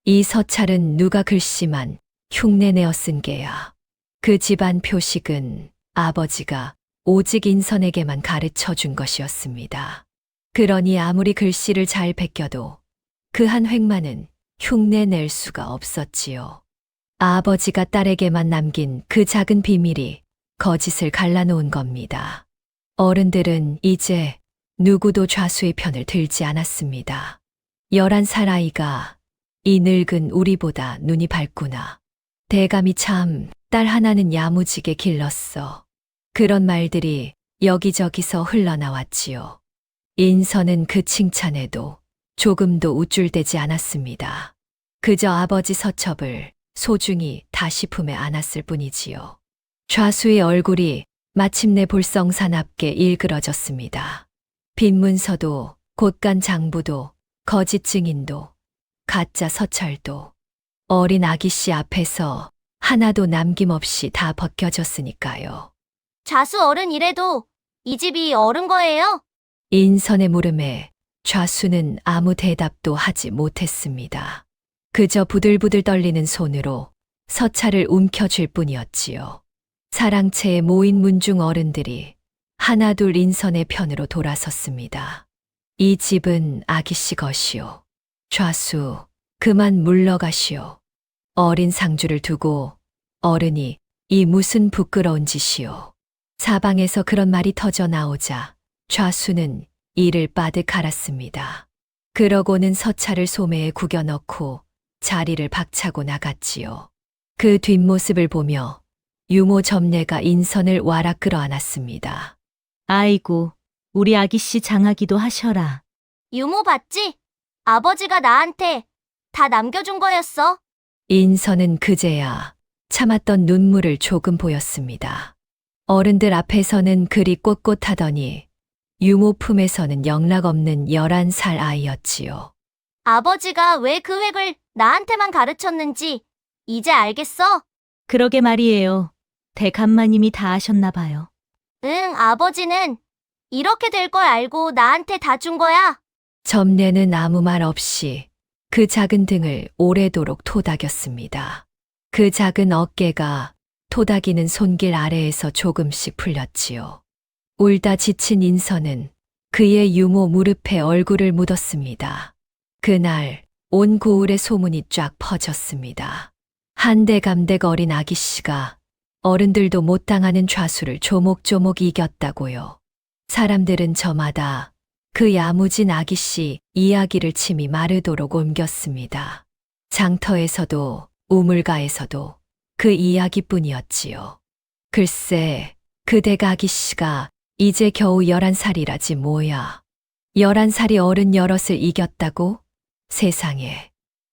이 서찰은 누가 글씨만 흉내내어 쓴 게야. 그 집안 표식은 아버지가 오직 인선에게만 가르쳐 준 것이었습니다. 그러니 아무리 글씨를 잘 베껴도 그 한 획만은 흉내낼 수가 없었지요. 아버지가 딸에게만 남긴 그 작은 비밀이 거짓을 갈라놓은 겁니다. 어른들은 이제 누구도 좌수의 편을 들지 않았습니다. 11살 아이가 이 늙은 우리보다 눈이 밝구나. 대감이 참 딸 하나는 야무지게 길렀어. 그런 말들이 여기저기서 흘러나왔지요. 인선은 그 칭찬에도 조금도 우쭐대지 않았습니다. 그저 아버지 서첩을 소중히 다시 품에 안았을 뿐이지요. 좌수의 얼굴이 마침내 볼썽사납게 일그러졌습니다. 빈 문서도 곳간 장부도 거짓 증인도 가짜 서찰도 어린 아기씨 앞에서 하나도 남김없이 다 벗겨졌으니까요. 자수 어른 이래도 이 집이 어른 거예요? 인선의 물음에 좌수는 아무 대답도 하지 못했습니다. 그저 부들부들 떨리는 손으로 서찰을 움켜쥘 뿐이었지요. 사랑채에 모인 문중 어른들이 하나둘 인선의 편으로 돌아섰습니다. 이 집은 아기씨 것이오. 좌수, 그만 물러가시오. 어린 상주를 두고 어른이 이 무슨 부끄러운 짓이오. 사방에서 그런 말이 터져 나오자 좌수는 이를 빠득 갈았습니다. 그러고는 서찰을 소매에 구겨 넣고 자리를 박차고 나갔지요. 그 뒷모습을 보며 유모 점례가 인선을 와락 끌어안았습니다. 아이고, 우리 아기씨 장하기도 하셔라. 유모 봤지? 아버지가 나한테 다 남겨준 거였어. 인선은 그제야 참았던 눈물을 조금 보였습니다. 어른들 앞에서는 그리 꼿꼿하더니 유모 품에서는 영락없는 11살 아이였지요. 아버지가 왜 그 획을 나한테만 가르쳤는지 이제 알겠어? 그러게 말이에요. 대감마님이 다 아셨나 봐요. 응, 아버지는 이렇게 될 걸 알고 나한테 다 준 거야. 점례는 아무 말 없이 그 작은 등을 오래도록 토닥였습니다. 그 작은 어깨가 토닥이는 손길 아래에서 조금씩 풀렸지요. 울다 지친 인선은 그의 유모 무릎에 얼굴을 묻었습니다. 그날 온 고을에 소문이 쫙 퍼졌습니다. 한대감댁 어린 아기씨가 어른들도 못 당하는 좌수를 조목조목 이겼다고요. 사람들은 저마다 그 야무진 아기씨 이야기를 침이 마르도록 옮겼습니다. 장터에서도 우물가에서도 그 이야기뿐이었지요. 글쎄, 그대가 아기씨가 이제 겨우 11살이라지 뭐야. 11살이 어른 여럿을 이겼다고? 세상에.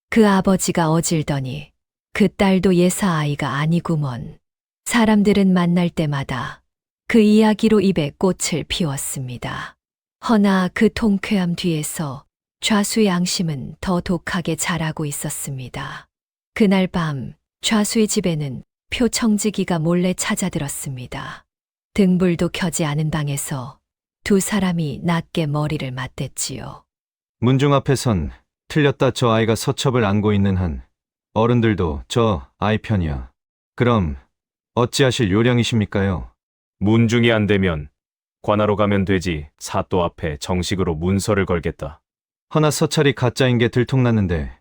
그 아버지가 어질더니 그 딸도 예사아이가 아니구먼. 사람들은 만날 때마다 그 이야기로 입에 꽃을 피웠습니다. 허나 그 통쾌함 뒤에서 좌수의 앙심은 더 독하게 자라고 있었습니다. 그날 밤 좌수의 집에는 표청지기가 몰래 찾아들었습니다. 등불도 켜지 않은 방에서 두 사람이 낮게 머리를 맞댔지요. 문중 앞에선 틀렸다 저 아이가 서첩을 안고 있는 한 어른들도 저 아이 편이야. 그럼 어찌하실 요령이십니까요? 문중이 안 되면 관하로 가면 되지. 사또 앞에 정식으로 문서를 걸겠다. 허나 서찰이 가짜인 게 들통났는데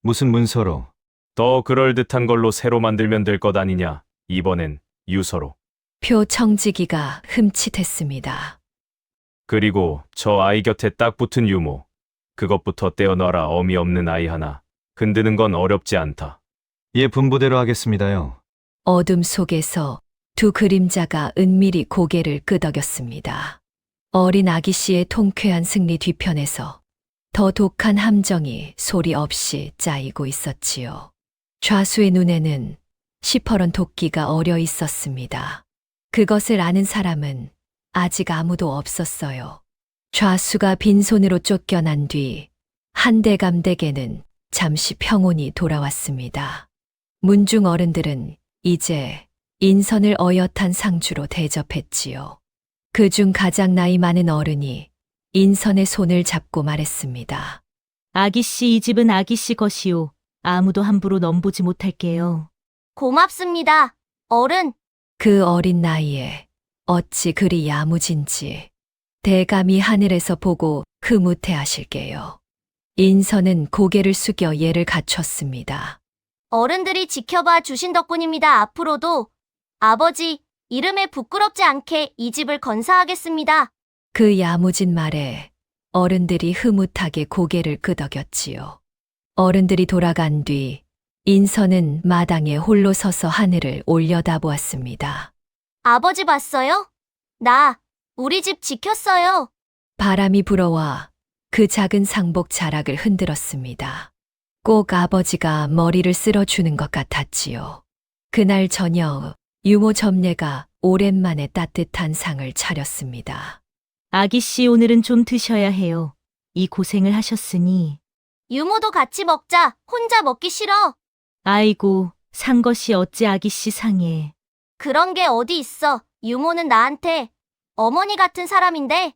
무슨 문서로? 더 그럴듯한 걸로 새로 만들면 될 것 아니냐. 이번엔 유서로. 표청지기가 흠칫했습니다. 그리고 저 아이 곁에 딱 붙은 유모. 그것부터 떼어놔라. 어미 없는 아이 하나. 흔드는 건 어렵지 않다. 예, 분부대로 하겠습니다요. 어둠 속에서 두 그림자가 은밀히 고개를 끄덕였습니다. 어린 아기씨의 통쾌한 승리 뒤편에서 더 독한 함정이 소리 없이 짜이고 있었지요. 좌수의 눈에는 시퍼런 도끼가 어려 있었습니다. 그것을 아는 사람은 아직 아무도 없었어요. 좌수가 빈손으로 쫓겨난 뒤 한대감댁에는 잠시 평온이 돌아왔습니다. 문중 어른들은 이제 인선을 어엿한 상주로 대접했지요. 그중 가장 나이 많은 어른이 인선의 손을 잡고 말했습니다. 아기씨 이 집은 아기씨 것이오. 아무도 함부로 넘보지 못할게요. 고맙습니다. 어른, 그 어린 나이에 어찌 그리 야무진지 대감이 하늘에서 보고 흐뭇해하실게요. 인선은 고개를 숙여 예를 갖췄습니다. 어른들이 지켜봐 주신 덕분입니다. 앞으로도 아버지 이름에 부끄럽지 않게 이 집을 건사하겠습니다. 그 야무진 말에 어른들이 흐뭇하게 고개를 끄덕였지요. 어른들이 돌아간 뒤 인선은 마당에 홀로 서서 하늘을 올려다보았습니다. 아버지 봤어요? 나 우리 집 지켰어요. 바람이 불어와 그 작은 상복 자락을 흔들었습니다. 꼭 아버지가 머리를 쓸어주는 것 같았지요. 그날 저녁 유모 점례가 오랜만에 따뜻한 상을 차렸습니다. 아기 씨 오늘은 좀 드셔야 해요. 이 고생을 하셨으니. 유모도 같이 먹자. 혼자 먹기 싫어. 아이고, 산 것이 어찌 아기 씨 상해. 그런 게 어디 있어. 유모는 나한테 어머니 같은 사람인데.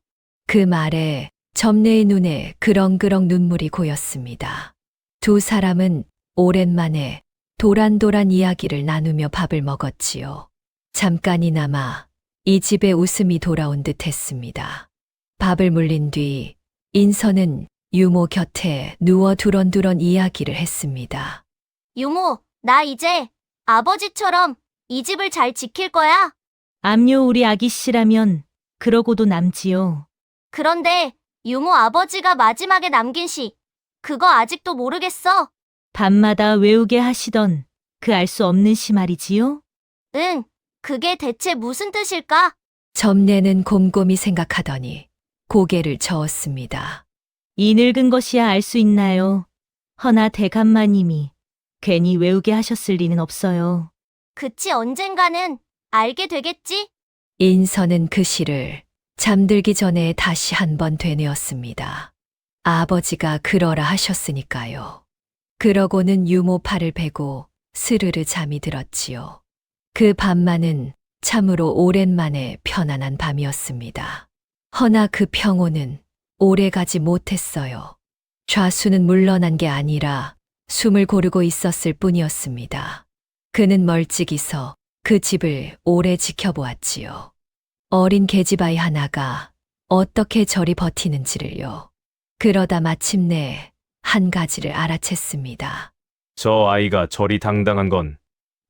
그 말에 점례의 눈에 그렁그렁 눈물이 고였습니다. 두 사람은 오랜만에 도란도란 이야기를 나누며 밥을 먹었지요. 잠깐이나마 이 집에 웃음이 돌아온 듯 했습니다. 밥을 물린 뒤 인선은 유모 곁에 누워 두런두런 이야기를 했습니다. 유모, 나 이제 아버지처럼 이 집을 잘 지킬 거야. 암요 우리 아기 씨라면 그러고도 남지요. 그런데 유모 아버지가 마지막에 남긴 시, 그거 아직도 모르겠어. 밤마다 외우게 하시던 그 알 수 없는 시 말이지요? 응, 그게 대체 무슨 뜻일까? 점례는 곰곰이 생각하더니 고개를 저었습니다. 이 늙은 것이야 알 수 있나요? 허나 대감마님이 괜히 외우게 하셨을 리는 없어요. 그치 언젠가는 알게 되겠지? 인선은 그 시를 잠들기 전에 다시 한번 되뇌었습니다. 아버지가 그러라 하셨으니까요. 그러고는 유모 팔을 베고 스르르 잠이 들었지요. 그 밤만은 참으로 오랜만에 편안한 밤이었습니다. 허나 그 평온은 오래가지 못했어요. 좌수는 물러난 게 아니라 숨을 고르고 있었을 뿐이었습니다. 그는 멀찍이 서 그 집을 오래 지켜보았지요. 어린 계집아이 하나가 어떻게 저리 버티는지를요. 그러다 마침내 한 가지를 알아챘습니다. 저 아이가 저리 당당한 건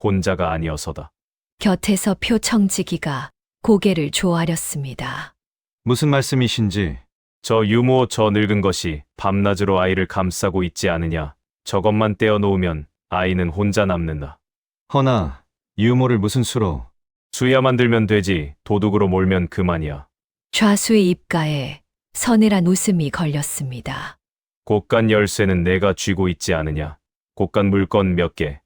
혼자가 아니어서다. 곁에서 표청지기가 고개를 조아렸습니다. 무슨 말씀이신지. 저 유모 저 늙은 것이 밤낮으로 아이를 감싸고 있지 않으냐. 저것만 떼어놓으면 아이는 혼자 남는다. 허나 유모를 무슨 수로. 수야 만들면 되지 도둑으로 몰면 그만이야. 좌수의 입가에 서늘한 웃음이 걸렸습니다. 곳간 열쇠는 내가 쥐고 있지 않으냐. 곳간 물건 몇 개.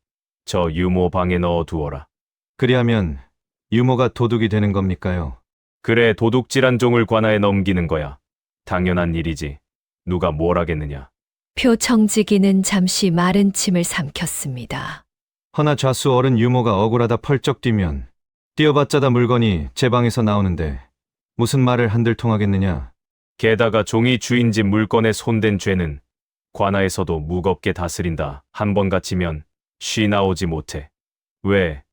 저 유모 방에 넣어 두어라. 그리하면 유모가 도둑이 되는 겁니까요? 그래 도둑질한 종을 관아에 넘기는 거야. 당연한 일이지. 누가 뭘 하겠느냐. 표청지기는 잠시 마른 침을 삼켰습니다. 허나 좌수 어른 유모가 억울하다 펄쩍 뛰면 뛰어봤자 다 물건이 제 방에서 나오는데 무슨 말을 한들 통하겠느냐. 게다가 종이 주인 집 물건에 손댄 죄는 관아에서도 무겁게 다스린다. 한 번 갇히면 쉬 나오지 못해. 왜?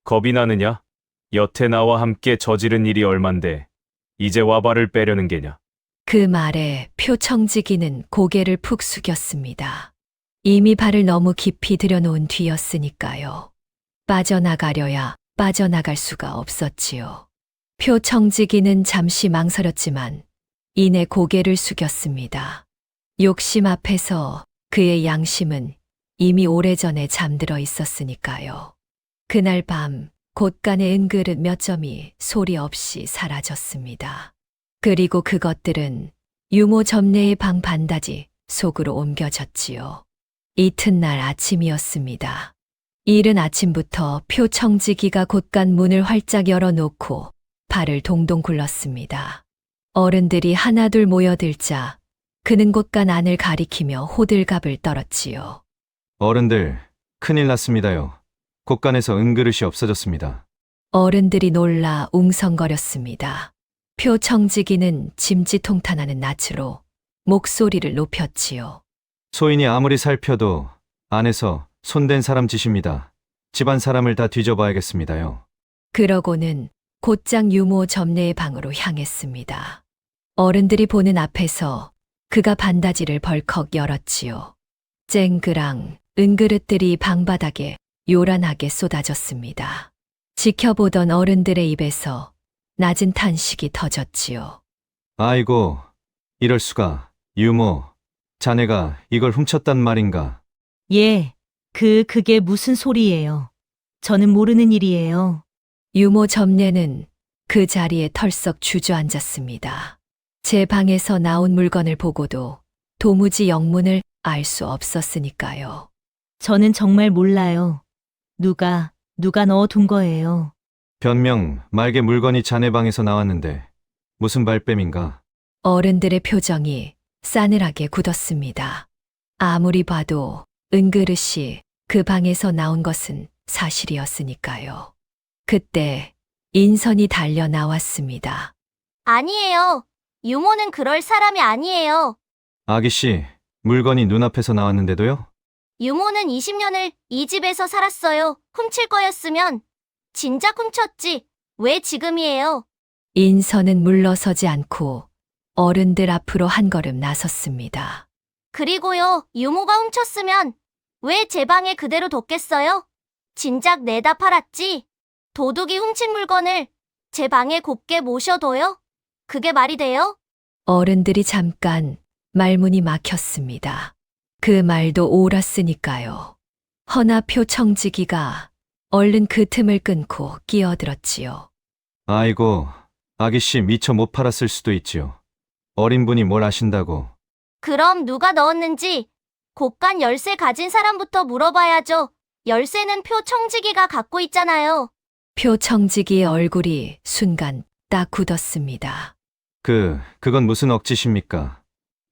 겁이 나느냐? 여태 나와 함께 저지른 일이 얼만데 이제 와발을 빼려는 게냐? 그 말에 표청지기는 고개를 푹 숙였습니다. 이미 발을 너무 깊이 들여놓은 뒤였으니까요. 빠져나가려야 빠져나갈 수가 없었지요. 표청지기는 잠시 망설였지만 이내 고개를 숙였습니다. 욕심 앞에서 그의 양심은 이미 오래전에 잠들어 있었으니까요. 그날 밤 곳간의 은그릇 몇 점이 소리 없이 사라졌습니다. 그리고 그것들은 유모 점례의 방 반다지 속으로 옮겨졌지요. 이튿날 아침이었습니다. 이른 아침부터 표청지기가 곳간 문을 활짝 열어놓고 발을 동동 굴렀습니다. 어른들이 하나둘 모여들자 그는 곳간 안을 가리키며 호들갑을 떨었지요. 어른들, 큰일 났습니다요. 곳간에서 은그릇이 없어졌습니다. 어른들이 놀라 웅성거렸습니다. 표청지기는 짐짓통탄하는 낯으로 목소리를 높였지요. 소인이 아무리 살펴도 안에서 손댄 사람 짓입니다. 집안 사람을 다 뒤져봐야겠습니다요. 그러고는 곧장 유모 점례의 방으로 향했습니다. 어른들이 보는 앞에서 그가 반다지를 벌컥 열었지요. 쨍그랑 은그릇들이 방바닥에 요란하게 쏟아졌습니다. 지켜보던 어른들의 입에서 낮은 탄식이 터졌지요. 아이고, 이럴 수가. 유모, 자네가 이걸 훔쳤단 말인가? 예, 그게 무슨 소리예요? 저는 모르는 일이에요. 유모 점례는 그 자리에 털썩 주저앉았습니다. 제 방에서 나온 물건을 보고도 도무지 영문을 알 수 없었으니까요. 저는 정말 몰라요. 누가 넣어둔 거예요. 변명, 말개 물건이 자네 방에서 나왔는데 무슨 발뺌인가? 어른들의 표정이 싸늘하게 굳었습니다. 아무리 봐도 은그릇이 그 방에서 나온 것은 사실이었으니까요. 그때 인선이 달려 나왔습니다. 아니에요. 유모는 그럴 사람이 아니에요. 아기씨, 물건이 눈앞에서 나왔는데도요? 유모는 20년을 이 집에서 살았어요. 훔칠 거였으면 진작 훔쳤지. 왜 지금이에요? 인선은 물러서지 않고 어른들 앞으로 한 걸음 나섰습니다. 그리고요, 유모가 훔쳤으면 왜 제 방에 그대로 뒀겠어요? 진작 내다 팔았지. 도둑이 훔친 물건을 제 방에 곱게 모셔둬요? 그게 말이 돼요? 어른들이 잠깐 말문이 막혔습니다. 그 말도 옳았으니까요. 허나 표청지기가 얼른 그 틈을 끊고 끼어들었지요. 아이고, 아기씨 미처 못 팔았을 수도 있지요. 어린 분이 뭘 아신다고. 그럼 누가 넣었는지 곳간 열쇠 가진 사람부터 물어봐야죠. 열쇠는 표청지기가 갖고 있잖아요. 표청지기의 얼굴이 순간 딱 굳었습니다. 그건 무슨 억지십니까?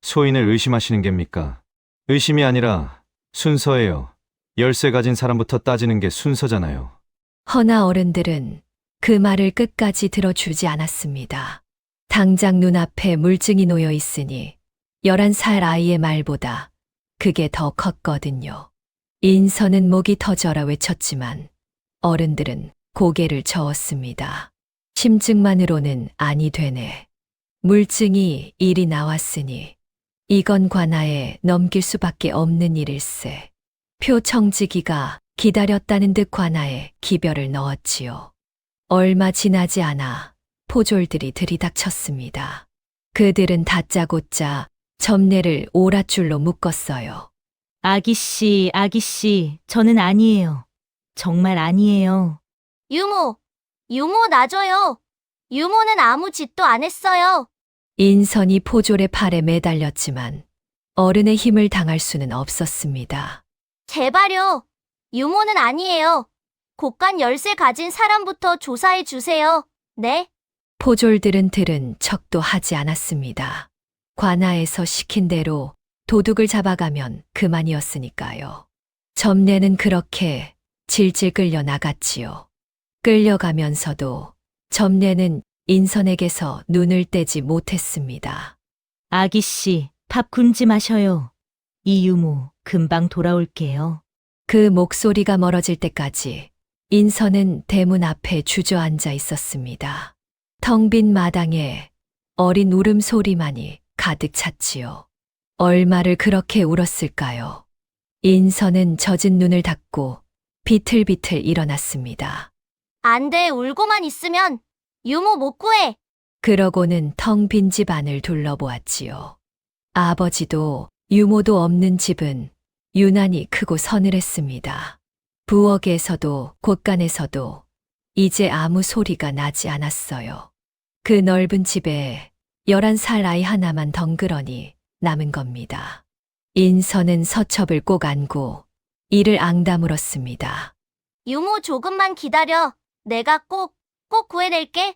소인을 의심하시는 겁니까? 의심이 아니라 순서예요. 열쇠 가진 사람부터 따지는 게 순서잖아요. 허나 어른들은 그 말을 끝까지 들어주지 않았습니다. 당장 눈앞에 물증이 놓여 있으니 11살 아이의 말보다 그게 더 컸거든요. 인선은 목이 터져라 외쳤지만 어른들은 고개를 저었습니다. 심증만으로는 아니 되네. 물증이 일이 나왔으니 이건 관아에 넘길 수밖에 없는 일일세. 표청지기가 기다렸다는 듯 관아에 기별을 넣었지요. 얼마 지나지 않아 포졸들이 들이닥쳤습니다. 그들은 다짜고짜 점례를 오랏줄로 묶었어요. 아기씨, 저는 아니에요. 정말 아니에요. 유모 놔줘요. 유모는 아무 짓도 안 했어요. 인선이 포졸의 팔에 매달렸지만 어른의 힘을 당할 수는 없었습니다. 제발요. 유모는 아니에요. 곳간 열쇠 가진 사람부터 조사해 주세요. 네? 포졸들은 들은 척도 하지 않았습니다. 관아에서 시킨 대로 도둑을 잡아가면 그만이었으니까요. 점례는 그렇게 질질 끌려 나갔지요. 끌려가면서도 점례는 인선에게서 눈을 떼지 못했습니다. 아기씨, 밥 굶지 마셔요. 이 유모, 금방 돌아올게요. 그 목소리가 멀어질 때까지 인선은 대문 앞에 주저앉아 있었습니다. 텅 빈 마당에 어린 울음소리만이 가득 찼지요. 얼마를 그렇게 울었을까요? 인선은 젖은 눈을 닫고 비틀비틀 일어났습니다. 안 돼, 울고만 있으면 유모 못 구해. 그러고는 텅 빈 집 안을 둘러보았지요. 아버지도 유모도 없는 집은 유난히 크고 서늘했습니다. 부엌에서도 곳간에서도 이제 아무 소리가 나지 않았어요. 그 넓은 집에 11살 아이 하나만 덩그러니 남은 겁니다. 인선은 서첩을 꼭 안고 이를 앙다 물었습니다. 유모 조금만 기다려. 내가 꼭 구해낼게.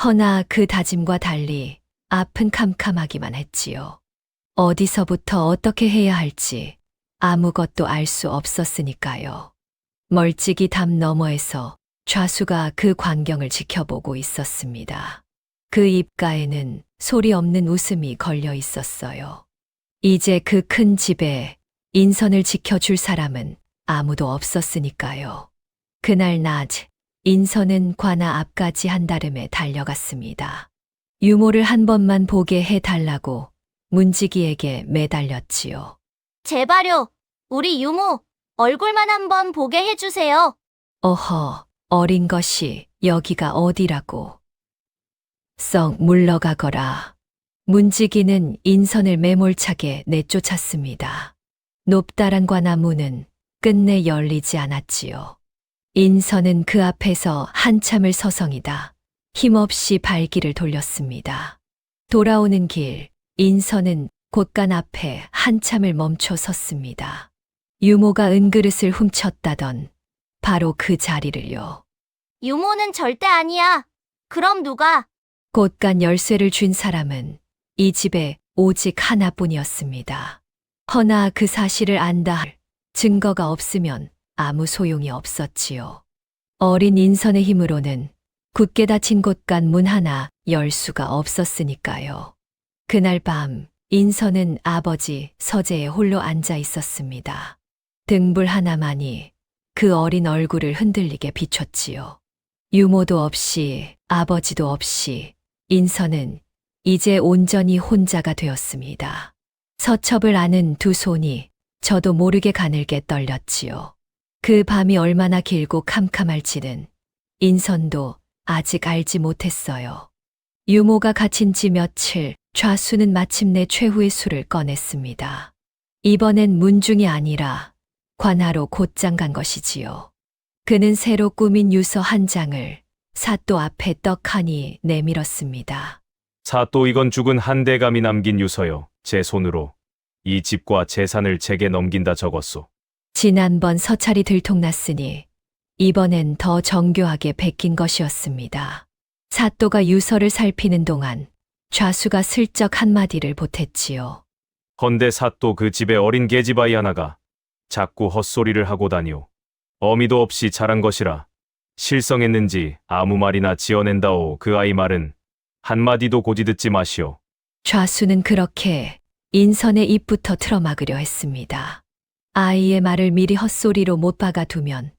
허나 그 다짐과 달리 앞은 캄캄하기만 했지요. 어디서부터 어떻게 해야 할지 아무것도 알 수 없었으니까요. 멀찍이 담 너머에서 좌수가 그 광경을 지켜보고 있었습니다. 그 입가에는 소리 없는 웃음이 걸려 있었어요. 이제 그 큰 집에 인선을 지켜줄 사람은 아무도 없었으니까요. 그날 낮, 인선은 관아 앞까지 한달음에 달려갔습니다. 유모를 한 번만 보게 해달라고 문지기에게 매달렸지요. 제발요. 우리 유모 얼굴만 한번 보게 해주세요. 어허, 어린 것이 여기가 어디라고. 썩 물러가거라. 문지기는 인선을 매몰차게 내쫓았습니다. 높다란 관아문은 끝내 열리지 않았지요. 인선은 그 앞에서 한참을 서성이다 힘없이 발길을 돌렸습니다. 돌아오는 길, 인선은 곳간 앞에 한참을 멈춰 섰습니다. 유모가 은그릇을 훔쳤다던 바로 그 자리를요. 유모는 절대 아니야. 그럼 누가? 곳간 열쇠를 준 사람은 이 집에 오직 하나뿐이었습니다. 허나 그 사실을 안다 할 증거가 없으면 아무 소용이 없었지요. 어린 인선의 힘으로는 굳게 닫힌 곳간 문 하나 열 수가 없었으니까요. 그날 밤 인선은 아버지 서재에 홀로 앉아 있었습니다. 등불 하나만이 그 어린 얼굴을 흔들리게 비췄지요. 유모도 없이 아버지도 없이 인선은 이제 온전히 혼자가 되었습니다. 서첩을 아는 두 손이 저도 모르게 가늘게 떨렸지요. 그 밤이 얼마나 길고 캄캄할지는 인선도 아직 알지 못했어요. 유모가 갇힌 지 며칠, 좌수는 마침내 최후의 술을 꺼냈습니다. 이번엔 문중이 아니라 관하로 곧장 간 것이지요. 그는 새로 꾸민 유서 한 장을 사또 앞에 떡하니 내밀었습니다. 사또 이건 죽은 한대감이 남긴 유서요. 제 손으로 이 집과 재산을 제게 넘긴다 적었소. 지난번 서찰이 들통났으니 이번엔 더 정교하게 베낀 것이었습니다. 사또가 유서를 살피는 동안 좌수가 슬쩍 한마디를 보탰지요. 헌데 사또 그 집에 어린 계집아이 하나가 자꾸 헛소리를 하고 다니오. 어미도 없이 자란 것이라 실성했는지 아무 말이나 지어낸다오. 그 아이 말은 한마디도 고지 듣지 마시오. 좌수는 그렇게 인선의 입부터 틀어막으려 했습니다. 아이의 말을 미리 헛소리로 못 박아두면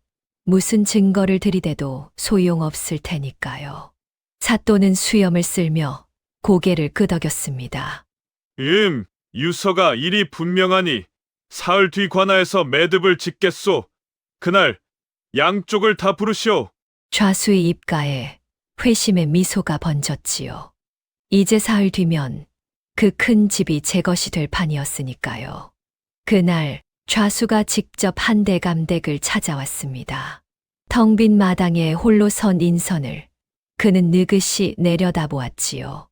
무슨 증거를 들이대도 소용없을 테니까요. 사또는 수염을 쓸며 고개를 끄덕였습니다. 유서가 일이 분명하니 사흘 뒤 관하에서 매듭을 짓겠소. 그날 양쪽을 다 부르시오. 좌수의 입가에 회심의 미소가 번졌지요. 이제 사흘 뒤면 그 큰 집이 제 것이 될 판이었으니까요. 그날 좌수가 직접 한대감 댁을 찾아왔습니다. 텅 빈 마당에 홀로 선 인선을 그는 느긋이 내려다보았지요.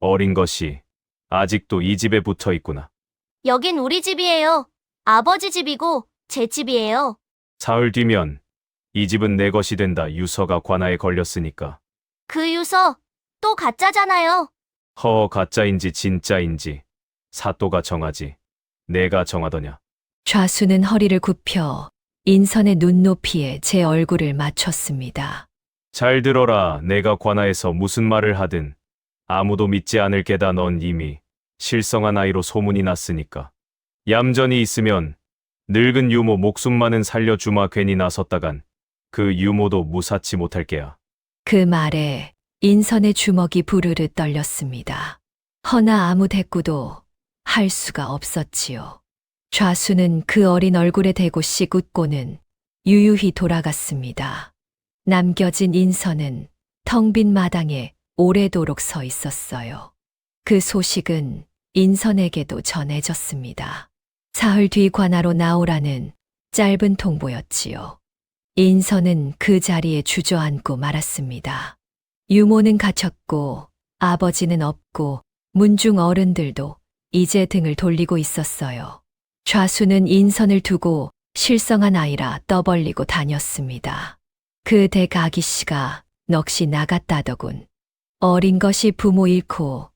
어린 것이 아직도 이 집에 붙어 있구나. 여긴 우리 집이에요. 아버지 집이고 제 집이에요. 사흘 뒤면 이 집은 내 것이 된다. 유서가 관아에 걸렸으니까. 그 유서 또 가짜잖아요. 가짜인지 진짜인지 사또가 정하지. 내가 정하더냐. 좌수는 허리를 굽혀 인선의 눈높이에 제 얼굴을 맞췄습니다. 잘 들어라. 내가 관아에서 무슨 말을 하든 아무도 믿지 않을 게다. 넌 이미 실성한 아이로 소문이 났으니까. 얌전히 있으면 늙은 유모 목숨만은 살려주마. 괜히 나섰다간 그 유모도 무사치 못할 게야. 그 말에 인선의 주먹이 부르르 떨렸습니다. 허나 아무 대꾸도 할 수가 없었지요. 좌수는 그 어린 얼굴에 대고 씩 웃고는 유유히 돌아갔습니다. 남겨진 인선은 텅 빈 마당에 오래도록 서 있었어요. 그 소식은 인선에게도 전해졌습니다. 사흘 뒤 관하로 나오라는 짧은 통보였지요. 인선은 그 자리에 주저앉고 말았습니다. 유모는 갇혔고 아버지는 없고 문중 어른들도 이제 등을 돌리고 있었어요. 좌수는 인선을 두고 실성한 아이라 떠벌리고 다녔습니다. 그 댁 아기씨가 넋이 나갔다더군. 어린 것이 부모 잃고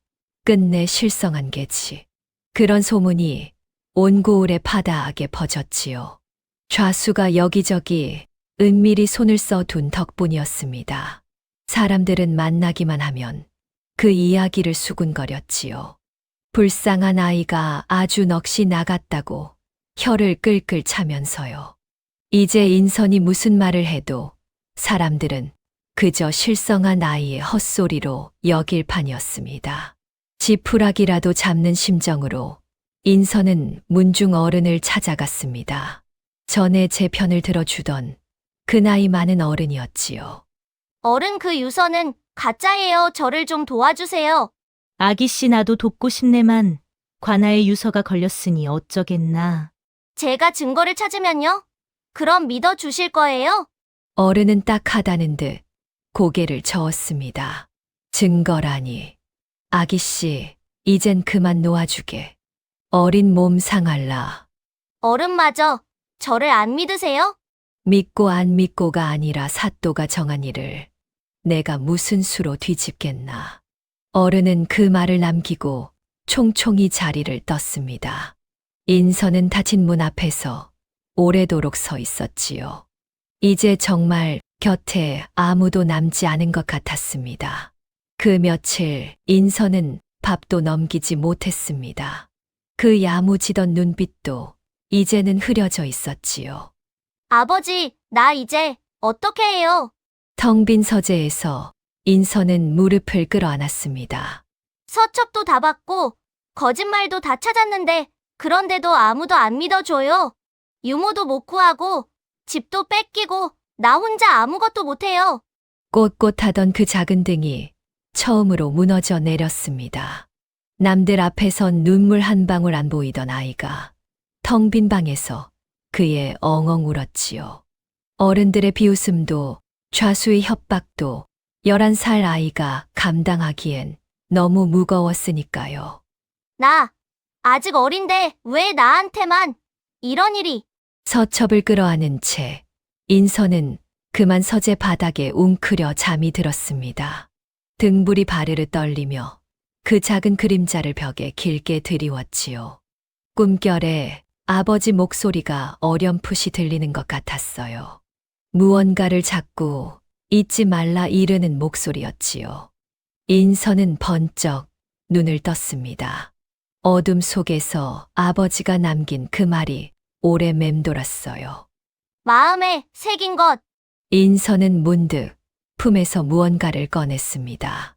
끝내 실성한 게지. 그런 소문이 온 고을에 파다하게 퍼졌지요. 좌수가 여기저기 은밀히 손을 써둔 덕분이었습니다. 사람들은 만나기만 하면 그 이야기를 수군거렸지요. 불쌍한 아이가 아주 넋이 나갔다고 혀를 끌끌 차면서요. 이제 인선이 무슨 말을 해도 사람들은 그저 실성한 아이의 헛소리로 여길 판이었습니다. 지푸라기라도 잡는 심정으로 인선은 문중 어른을 찾아갔습니다. 전에 제 편을 들어주던 그 나이 많은 어른이었지요. 어른 그 유서는 가짜예요. 저를 좀 도와주세요. 아기 씨 나도 돕고 싶네만 관아에 유서가 걸렸으니 어쩌겠나. 제가 증거를 찾으면요? 그럼 믿어주실 거예요? 어른은 딱하다는 듯 고개를 저었습니다. 증거라니. 아기씨, 이젠 그만 놓아주게. 어린 몸 상할라. 어른마저 저를 안 믿으세요? 믿고 안 믿고가 아니라 사또가 정한 일을 내가 무슨 수로 뒤집겠나. 어른은 그 말을 남기고 총총히 자리를 떴습니다. 인선은 닫힌 문 앞에서 오래도록 서 있었지요. 이제 정말 곁에 아무도 남지 않은 것 같았습니다. 그 며칠 인선은 밥도 넘기지 못했습니다. 그 야무지던 눈빛도 이제는 흐려져 있었지요. 아버지, 나 이제 어떻게 해요? 텅 빈 서재에서 인선은 무릎을 끌어안았습니다. 서첩도 다 받고 거짓말도 다 찾았는데 그런데도 아무도 안 믿어줘요. 유모도 못 구하고 집도 뺏기고 나 혼자 아무것도 못해요. 꼿꼿하던 그 작은 등이 처음으로 무너져 내렸습니다. 남들 앞에선 눈물 한 방울 안 보이던 아이가 텅 빈 방에서 그의 엉엉 울었지요. 어른들의 비웃음도 좌수의 협박도 11살 아이가 감당하기엔 너무 무거웠으니까요. 나 아직 어린데 왜 나한테만 이런 일이. 서첩을 끌어안은 채 인선은 그만 서재 바닥에 웅크려 잠이 들었습니다. 등불이 바르르 떨리며 그 작은 그림자를 벽에 길게 드리웠지요. 꿈결에 아버지 목소리가 어렴풋이 들리는 것 같았어요. 무언가를 자꾸 잊지 말라 이르는 목소리였지요. 인선은 번쩍 눈을 떴습니다. 어둠 속에서 아버지가 남긴 그 말이 오래 맴돌았어요. 마음에 새긴 것. 인선은 문득 품에서 무언가를 꺼냈습니다.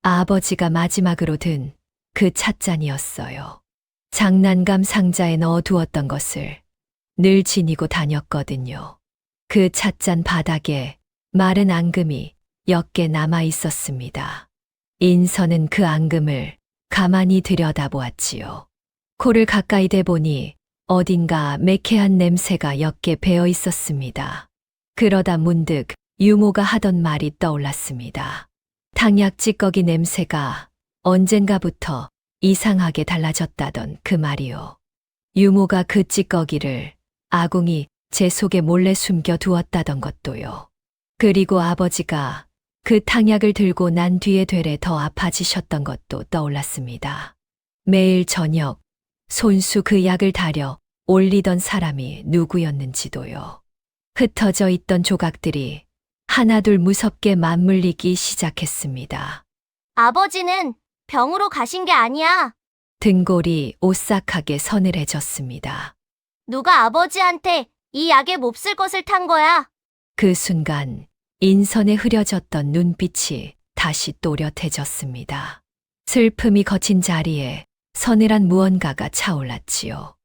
아버지가 마지막으로 든 그 찻잔이었어요. 장난감 상자에 넣어두었던 것을 늘 지니고 다녔거든요. 그 찻잔 바닥에 마른 앙금이 몇 개 남아 있었습니다. 인선은 그 앙금을 가만히 들여다보았지요. 코를 가까이 대보니 어딘가 매캐한 냄새가 몇 개 배어 있었습니다. 그러다 문득 유모가 하던 말이 떠올랐습니다. 탕약 찌꺼기 냄새가 언젠가부터 이상하게 달라졌다던 그 말이요. 유모가 그 찌꺼기를 아궁이 제 속에 몰래 숨겨 두었다던 것도요. 그리고 아버지가 그 탕약을 들고 난 뒤에 되레 더 아파지셨던 것도 떠올랐습니다. 매일 저녁 손수 그 약을 다려 올리던 사람이 누구였는지도요. 흩어져 있던 조각들이 하나둘 무섭게 맞물리기 시작했습니다. 아버지는 병으로 가신 게 아니야. 등골이 오싹하게 서늘해졌습니다. 누가 아버지한테 이 약에 몹쓸 것을 탄 거야. 그 순간 인선에 흐려졌던 눈빛이 다시 또렷해졌습니다. 슬픔이 거친 자리에 서늘한 무언가가 차올랐지요.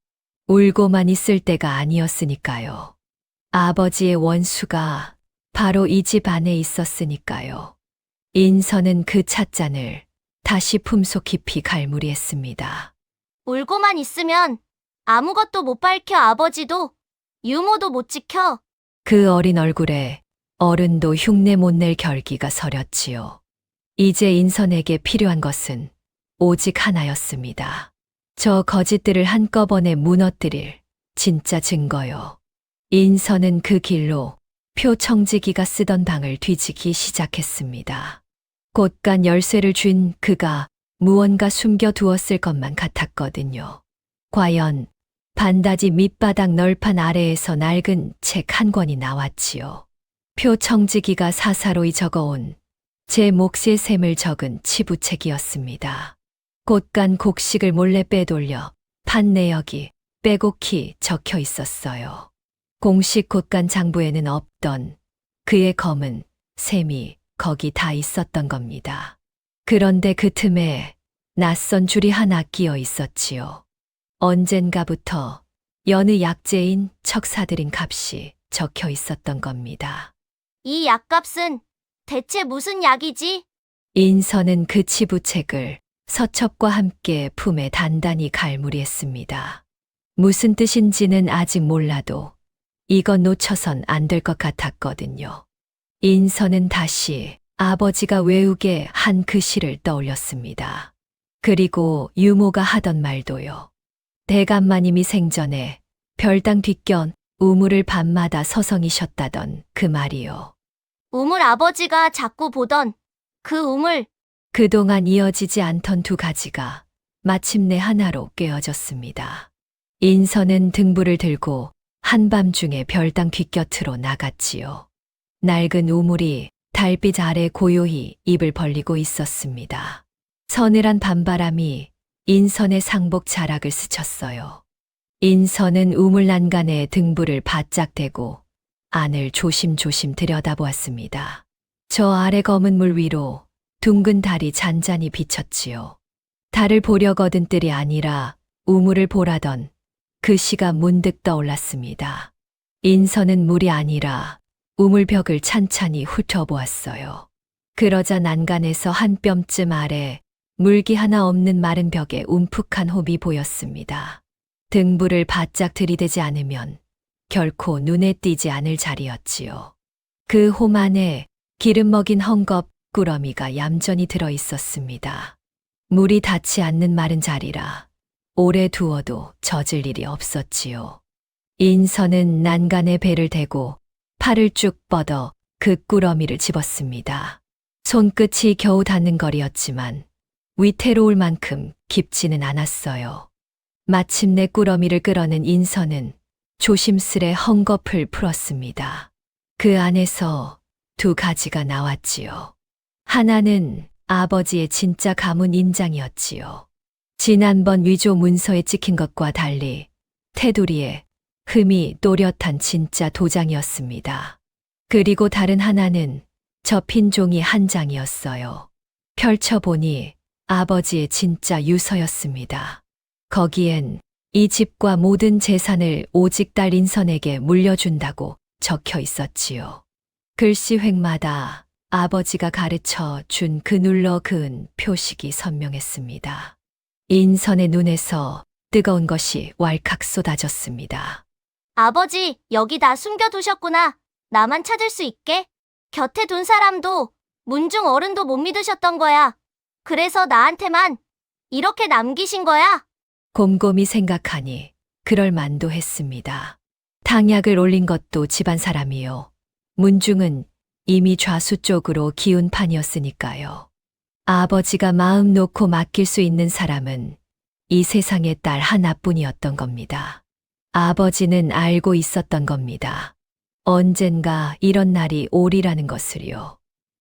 울고만 있을 때가 아니었으니까요. 아버지의 원수가 바로 이 집 안에 있었으니까요. 인선은 그 찻잔을 다시 품속 깊이 갈무리했습니다. 울고만 있으면 아무것도 못 밝혀. 아버지도 유모도 못 지켜. 그 어린 얼굴에 어른도 흉내 못 낼 결기가 서렸지요. 이제 인선에게 필요한 것은 오직 하나였습니다. 저 거짓들을 한꺼번에 무너뜨릴 진짜 증거요. 인선은 그 길로 표청지기가 쓰던 방을 뒤지기 시작했습니다. 곳간 열쇠를 쥔 그가 무언가 숨겨두었을 것만 같았거든요. 과연 반다지 밑바닥 널판 아래에서 낡은 책 한 권이 나왔지요. 표청지기가 사사로이 적어온 제 몫의 셈을 적은 치부책이었습니다. 곳간 곡식을 몰래 빼돌려 판 내역이 빼곡히 적혀 있었어요. 공식 곳간 장부에는 없던 그의 검은 셈이 거기 다 있었던 겁니다. 그런데 그 틈에 낯선 줄이 하나 끼어 있었지요. 언젠가부터 여느 약재인 척사들인 값이 적혀 있었던 겁니다. 이 약값은 대체 무슨 약이지? 인선은 그 치부책을 서첩과 함께 품에 단단히 갈무리했습니다. 무슨 뜻인지는 아직 몰라도 이건 놓쳐선 안 될 것 같았거든요. 인선은 다시 아버지가 외우게 한 그 시를 떠올렸습니다. 그리고 유모가 하던 말도요. 대감마님이 생전에 별당 뒷견 우물을 밤마다 서성이셨다던 그 말이요. 우물 아버지가 자꾸 보던 그 우물. 그동안 이어지지 않던 두 가지가 마침내 하나로 꿰어졌습니다. 인선은 등불을 들고 한밤중에 별당 뒷곁으로 나갔지요. 낡은 우물이 달빛 아래 고요히 입을 벌리고 있었습니다. 서늘한 밤바람이 인선의 상복 자락을 스쳤어요. 인선은 우물 난간에 등불을 바짝 대고 안을 조심조심 들여다보았습니다. 저 아래 검은 물 위로 둥근 달이 잔잔히 비쳤지요. 달을 보려거든 뜰이 아니라 우물을 보라던 그 시가 문득 떠올랐습니다. 인선은 물이 아니라 우물벽을 찬찬히 훑어보았어요. 그러자 난간에서 한 뼘쯤 아래 물기 하나 없는 마른 벽에 움푹한 홈이 보였습니다. 등불을 바짝 들이대지 않으면 결코 눈에 띄지 않을 자리였지요. 그 홈 안에 기름 먹인 헝겊 꾸러미가 얌전히 들어 있었습니다. 물이 닿지 않는 마른 자리라 오래 두어도 젖을 일이 없었지요. 인선은 난간에 배를 대고 팔을 쭉 뻗어 그 꾸러미를 집었습니다. 손끝이 겨우 닿는 거리였지만 위태로울 만큼 깊지는 않았어요. 마침내 꾸러미를 끌어낸 인선은 조심스레 헝겊을 풀었습니다. 그 안에서 두 가지가 나왔지요. 하나는 아버지의 진짜 가문 인장이었지요. 지난번 위조 문서에 찍힌 것과 달리 테두리에 흠이 또렷한 진짜 도장이었습니다. 그리고 다른 하나는 접힌 종이 한 장이었어요. 펼쳐보니 아버지의 진짜 유서였습니다. 거기엔 이 집과 모든 재산을 오직 딸 인선에게 물려준다고 적혀 있었지요. 글씨 획마다 아버지가 가르쳐 준 그 눌러 그은 표식이 선명했습니다. 인선의 눈에서 뜨거운 것이 왈칵 쏟아졌습니다. 아버지, 여기 다 숨겨두셨구나. 나만 찾을 수 있게. 곁에 둔 사람도 문중 어른도 못 믿으셨던 거야. 그래서 나한테만 이렇게 남기신 거야? 곰곰이 생각하니 그럴 만도 했습니다. 탕약을 올린 것도 집안 사람이요. 문중은 이미 좌수 쪽으로 기운 판이었으니까요. 아버지가 마음 놓고 맡길 수 있는 사람은 이 세상의 딸 하나뿐이었던 겁니다. 아버지는 알고 있었던 겁니다. 언젠가 이런 날이 오리라는 것을요.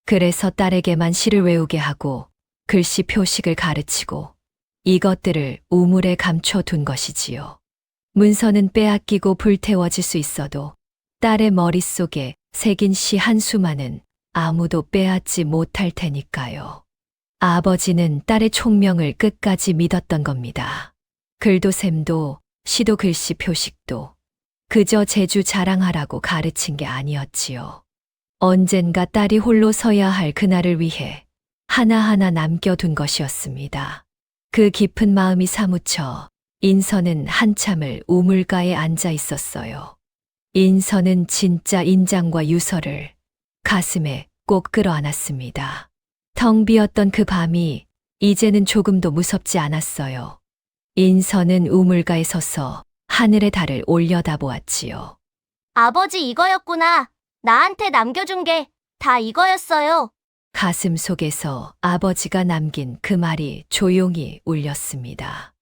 그래서 딸에게만 시를 외우게 하고 글씨 표식을 가르치고 이것들을 우물에 감춰둔 것이지요. 문서는 빼앗기고 불태워질 수 있어도 딸의 머릿속에 새긴 시 한 수만은 아무도 빼앗지 못할 테니까요. 아버지는 딸의 총명을 끝까지 믿었던 겁니다. 글도 셈도 시도 글씨 표식도 그저 재주 자랑하라고 가르친 게 아니었지요. 언젠가 딸이 홀로 서야 할 그날을 위해 하나하나 남겨둔 것이었습니다. 그 깊은 마음이 사무쳐 인선은 한참을 우물가에 앉아 있었어요. 인선은 진짜 인장과 유서를 가슴에 꼭 끌어안았습니다. 텅 비었던 그 밤이 이제는 조금도 무섭지 않았어요. 인선은 우물가에 서서 하늘의 달을 올려다보았지요. 아버지 이거였구나. 나한테 남겨준 게 다 이거였어요. 가슴 속에서 아버지가 남긴 그 말이 조용히 울렸습니다.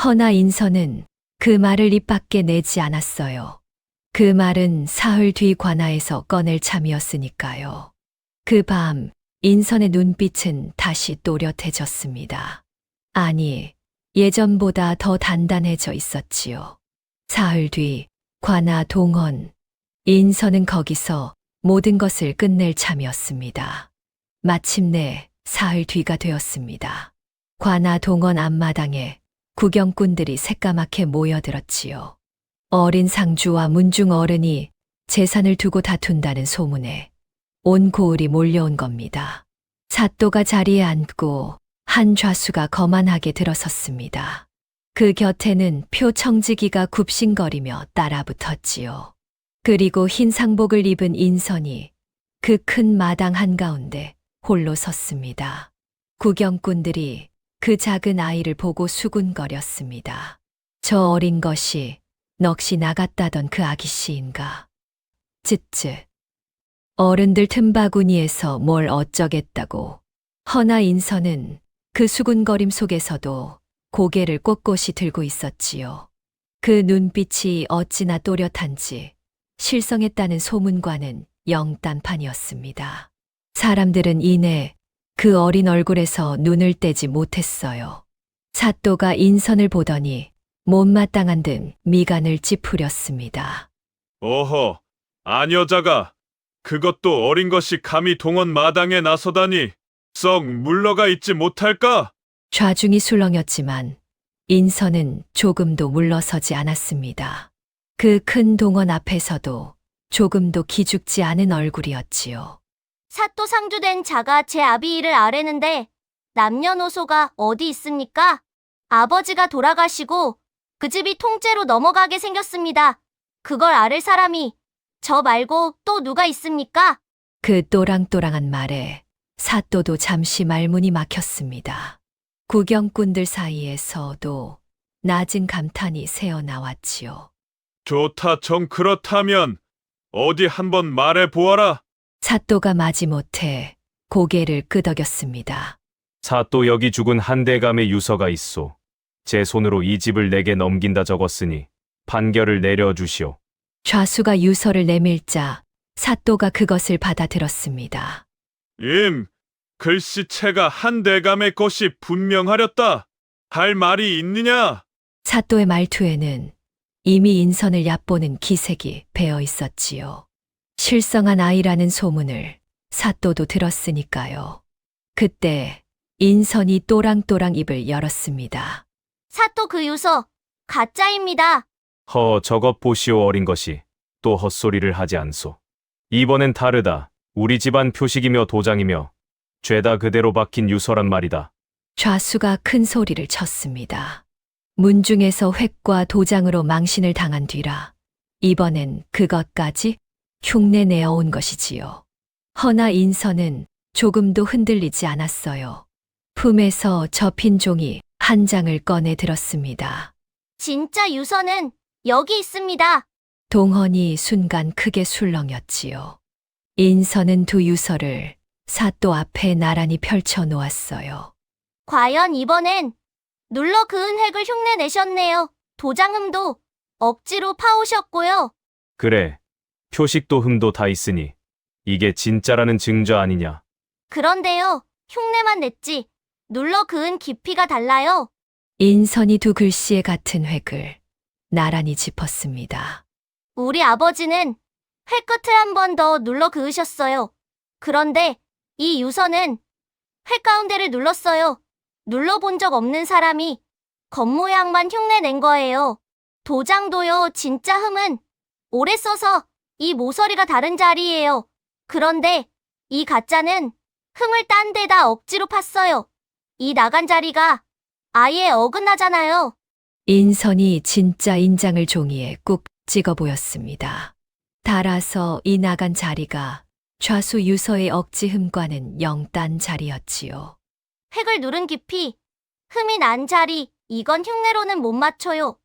허나 인선은 그 말을 입 밖에 내지 않았어요. 그 말은 사흘 뒤 관아에서 꺼낼 참이었으니까요. 그 밤 인선의 눈빛은 다시 또렷해졌습니다. 아니, 예전보다 더 단단해져 있었지요. 사흘 뒤 관아 동원, 인선은 거기서 모든 것을 끝낼 참이었습니다. 마침내 사흘 뒤가 되었습니다. 관아 동원 앞마당에 구경꾼들이 새까맣게 모여들었지요. 어린 상주와 문중 어른이 재산을 두고 다툰다는 소문에 온 고을이 몰려온 겁니다. 사또가 자리에 앉고 한 좌수가 거만하게 들어섰습니다. 그 곁에는 표청지기가 굽신거리며 따라붙었지요. 그리고 흰 상복을 입은 인선이 그 큰 마당 한가운데 홀로 섰습니다. 구경꾼들이 그 작은 아이를 보고 수군거렸습니다. 저 어린 것이 넋이 나갔다던 그 아기씨인가. 쯧쯧. 어른들 틈바구니에서 뭘 어쩌겠다고. 허나 인선은 그 수군거림 속에서도 고개를 꼿꼿이 들고 있었지요. 그 눈빛이 어찌나 또렷한지 실성했다는 소문과는 영딴판이었습니다. 사람들은 이내 그 어린 얼굴에서 눈을 떼지 못했어요. 사또가 인선을 보더니 못마땅한 듯 미간을 찌푸렸습니다. 어허, 아녀자가 그것도 어린 것이 감히 동원 마당에 나서다니 썩 물러가 있지 못할까? 좌중이 술렁였지만 인선은 조금도 물러서지 않았습니다. 그 큰 동원 앞에서도 조금도 기죽지 않은 얼굴이었지요. 사또 상주된 자가 제 아비이를 아뢰는데 남녀노소가 어디 있습니까? 아버지가 돌아가시고 그 집이 통째로 넘어가게 생겼습니다. 그걸 아를 사람이 저 말고 또 누가 있습니까? 그 또랑또랑한 말에 사또도 잠시 말문이 막혔습니다. 구경꾼들 사이에서도 낮은 감탄이 새어나왔지요. 좋다, 정 그렇다면 어디 한번 말해 보아라. 사또가 마지못해 고개를 끄덕였습니다. 사또 여기 죽은 한대감의 유서가 있소. 제 손으로 이 집을 내게 넘긴다 적었으니 판결을 내려주시오. 좌수가 유서를 내밀자 사또가 그것을 받아들었습니다. 글씨체가 한 대감의 것이 분명하렸다. 할 말이 있느냐? 사또의 말투에는 이미 인선을 얕보는 기색이 배어 있었지요. 실성한 아이라는 소문을 사또도 들었으니까요. 그때 인선이 또랑또랑 입을 열었습니다. 사또 그 유서 가짜입니다. 저것 보시오 어린 것이 또 헛소리를 하지 않소. 이번엔 다르다. 우리 집안 표식이며 도장이며 죄다 그대로 박힌 유서란 말이다. 좌수가 큰 소리를 쳤습니다. 문중에서 획과 도장으로 망신을 당한 뒤라 이번엔 그것까지 흉내 내어온 것이지요. 허나 인선은 조금도 흔들리지 않았어요. 품에서 접힌 종이 한 장을 꺼내 들었습니다. 진짜 유서는 여기 있습니다. 동헌이 순간 크게 술렁였지요. 인선은 두 유서를 사또 앞에 나란히 펼쳐 놓았어요. 과연 이번엔 눌러 그은 획을 흉내 내셨네요. 도장흠도 억지로 파오셨고요. 그래. 표식도 흠도 다 있으니 이게 진짜라는 증거 아니냐. 그런데요, 흉내만 냈지 눌러 그은 깊이가 달라요. 인선이 두 글씨에 같은 획을 나란히 짚었습니다. 우리 아버지는 획 끝을 한 번 더 눌러 그으셨어요. 그런데 이 유서는 획 가운데를 눌렀어요. 눌러본 적 없는 사람이 겉모양만 흉내 낸 거예요. 도장도요, 진짜 흠은 오래 써서 이 모서리가 다른 자리예요. 그런데 이 가짜는 흠을 딴 데다 억지로 팠어요. 이 나간 자리가 아예 어긋나잖아요. 인선이 진짜 인장을 종이에 꾹 찍어 보였습니다. 달아서 이 나간 자리가 좌수 유서의 억지 흠과는 영딴 자리였지요. 획을 누른 깊이, 흠이 난 자리, 이건 흉내로는 못 맞춰요.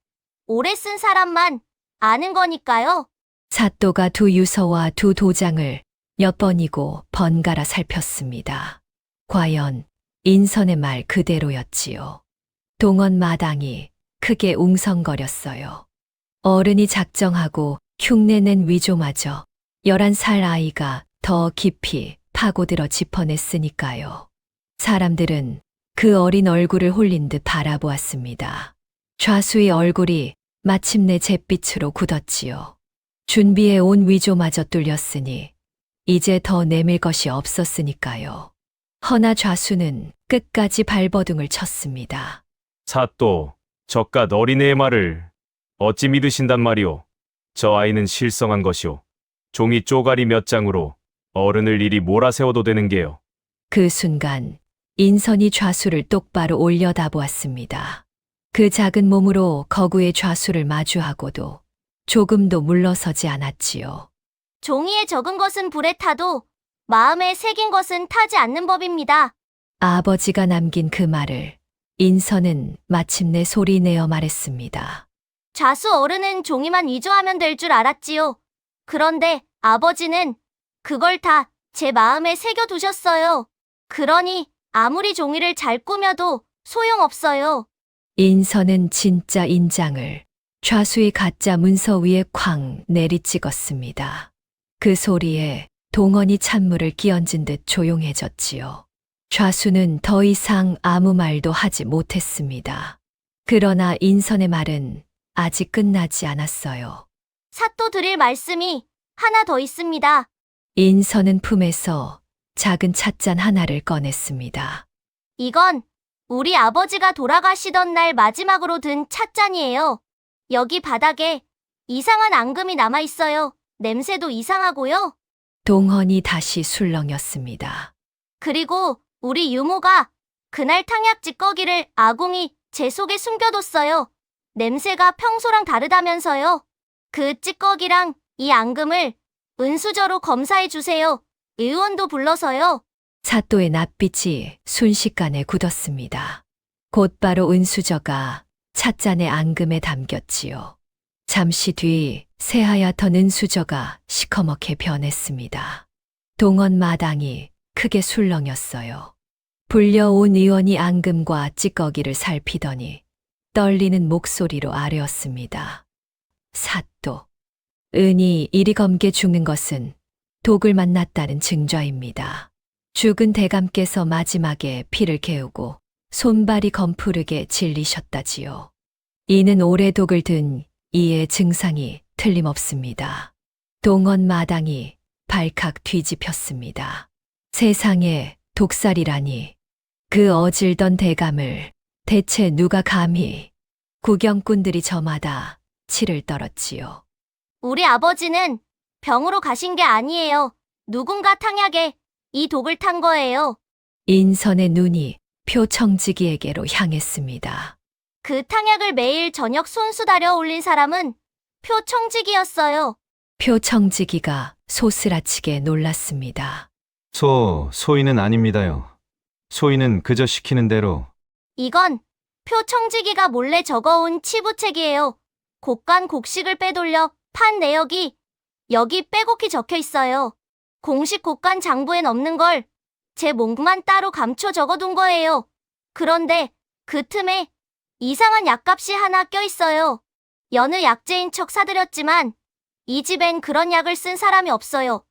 오래 쓴 사람만 아는 거니까요. 사또가 두 유서와 두 도장을 몇 번이고 번갈아 살폈습니다. 과연 인선의 말 그대로였지요. 동원 마당이 크게 웅성거렸어요. 어른이 작정하고 흉내낸 위조마저 11살 아이가 더 깊이 파고들어 짚어냈으니까요. 사람들은 그 어린 얼굴을 홀린 듯 바라보았습니다. 좌수의 얼굴이 마침내 잿빛으로 굳었지요. 준비해 온 위조마저 뚫렸으니 이제 더 내밀 것이 없었으니까요. 허나 좌수는 끝까지 발버둥을 쳤습니다. 사또, 저깟 어린애의 말을 어찌 믿으신단 말이오. 저 아이는 실성한 것이오. 종이 쪼가리 몇 장으로 어른을 이리 몰아세워도 되는 게요. 그 순간 인선이 좌수를 똑바로 올려다보았습니다. 그 작은 몸으로 거구의 좌수를 마주하고도 조금도 물러서지 않았지요. 종이에 적은 것은 불에 타도 마음에 새긴 것은 타지 않는 법입니다. 아버지가 남긴 그 말을 인선은 마침내 소리내어 말했습니다. 좌수 어른은 종이만 위조하면 될 줄 알았지요. 그런데 아버지는 그걸 다 제 마음에 새겨두셨어요. 그러니 아무리 종이를 잘 꾸며도 소용없어요. 인선은 진짜 인장을 좌수의 가짜 문서 위에 쾅 내리찍었습니다. 그 소리에 동원이 찬물을 끼얹은 듯 조용해졌지요. 좌수는 더 이상 아무 말도 하지 못했습니다. 그러나 인선의 말은 아직 끝나지 않았어요. 사또 드릴 말씀이 하나 더 있습니다. 인선은 품에서 작은 찻잔 하나를 꺼냈습니다. 이건 우리 아버지가 돌아가시던 날 마지막으로 든 찻잔이에요. 여기 바닥에 이상한 앙금이 남아 있어요. 냄새도 이상하고요. 동헌이 다시 술렁였습니다. 그리고 우리 유모가 그날 탕약 찌꺼기를 아궁이 제 속에 숨겨뒀어요. 냄새가 평소랑 다르다면서요. 그 찌꺼기랑 이 앙금을 은수저로 검사해 주세요. 의원도 불러서요. 사또의 낯빛이 순식간에 굳었습니다. 곧바로 은수저가 찻잔의 앙금에 담겼지요. 잠시 뒤 새하얗던 은수저가 시커멓게 변했습니다. 동원 마당이 크게 술렁였어요. 불려온 의원이 앙금과 찌꺼기를 살피더니 떨리는 목소리로 아뢰었습니다. 사또, 은이 이리 검게 죽는 것은 독을 만났다는 증좌입니다. 죽은 대감께서 마지막에 피를 개우고 손발이 검푸르게 질리셨다지요. 이는 오래 독을 든 이의 증상이 틀림없습니다. 동원 마당이 발칵 뒤집혔습니다. 세상에 독살이라니. 그 어질던 대감을 대체 누가 감히. 구경꾼들이 저마다 치를 떨었지요. 우리 아버지는 병으로 가신 게 아니에요. 누군가 탕약에 이 독을 탄 거예요. 인선의 눈이 표청지기에게로 향했습니다. 그 탕약을 매일 저녁 손수 다려 올린 사람은 표청직이었어요. 표청지기가 소스라치게 놀랐습니다. 소인은 아닙니다요. 소인은 그저 시키는 대로. 이건 표청지기가 몰래 적어온 치부책이에요. 곡간 곡식을 빼돌려 판 내역이 여기 빼곡히 적혀 있어요. 공식 곡간 장부엔 없는 걸 제 목만 따로 감춰 적어둔 거예요. 그런데 그 틈에 이상한 약값이 하나 껴있어요. 여느 약재인 척 사들였지만 이 집엔 그런 약을 쓴 사람이 없어요.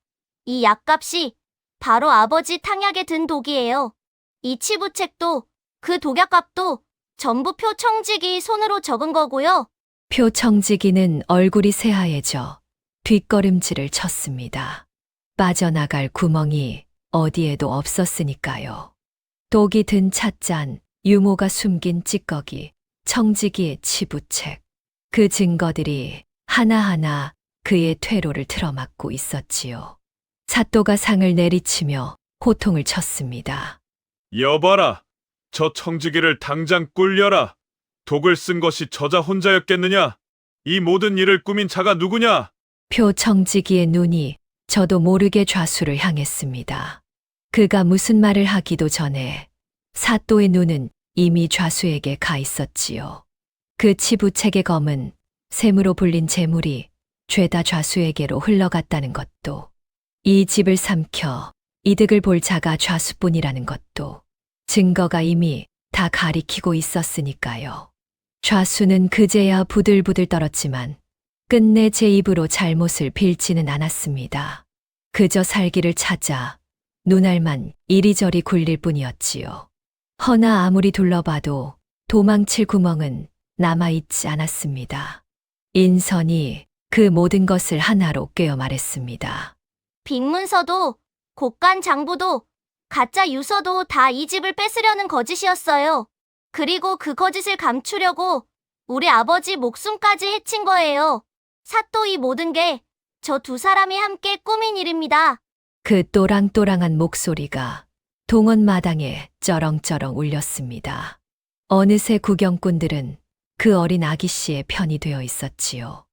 이 약값이 바로 아버지 탕약에 든 독이에요. 이 치부책도 그 독약값도 전부 표청직이 손으로 적은 거고요. 표청지기는 얼굴이 새하얘져 뒷걸음질을 쳤습니다. 빠져나갈 구멍이 어디에도 없었으니까요. 독이 든 찻잔, 유모가 숨긴 찌꺼기, 청지기의 치부책. 그 증거들이 하나하나 그의 퇴로를 틀어막고 있었지요. 사또가 상을 내리치며 호통을 쳤습니다. 여봐라. 저 청지기를 당장 꿀려라. 독을 쓴 것이 저자 혼자였겠느냐? 이 모든 일을 꾸민 자가 누구냐? 표청지기의 눈이 저도 모르게 좌수를 향했습니다. 그가 무슨 말을 하기도 전에 사또의 눈은 이미 좌수에게 가 있었지요. 그 치부책의 검은 샘으로 불린 재물이 죄다 좌수에게로 흘러갔다는 것도, 이 집을 삼켜 이득을 볼 자가 좌수뿐이라는 것도 증거가 이미 다 가리키고 있었으니까요. 좌수는 그제야 부들부들 떨었지만 끝내 제 입으로 잘못을 빌지는 않았습니다. 그저 살기를 찾아 눈알만 이리저리 굴릴 뿐이었지요. 허나 아무리 둘러봐도 도망칠 구멍은 남아있지 않았습니다. 인선이 그 모든 것을 하나로 꿰어 말했습니다. 빅문서도 곡간 장부도 가짜 유서도 다 이 집을 뺏으려는 거짓이었어요. 그리고 그 거짓을 감추려고 우리 아버지 목숨까지 해친 거예요. 사또 이 모든 게 저 두 사람이 함께 꾸민 일입니다. 그 또랑또랑한 목소리가 동원 마당에 쩌렁쩌렁 울렸습니다. 어느새 구경꾼들은 그 어린 아기씨의 편이 되어 있었지요.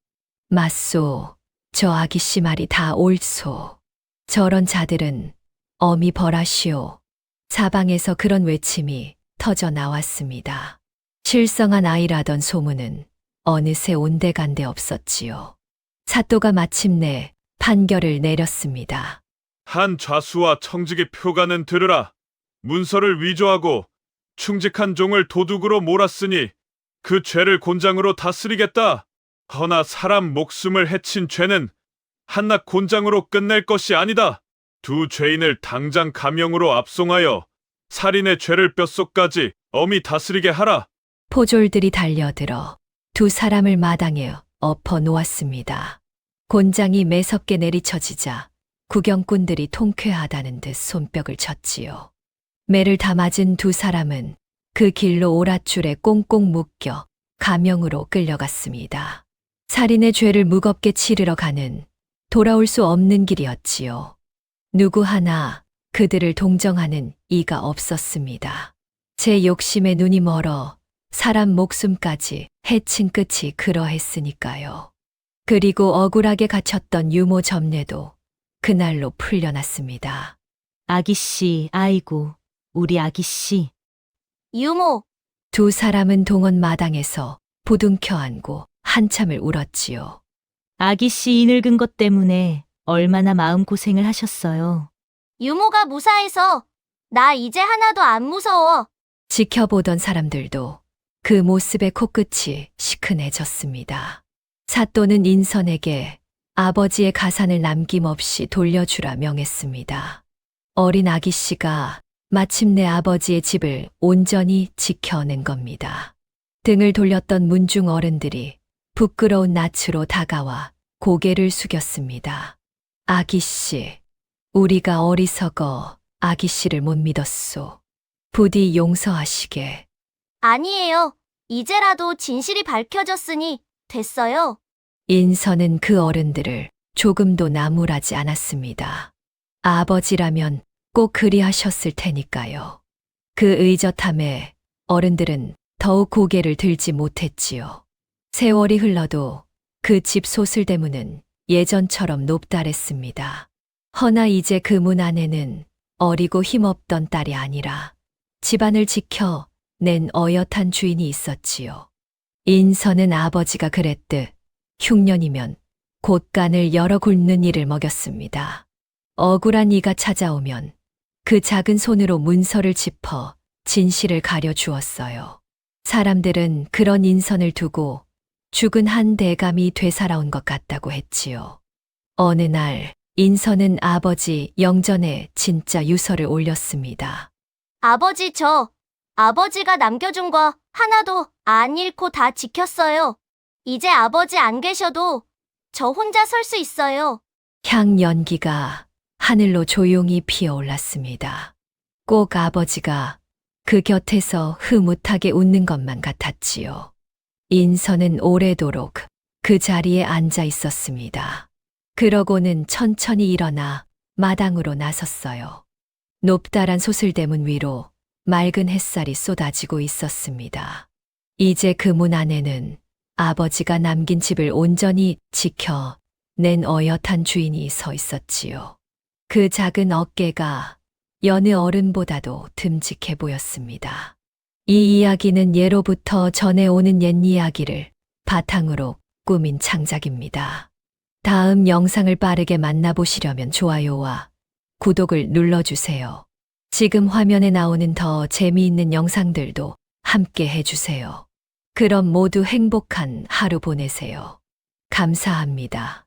맞소, 저 아기씨 말이 다 옳소. 저런 자들은 어미 벌하시오. 사방에서 그런 외침이 터져 나왔습니다. 실성한 아이라던 소문은 어느새 온데간데 없었지요. 사또가 마침내 판결을 내렸습니다. 한 좌수와 청직의 표가는 들으라. 문서를 위조하고 충직한 종을 도둑으로 몰았으니 그 죄를 곤장으로 다스리겠다. 허나 사람 목숨을 해친 죄는 한낱 곤장으로 끝낼 것이 아니다. 두 죄인을 당장 감형으로 압송하여 살인의 죄를 뼛속까지 엄히 다스리게 하라. 포졸들이 달려들어 두 사람을 마당에 엎어 놓았습니다. 곤장이 매섭게 내리쳐지자 구경꾼들이 통쾌하다는 듯 손뼉을 쳤지요. 매를 다 맞은 두 사람은 그 길로 오랏줄에 꽁꽁 묶여 감형으로 끌려갔습니다. 살인의 죄를 무겁게 치르러 가는 돌아올 수 없는 길이었지요. 누구 하나 그들을 동정하는 이가 없었습니다. 제 욕심에 눈이 멀어 사람 목숨까지 해친 끝이 그러했으니까요. 그리고 억울하게 갇혔던 유모 점례도 그날로 풀려났습니다. 아기씨, 아이고, 우리 아기씨. 유모, 두 사람은 동원 마당에서 부둥켜 안고 한참을 울었지요. 아기씨 이 늙은 것 때문에 얼마나 마음고생을 하셨어요. 유모가 무사해서 나 이제 하나도 안 무서워. 지켜보던 사람들도 그 모습에 코끝이 시큰해졌습니다. 사또는 인선에게 아버지의 가산을 남김없이 돌려주라 명했습니다. 어린 아기씨가 마침내 아버지의 집을 온전히 지켜낸 겁니다. 등을 돌렸던 문중 어른들이 부끄러운 낯으로 다가와 고개를 숙였습니다. 아기씨, 우리가 어리석어 아기씨를 못 믿었소. 부디 용서하시게. 아니에요. 이제라도 진실이 밝혀졌으니 됐어요. 인선은 그 어른들을 조금도 나무라지 않았습니다. 아버지라면 꼭 그리하셨을 테니까요. 그 의젓함에 어른들은 더욱 고개를 들지 못했지요. 세월이 흘러도 그 집 소슬대문은 예전처럼 높다랬습니다. 허나 이제 그 문 안에는 어리고 힘없던 딸이 아니라 집안을 지켜 낸 어엿한 주인이 있었지요. 인선은 아버지가 그랬듯 흉년이면 곳간을 열어 굵는 일을 먹였습니다. 억울한 이가 찾아오면 그 작은 손으로 문서를 짚어 진실을 가려주었어요. 사람들은 그런 인선을 두고 죽은 한 대감이 되살아온 것 같다고 했지요. 어느 날 인선은 아버지 영전에 진짜 유서를 올렸습니다. 아버지 아버지가 남겨준 거 하나도 안 잃고 다 지켰어요. 이제 아버지 안 계셔도 저 혼자 설 수 있어요. 향 연기가 하늘로 조용히 피어올랐습니다. 꼭 아버지가 그 곁에서 흐뭇하게 웃는 것만 같았지요. 인선은 오래도록 그 자리에 앉아 있었습니다. 그러고는 천천히 일어나 마당으로 나섰어요. 높다란 소슬대문 위로 맑은 햇살이 쏟아지고 있었습니다. 이제 그 문 안에는 아버지가 남긴 집을 온전히 지켜 낸 어엿한 주인이 서 있었지요. 그 작은 어깨가 여느 어른보다도 듬직해 보였습니다. 이 이야기는 예로부터 전해오는 옛 이야기를 바탕으로 꾸민 창작입니다. 다음 영상을 빠르게 만나보시려면 좋아요와 구독을 눌러주세요. 지금 화면에 나오는 더 재미있는 영상들도 함께 해주세요. 그럼 모두 행복한 하루 보내세요. 감사합니다.